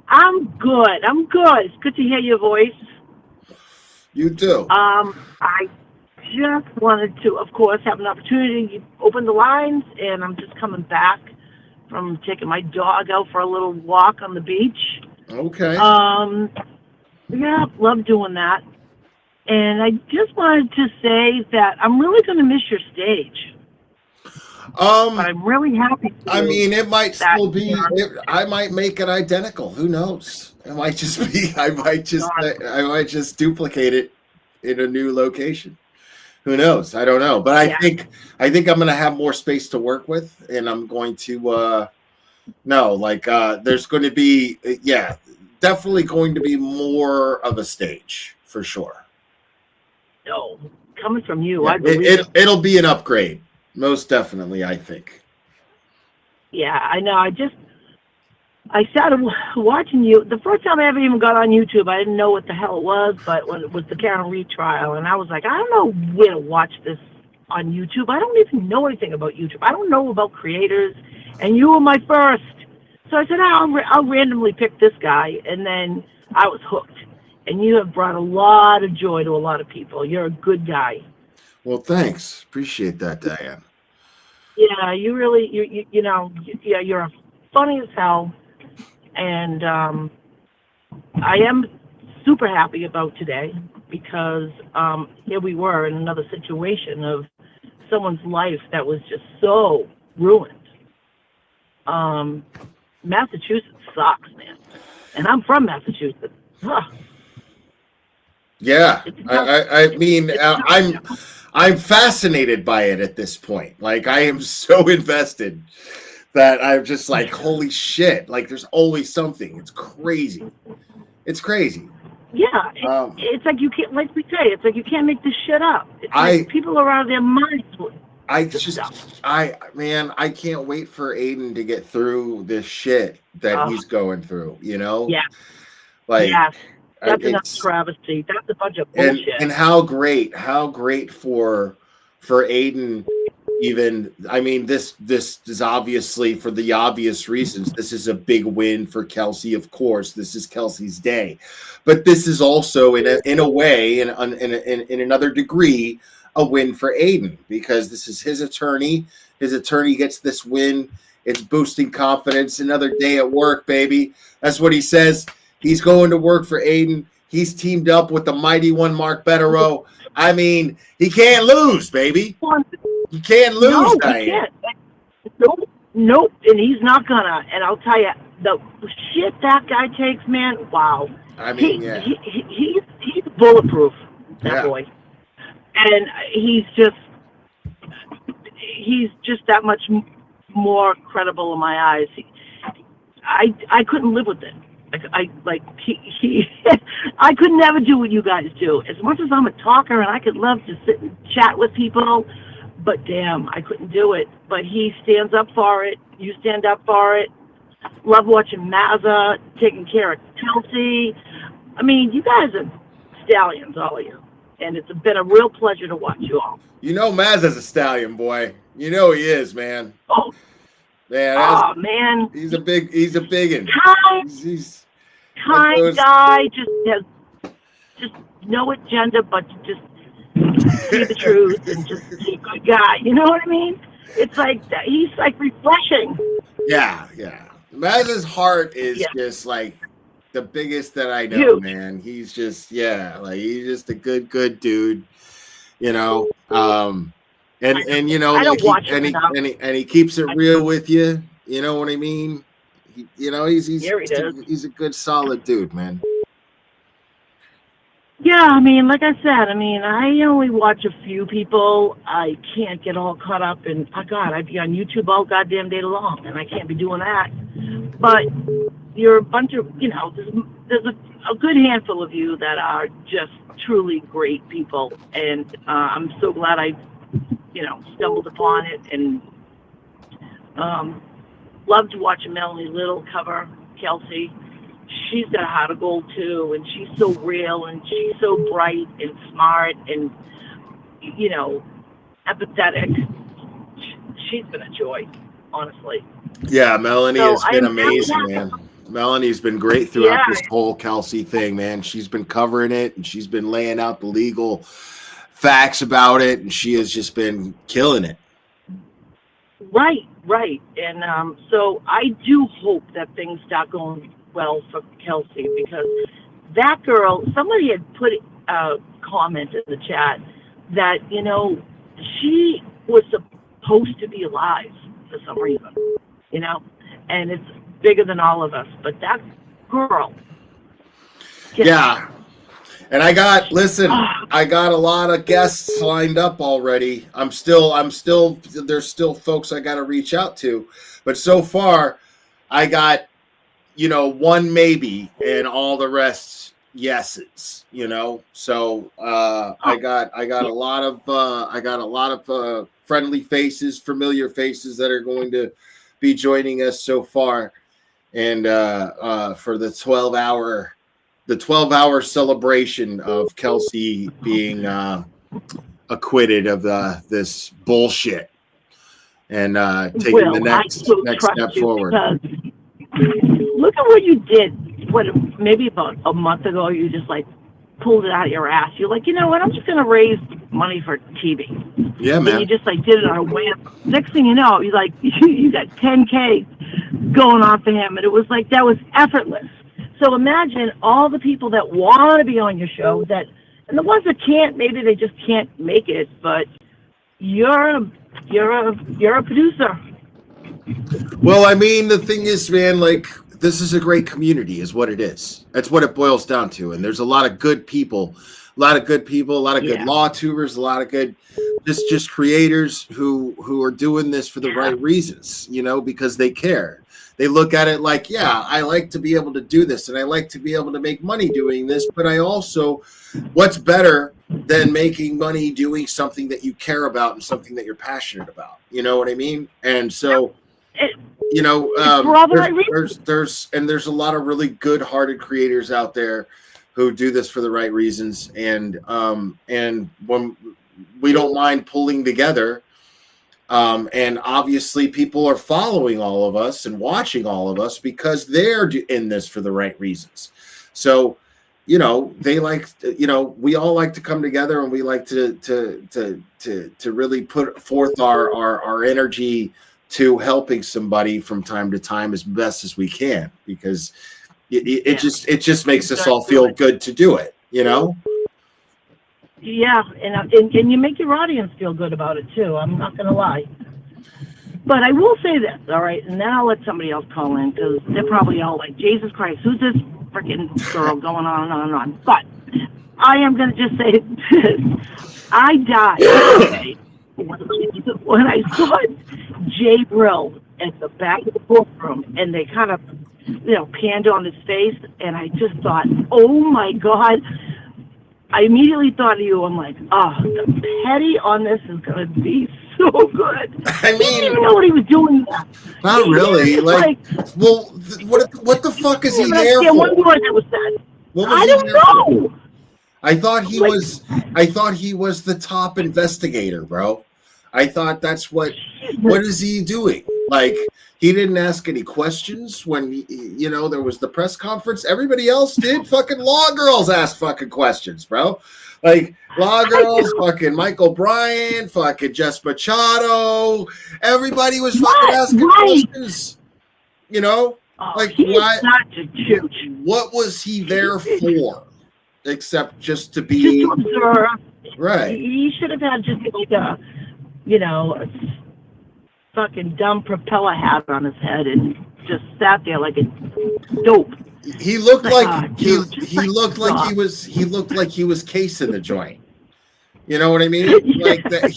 I'm good. It's good to hear your voice. You too. I just wanted to, of course, have an opportunity to open the lines, and I'm just coming back from taking my dog out for a little walk on the beach. Okay. Yeah, love doing that. And I just wanted to say that I'm really going to miss your stage. But I'm really happy. I mean, it might still be. I might make it identical. Who knows? It might just be. I might just duplicate it in a new location. Who knows? I don't know. But I think I'm going to have more space to work with, and I'm going to. There's going to be. Definitely going to be more of a stage for sure. No, coming from you, I believe it'll be an upgrade. Most definitely, I think. Yeah, I know. I started watching you. The first time I ever even got on YouTube, I didn't know what the hell it was, but when it was the Karen Reed trial, and I was like, I don't know where to watch this on YouTube. I don't even know anything about YouTube. I don't know about creators, and you were my first. So I said, I'll randomly pick this guy, and then I was hooked. And you have brought a lot of joy to a lot of people. You're a good guy. Well, thanks. Appreciate that, Diane. Yeah, you really, you're funny as hell. And I am super happy about today because here we were in another situation of someone's life that was just so ruined. Massachusetts sucks, man. And I'm from Massachusetts. Ugh. Yeah, I mean, I'm fascinated by it at this point. Like, I am so invested that I'm just like, holy shit! Like, there's always something. It's crazy. It's crazy. Yeah, it's like you can't, like we say, it's like you can't make this shit up. It's like people are out of their minds. I can't wait for Aiden to get through this shit that he's going through. You know? Yeah. Like. Yeah. That's enough travesty. That's a bunch of bullshit. And how great for Aiden. Even, I mean, this is obviously for the obvious reasons. This is a big win for Kelsey. Of course, this is Kelsey's day, but this is also in a way, in another degree, a win for Aiden because this is his attorney. His attorney gets this win. It's boosting confidence. Another day at work, baby. That's what he says. He's going to work for Aiden. He's teamed up with the mighty one, Mark Betterow. I mean, he can't lose, baby. He can't lose. No, he can't. Nope. And he's not gonna. And I'll tell you, the shit that guy takes, man, wow. I mean, He's bulletproof, that boy. And he's just that much more credible in my eyes. I couldn't live with it. I could never do what you guys do. As much as I'm a talker and I could love to sit and chat with people, but damn, I couldn't do it. But he stands up for it. You stand up for it. Love watching Mazza taking care of Kelsey. I mean, you guys are stallions, all of you. And it's been a real pleasure to watch you all. You know Mazza's a stallion, boy. You know he is, man. Oh. Man, man. He's a big one. He's kind guy, just no agenda, but just see the truth and just be a good guy. You know what I mean? It's like he's like refreshing. Yeah. Mazza's heart is just like the biggest that I know, man. He's just he's just a good dude, you know. And you know, and he keeps it real with you. You know what I mean? He's a good, solid dude, man. Yeah, I mean, like I said, I only watch a few people. I can't get all caught up in. Oh God, I'd be on YouTube all goddamn day long, and I can't be doing that. But you're a bunch of, there's a good handful of you that are just truly great people, and I'm so glad I stumbled upon it, and loved watching Melanie Little cover Kelsey. She's got a heart of gold too, and she's so real, and she's so bright and smart, and empathetic. She's been a joy, honestly. Yeah, Melanie has been amazing, man. Melanie's been great throughout this whole Kelsey thing, man. She's been covering it, and she's been laying out the legal facts about it, and she has just been killing it. Right. And so I do hope that things start going well for Kelsey, because that girl, somebody had put a comment in the chat that, she was supposed to be alive for some reason, and it's bigger than all of us, but that girl. Yeah. And I got a lot of guests lined up already. I'm still, there's still folks I got to reach out to, but so far I got, one maybe and all the rest yeses, so I got a lot of friendly faces, familiar faces that are going to be joining us so far. And for the 12-hour celebration of Kelsey being acquitted of this bullshit and taking the next step forward. Look at what you did. Maybe about a month ago, you just pulled it out of your ass. You're like, you know what? I'm just going to raise money for TV. Yeah, man. And you just did it on a whim. Next thing you know, you got 10K going on for him, and it was that was effortless. So imagine all the people that want to be on your show, and the ones that can't, maybe they just can't make it. But you're a producer. Well, the thing is, man, this is a great community, is what it is. That's what it boils down to. And there's a lot of good people, a lot of good law tubers, a lot of good just creators who are doing this for the right reasons, because they care. They look at it like, I like to be able to do this, and I like to be able to make money doing this, but I also, what's better than making money doing something that you care about and something that you're passionate about? You know what I mean? And so, there's a lot of really good-hearted creators out there who do this for the right reasons, and when we don't mind pulling together. And obviously people are following all of us and watching all of us because they're in this for the right reasons. So, they we all like to come together, and we like to really put forth our energy to helping somebody from time to time as best as we can, because it just makes us all feel good to do it, Yeah, and you make your audience feel good about it too. I'm not gonna lie. But I will say this, all right, and then I'll let somebody else call in because they're probably all like, Jesus Christ, who's this freaking girl going on and on and on. But I am going to just say this. I died okay, when I saw Jay Brill at the back of the courtroom and they kind of, panned on his face, and I just thought, oh my God. I immediately thought of you. I'm like, oh, the petty on this is going to be so good. I He didn't even know what he was doing. Not really. What the fuck is he there for? One word that was said. What was I he don't there for? know. I thought he was the top investigator, bro. I thought that's what is he doing? Like, he didn't ask any questions when, there was the press conference. Everybody else did. Fucking law girls asked fucking questions, bro. Like, law girls, fucking Michael Bryan, fucking Jess Machado. Everybody was fucking asking questions. Like, why? What was he there for? Except just to be. Just to observe. Right. He should have had just like a fucking dumb propeller hat on his head and just sat there like a dope. He looked like he looked like he was casing the joint. You know what I mean? Like that.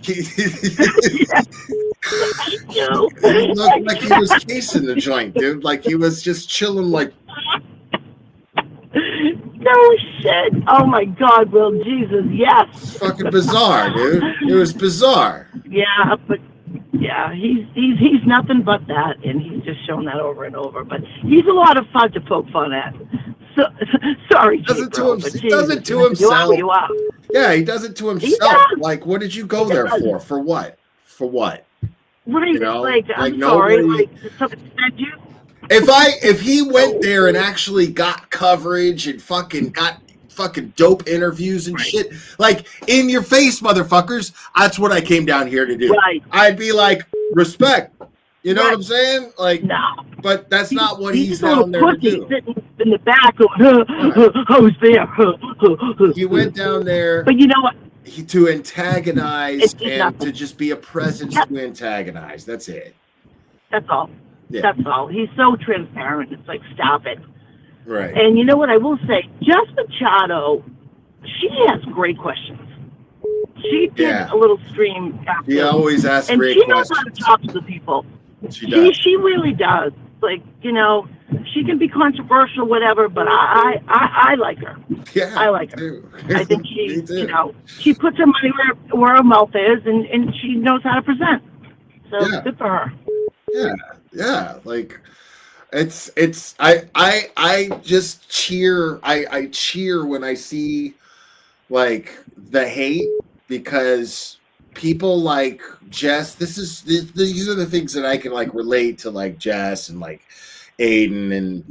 He looked like he was casing the joint, dude. Like he was just chilling, like. No shit. Oh my God, Will. Jesus, yes. It's fucking bizarre, dude. It was bizarre. Yeah, but yeah, he's nothing but that, and he's just shown that over and over. But he's a lot of fun to poke fun at. So, sorry, he does it to himself. Yeah, he does it to himself. Like, what did you go there for? For what? For what? Right, I'm sorry. Nobody... If he went there and actually got coverage and got dope interviews and shit, like, in your face, motherfuckers, that's what I came down here to do. Right. I'd be like, respect. You know what I'm saying? Like, no. But that's not what he's down there to do. Sitting in the back going, I was there. He went down there. But you know what? To antagonize and to just be a presence to antagonize. That's it. That's all. Yeah. That's all. He's so transparent. It's like, stop it. Right. And you know what I will say? Jess Machado, she has great questions. She did a little stream after. She always asks great questions. And she knows how to talk to the people. She does. She really does. Like, she can be controversial, whatever, but I like her. Yeah, I like her. I think she, she puts her money where her mouth is, and she knows how to present. So good for her. Yeah. Like, I just cheer. I cheer when I see like the hate, because people like Jess, these are the things that I can like relate to, like Jess and like Aiden, and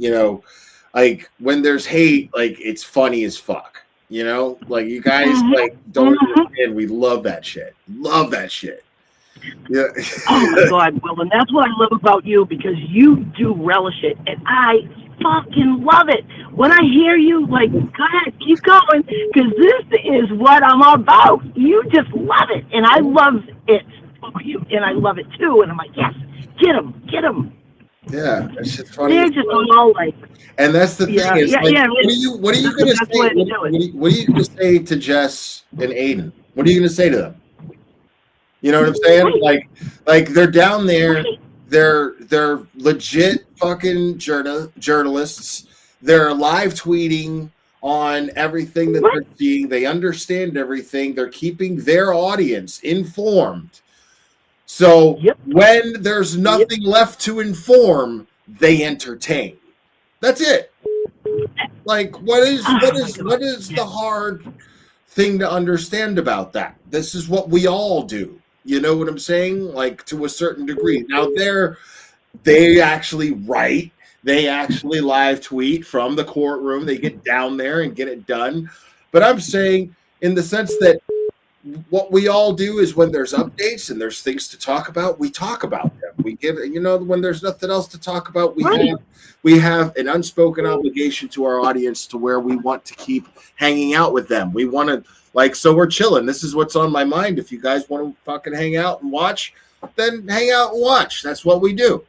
like when there's hate, like it's funny as fuck. Like you guys like don't understand. We love that shit. Yeah. Oh my God, Will, and that's what I love about you, because you do relish it, and I fucking love it. When I hear you, like, go ahead, keep going, because this is what I'm about. You just love it, and I love it for you, and I love it too. And I'm like, yes, get him. Yeah, that's just funny. They're just all like. And that's the thing is, like, what are you gonna say? What are you gonna say to Jess and Aiden? What are you gonna say to them? You know what I'm saying? Like they're down there. They're legit fucking journalists. They're live tweeting on everything that they're seeing. They understand everything. They're keeping their audience informed. So when there's nothing left to inform, they entertain. That's it. Like, what is the hard thing to understand about that? This is what we all do. You know what I'm saying? Like, to a certain degree. Now they actually write. They actually live tweet from the courtroom. They get down there and get it done. But I'm saying, in the sense that what we all do is, when there's updates and there's things to talk about, we talk about them. We give, when there's nothing else to talk about, we have an unspoken obligation to our audience, to where we want to keep hanging out with them. We want to, like, so we're chilling. This is what's on my mind. If you guys want to fucking hang out and watch, then hang out and watch. That's what we do.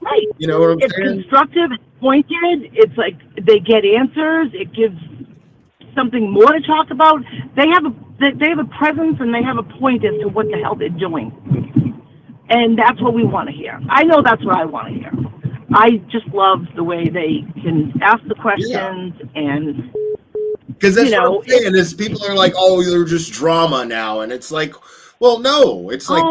Right. You know what I'm It's saying? constructive, it's pointed, it's like they get answers, it gives something more to talk about. They have a presence and they have a point as to what the hell they're doing. And that's what we want to hear. I know that's what I want to hear. I just love the way they can ask the questions and because that's what I'm saying is people are like, oh, they're just drama now, and it's like, well, no, it's like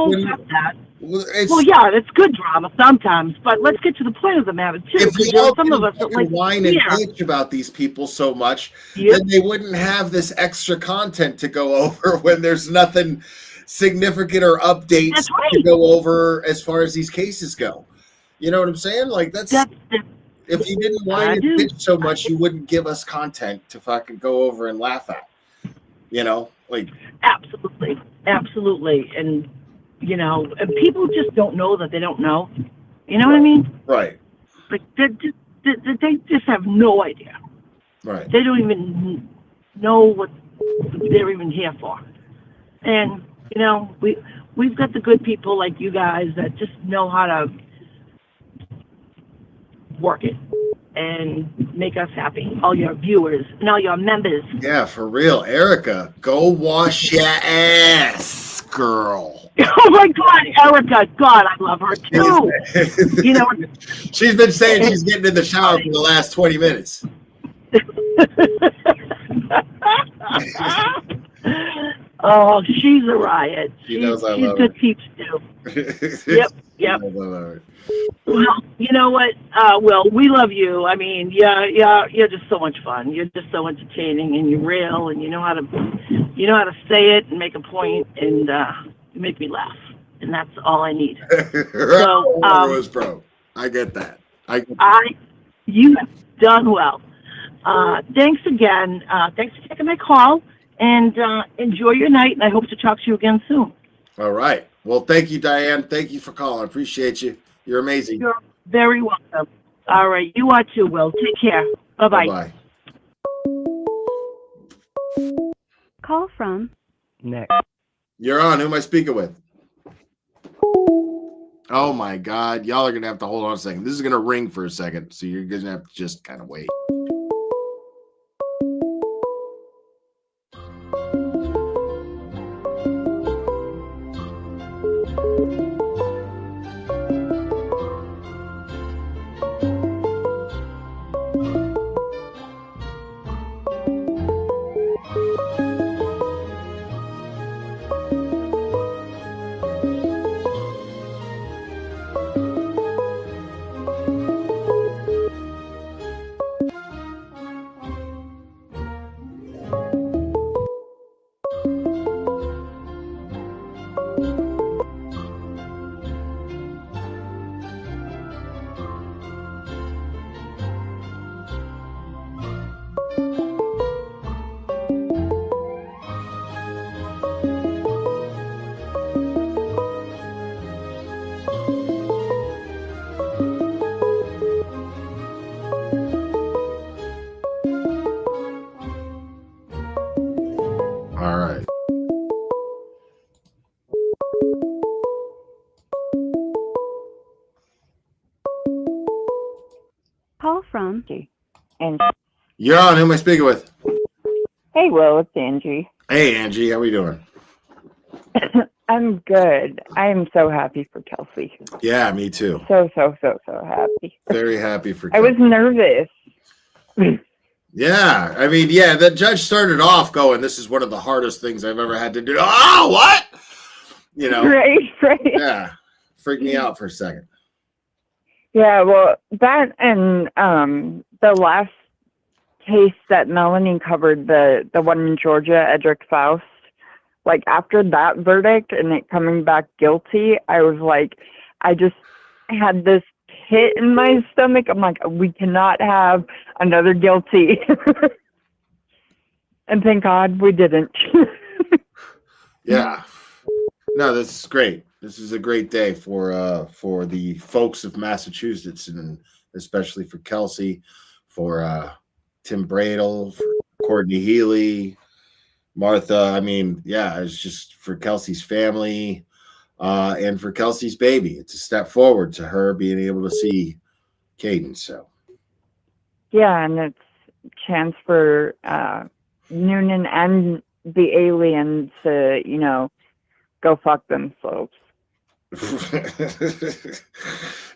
yeah, it's good drama sometimes, but let's get to the point of the matter too. if we all some of us that like whine and bitch about these people so much, then they wouldn't have this extra content to go over when there's nothing significant or updates to go over as far as these cases go. You know what I'm saying? Like that's if you didn't whine and bitch so much, you wouldn't give us content to fucking go over and laugh at. You know, like absolutely, and you know, and people just don't know that they don't know. You know what I mean? Right. Like they just have no idea. Right. They don't even know what they're even here for. And you know, we've got the good people like you guys that just know how to work it and make us happy. All your viewers and all your members. Yeah, for real. Erica, go wash your ass, girl. Oh my God, Erica. God, I love her too. You know, she's been saying she's getting in the shower for the last 20 minutes. Oh, she's a riot. She knows I she's love good her. peeps too. Yep. Well, you know what, Will, we love you. I mean, you're just so much fun. You're just so entertaining, and you're real, and you know how to say it and make a point, and you make me laugh, and that's all I need. So, Rose, bro, I get that. You have done well. Thanks again. Thanks for taking my call, and enjoy your night. And I hope to talk to you again soon. All right. Well, thank you, Diane. Thank you for calling. Appreciate you. You're amazing. You're very welcome. All right. You are too, Will. Take care. Bye-bye. Bye. Call from Nick. You're on. Who am I speaking with? Oh, my God. Y'all are going to have to hold on a second. This is going to ring for a second, so you're going to have to just kind of wait. All right. call from And You're on. Who am I speaking with? hey, Will, it's Angie. Hey, Angie. How we doing? I'm good. I am so happy for Kelsey. Yeah, me too. So happy. Very happy for I was nervous. Yeah, I mean, yeah, the judge started off going, this is one of the hardest things I've ever had to do. Oh, what? You know? Right. Yeah, freaked me out for a second. Yeah, well, that and the last case that Melanie covered, the one in Georgia, Edric Faust, like after that verdict and it coming back guilty, I was like, I just had this pit in my stomach. I'm like, we cannot have another guilty. And thank God we didn't. Yeah. No, this is great. This is a great day for the folks of Massachusetts, and especially for Kelsey, for Tim Bradle, for Courtney Healy, Martha. I mean, yeah, it's just for Kelsey's family. and for Kelsey's baby. It's a step forward to her being able to see Caden. So Yeah, and it's a chance for Noonan and the alien to, you know, go fuck themselves.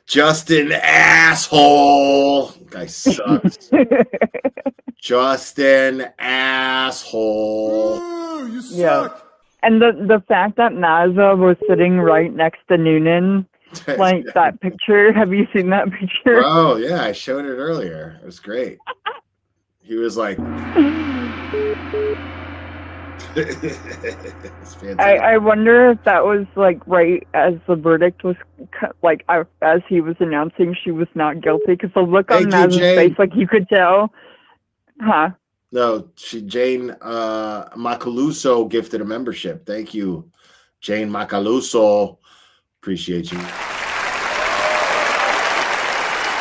Justin, asshole. Guy sucks. Justin, asshole. You suck. Yeah. And the fact that Mazza was sitting right next to Noonan, like that picture. Have you seen that picture? Oh, yeah, I showed it earlier. It was great. He was like, it's fantastic. I wonder if that was like right as the verdict was like as he was announcing she was not guilty, because the look on Maz's face, like you could tell. Huh? No, Jane Macaluso gifted a membership. Thank you, Jane Macaluso. Appreciate you.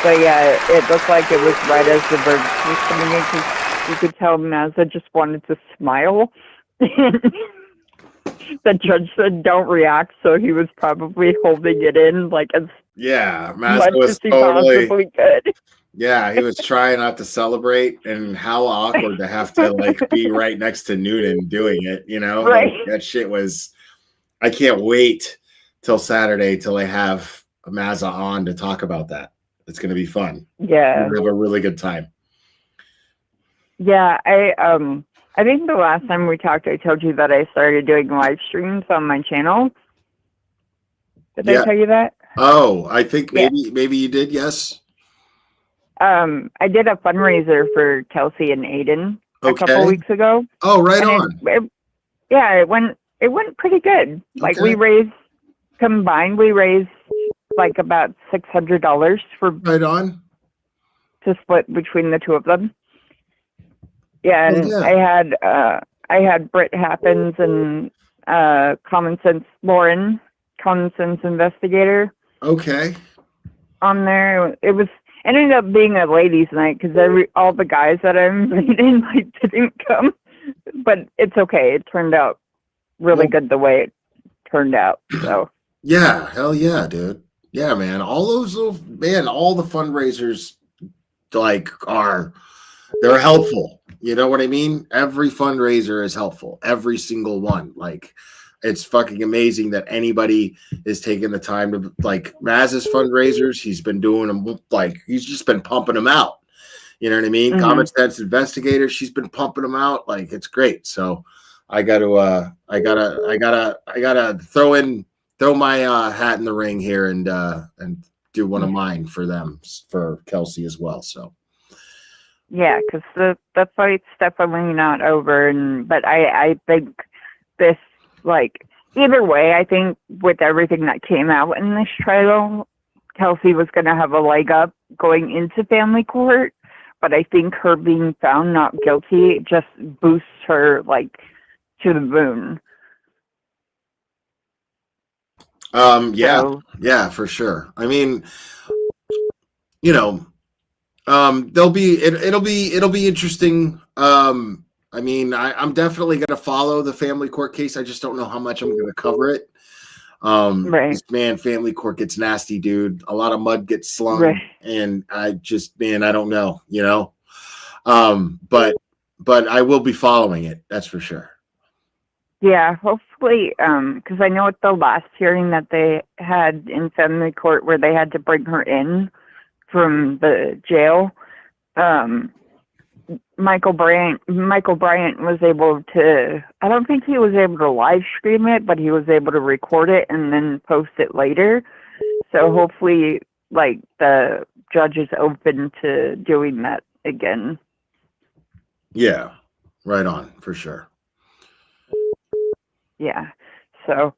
But yeah, it looked like it was right as the verdict was coming in, because you could tell Mazza just wanted to smile. The judge said don't react, so he was probably holding it in like as Mazza was as he totally possibly could. Yeah, he was trying not to celebrate, and how awkward to have to like be right next to Noonan doing it, you know? Right. Like, that shit was. I can't wait till Saturday till I have Mazza on to talk about that. It's gonna be fun. Yeah. We'll have a really good time. Yeah, I think the last time we talked, I told you that I started doing live streams on my channel. Did I tell you that? Oh, I think maybe you did. Yes. I did a fundraiser for Kelsey and Aiden a couple weeks ago. Oh, right and on. It went pretty good. Like we raised like about $600 for right on to split between the two of them. Yeah, and I had Britt Happens and Common Sense Lauren, Common Sense Investigator. Okay. On there, it ended up being a ladies' night because all the guys that I invited like didn't come, but it's okay. It turned out really good the way it turned out. So yeah, hell yeah, dude. Yeah, man. All those all the fundraisers like they're helpful. You know what I mean? Every fundraiser is helpful. Every single one. Like, it's fucking amazing that anybody is taking the time to like Maz's fundraisers. He's been doing them like he's just been pumping them out. You know what I mean? Mm-hmm. Common Sense Investigator, she's been pumping them out. Like, it's great. So I gotta throw my hat in the ring here and do one of mine for them, for Kelsey as well. So yeah, because the fight's definitely not over, but I think this, like, either way, I think with everything that came out in this trial, Kelsey was going to have a leg up going into family court, but I think her being found not guilty just boosts her, like, to the moon. Yeah, for sure. I mean, you know, it'll be interesting. I mean, I'm definitely going to follow the family court case. I just don't know how much I'm going to cover it. Right. Man, family court gets nasty, dude. A lot of mud gets slung, and I don't know, you know. But I will be following it. That's for sure. Yeah, hopefully, because I know at the last hearing that they had in family court where they had to bring her in from the jail, Michael Bryant was able to, I don't think he was able to live stream it, but he was able to record it and then post it later. So hopefully, like, the judge is open to doing that again. Yeah, right on, for sure. Yeah. So,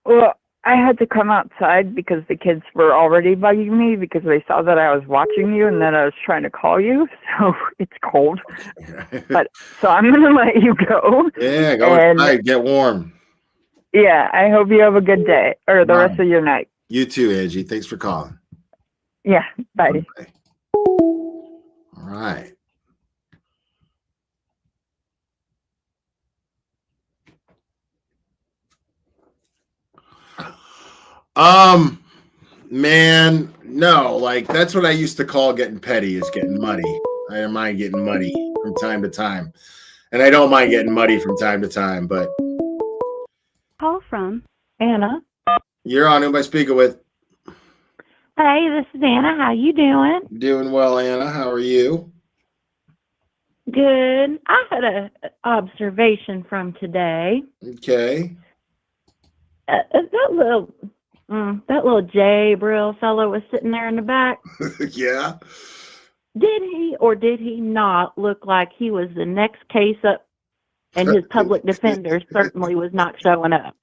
well, I had to come outside because the kids were already bugging me because they saw that I was watching you and that I was trying to call you. So it's cold. But so I'm going to let you go. Yeah, go inside, get warm. Yeah, I hope you have a good day or the rest of your night. You too, Angie. Thanks for calling. Yeah, bye. All right. Man, no, like that's what I used to call getting petty, is getting muddy. I don't mind getting muddy from time to time. And I don't mind getting muddy from time to time, but Call from Anna. you're on. Who am I speaking with? Hey, this is Anna. How you doing? Doing well, Anna. How are you? Good. I had an observation from today. Okay. That little Jay Brill fellow was sitting there in the back. Yeah. Did he or did he not look like he was the next case up, and his public defender certainly was not showing up?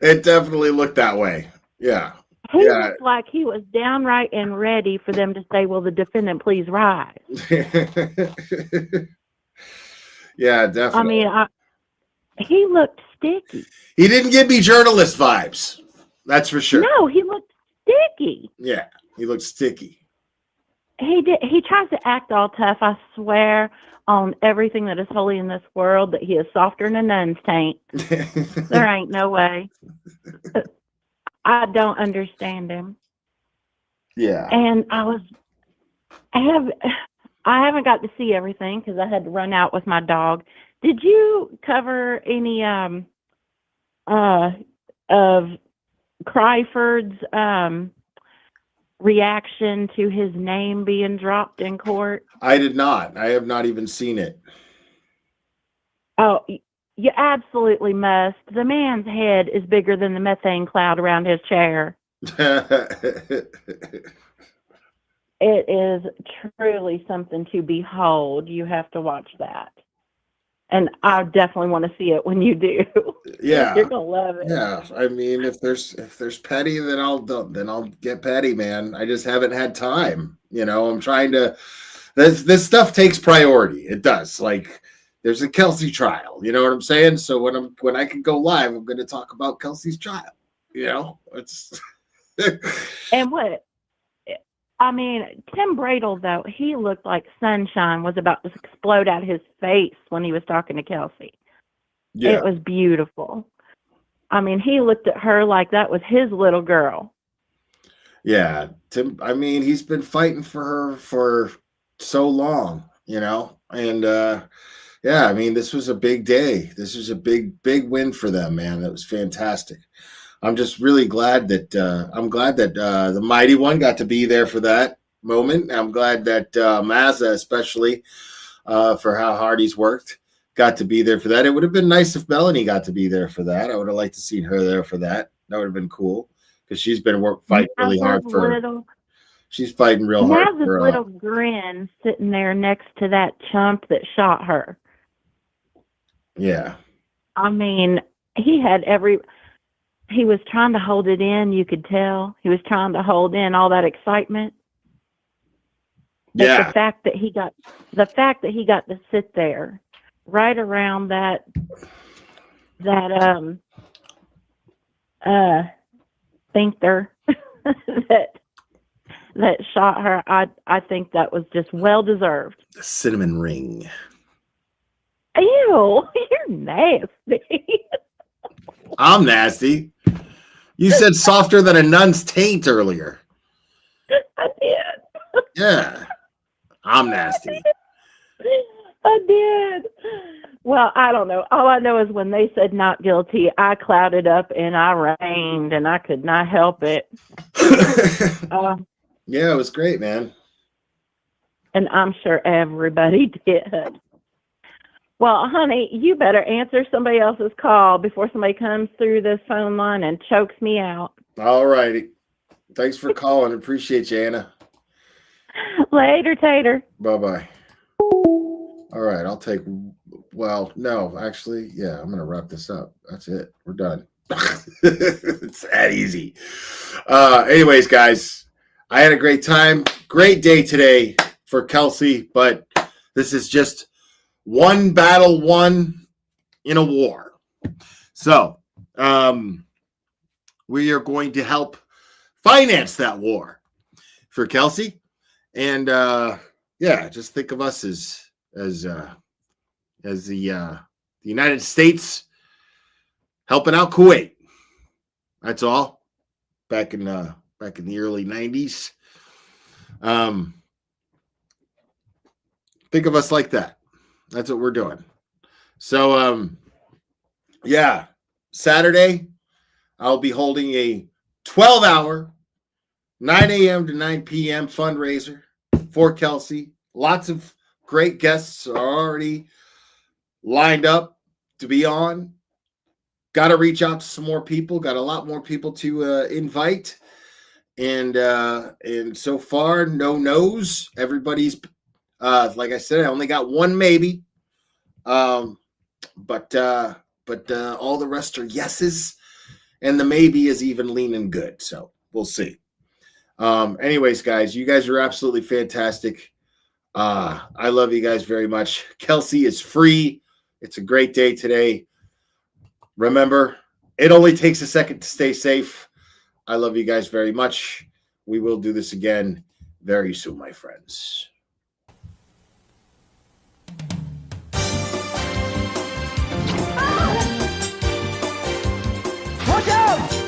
It definitely looked that way. Yeah. He Yeah. looked like he was downright and ready for them to say, "Will the defendant please rise?" Yeah, definitely. I mean, he looked sticky. He didn't give me journalist vibes. That's for sure. No, he looked sticky. Yeah, he looked sticky. He did. He tries to act all tough. I swear on everything that is holy in this world that he is softer than a nun's taint. There ain't no way. I don't understand him. Yeah. And I haven't got to see everything because I had to run out with my dog. Did you cover any of Cryford's reaction to his name being dropped in court? I did not. I have not even seen it. Oh, you absolutely must. The man's head is bigger than the methane cloud around his chair. It is truly something to behold. You have to watch that. And I definitely want to see it when you do. Yeah. You're gonna love it. Yeah. I mean, if there's petty, then I'll get petty, man. I just haven't had time. You know, I'm trying to. This stuff takes priority. It does. Like, there's a Kelsey trial. You know what I'm saying? So when I can go live, I'm going to talk about Kelsey's trial. You know, it's. And what? I mean, Tim Bradle, though, he looked like sunshine was about to explode out of his face when he was talking to Kelsey. Yeah. It was beautiful. I mean, he looked at her like that was his little girl. Yeah, Tim. I mean, he's been fighting for her for so long, you know, and yeah. I mean, this was a big day. This was a big win for them, man. That was fantastic. I'm just really glad that the Mighty One got to be there for that moment. I'm glad that Mazza, especially for how hard he's worked, got to be there for that. It would have been nice if Melanie got to be there for that. I would have liked to see her there for that. That would have been cool because she's been fighting really hard for. She's fighting real hard. Mazza's little grin sitting there next to that chump that shot her. Yeah. I mean, he was trying to hold it in. You could tell he was trying to hold in all that excitement. But Yeah. the fact that he got to sit there right around that sphincter that shot her, I think that was just well deserved. The cinnamon ring. Ew, you're nasty. I'm nasty. You said softer than a nun's taint earlier. I did. Yeah. I'm nasty. I did. Well, I don't know. All I know is when they said not guilty, I clouded up and I rained and I could not help it. Yeah, it was great, man. And I'm sure everybody did. Well, honey, you better answer somebody else's call before somebody comes through this phone line and chokes me out. All righty. Thanks for calling. Appreciate you, Anna. Later, Tater. Bye-bye. All right, no, actually, yeah, I'm going to wrap this up. That's it. We're done. It's that easy. Anyways, guys, I had a great time. Great day today for Kelsey, but this is just one battle won in a war. So we are going to help finance that war for Kelsey. And yeah, just think of us as the United States helping out Kuwait. That's all. Back in the early 90s. Think of us like that. That's what we're doing. So yeah, Saturday I'll be holding a 12-hour 9 a.m. to 9 p.m. fundraiser for Kelsey. Lots of great guests are already lined up to be on. Got to reach out to some more people. Got a lot more people to invite. And so far, no no's. Everybody's, like I said, I only got one maybe. But all the rest are yeses. And the maybe is even leaning good. So we'll see. Anyways, guys, you guys are absolutely fantastic. I love you guys very much. Kelsey is free. It's a great day today. Remember, it only takes a second to stay safe. I love you guys very much. We will do this again very soon, my friends. Watch out!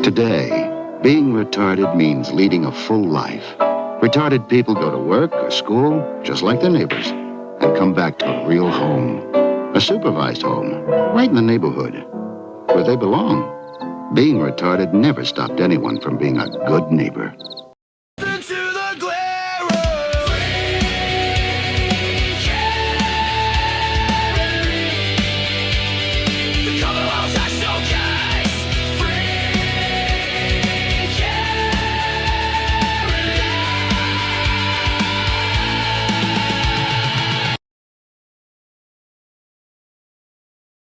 Today, being retarded means leading a full life. Retarded people go to work or school just like their neighbors and come back to a real home, a supervised home, right in the neighborhood where they belong. Being retarded never stopped anyone from being a good neighbor.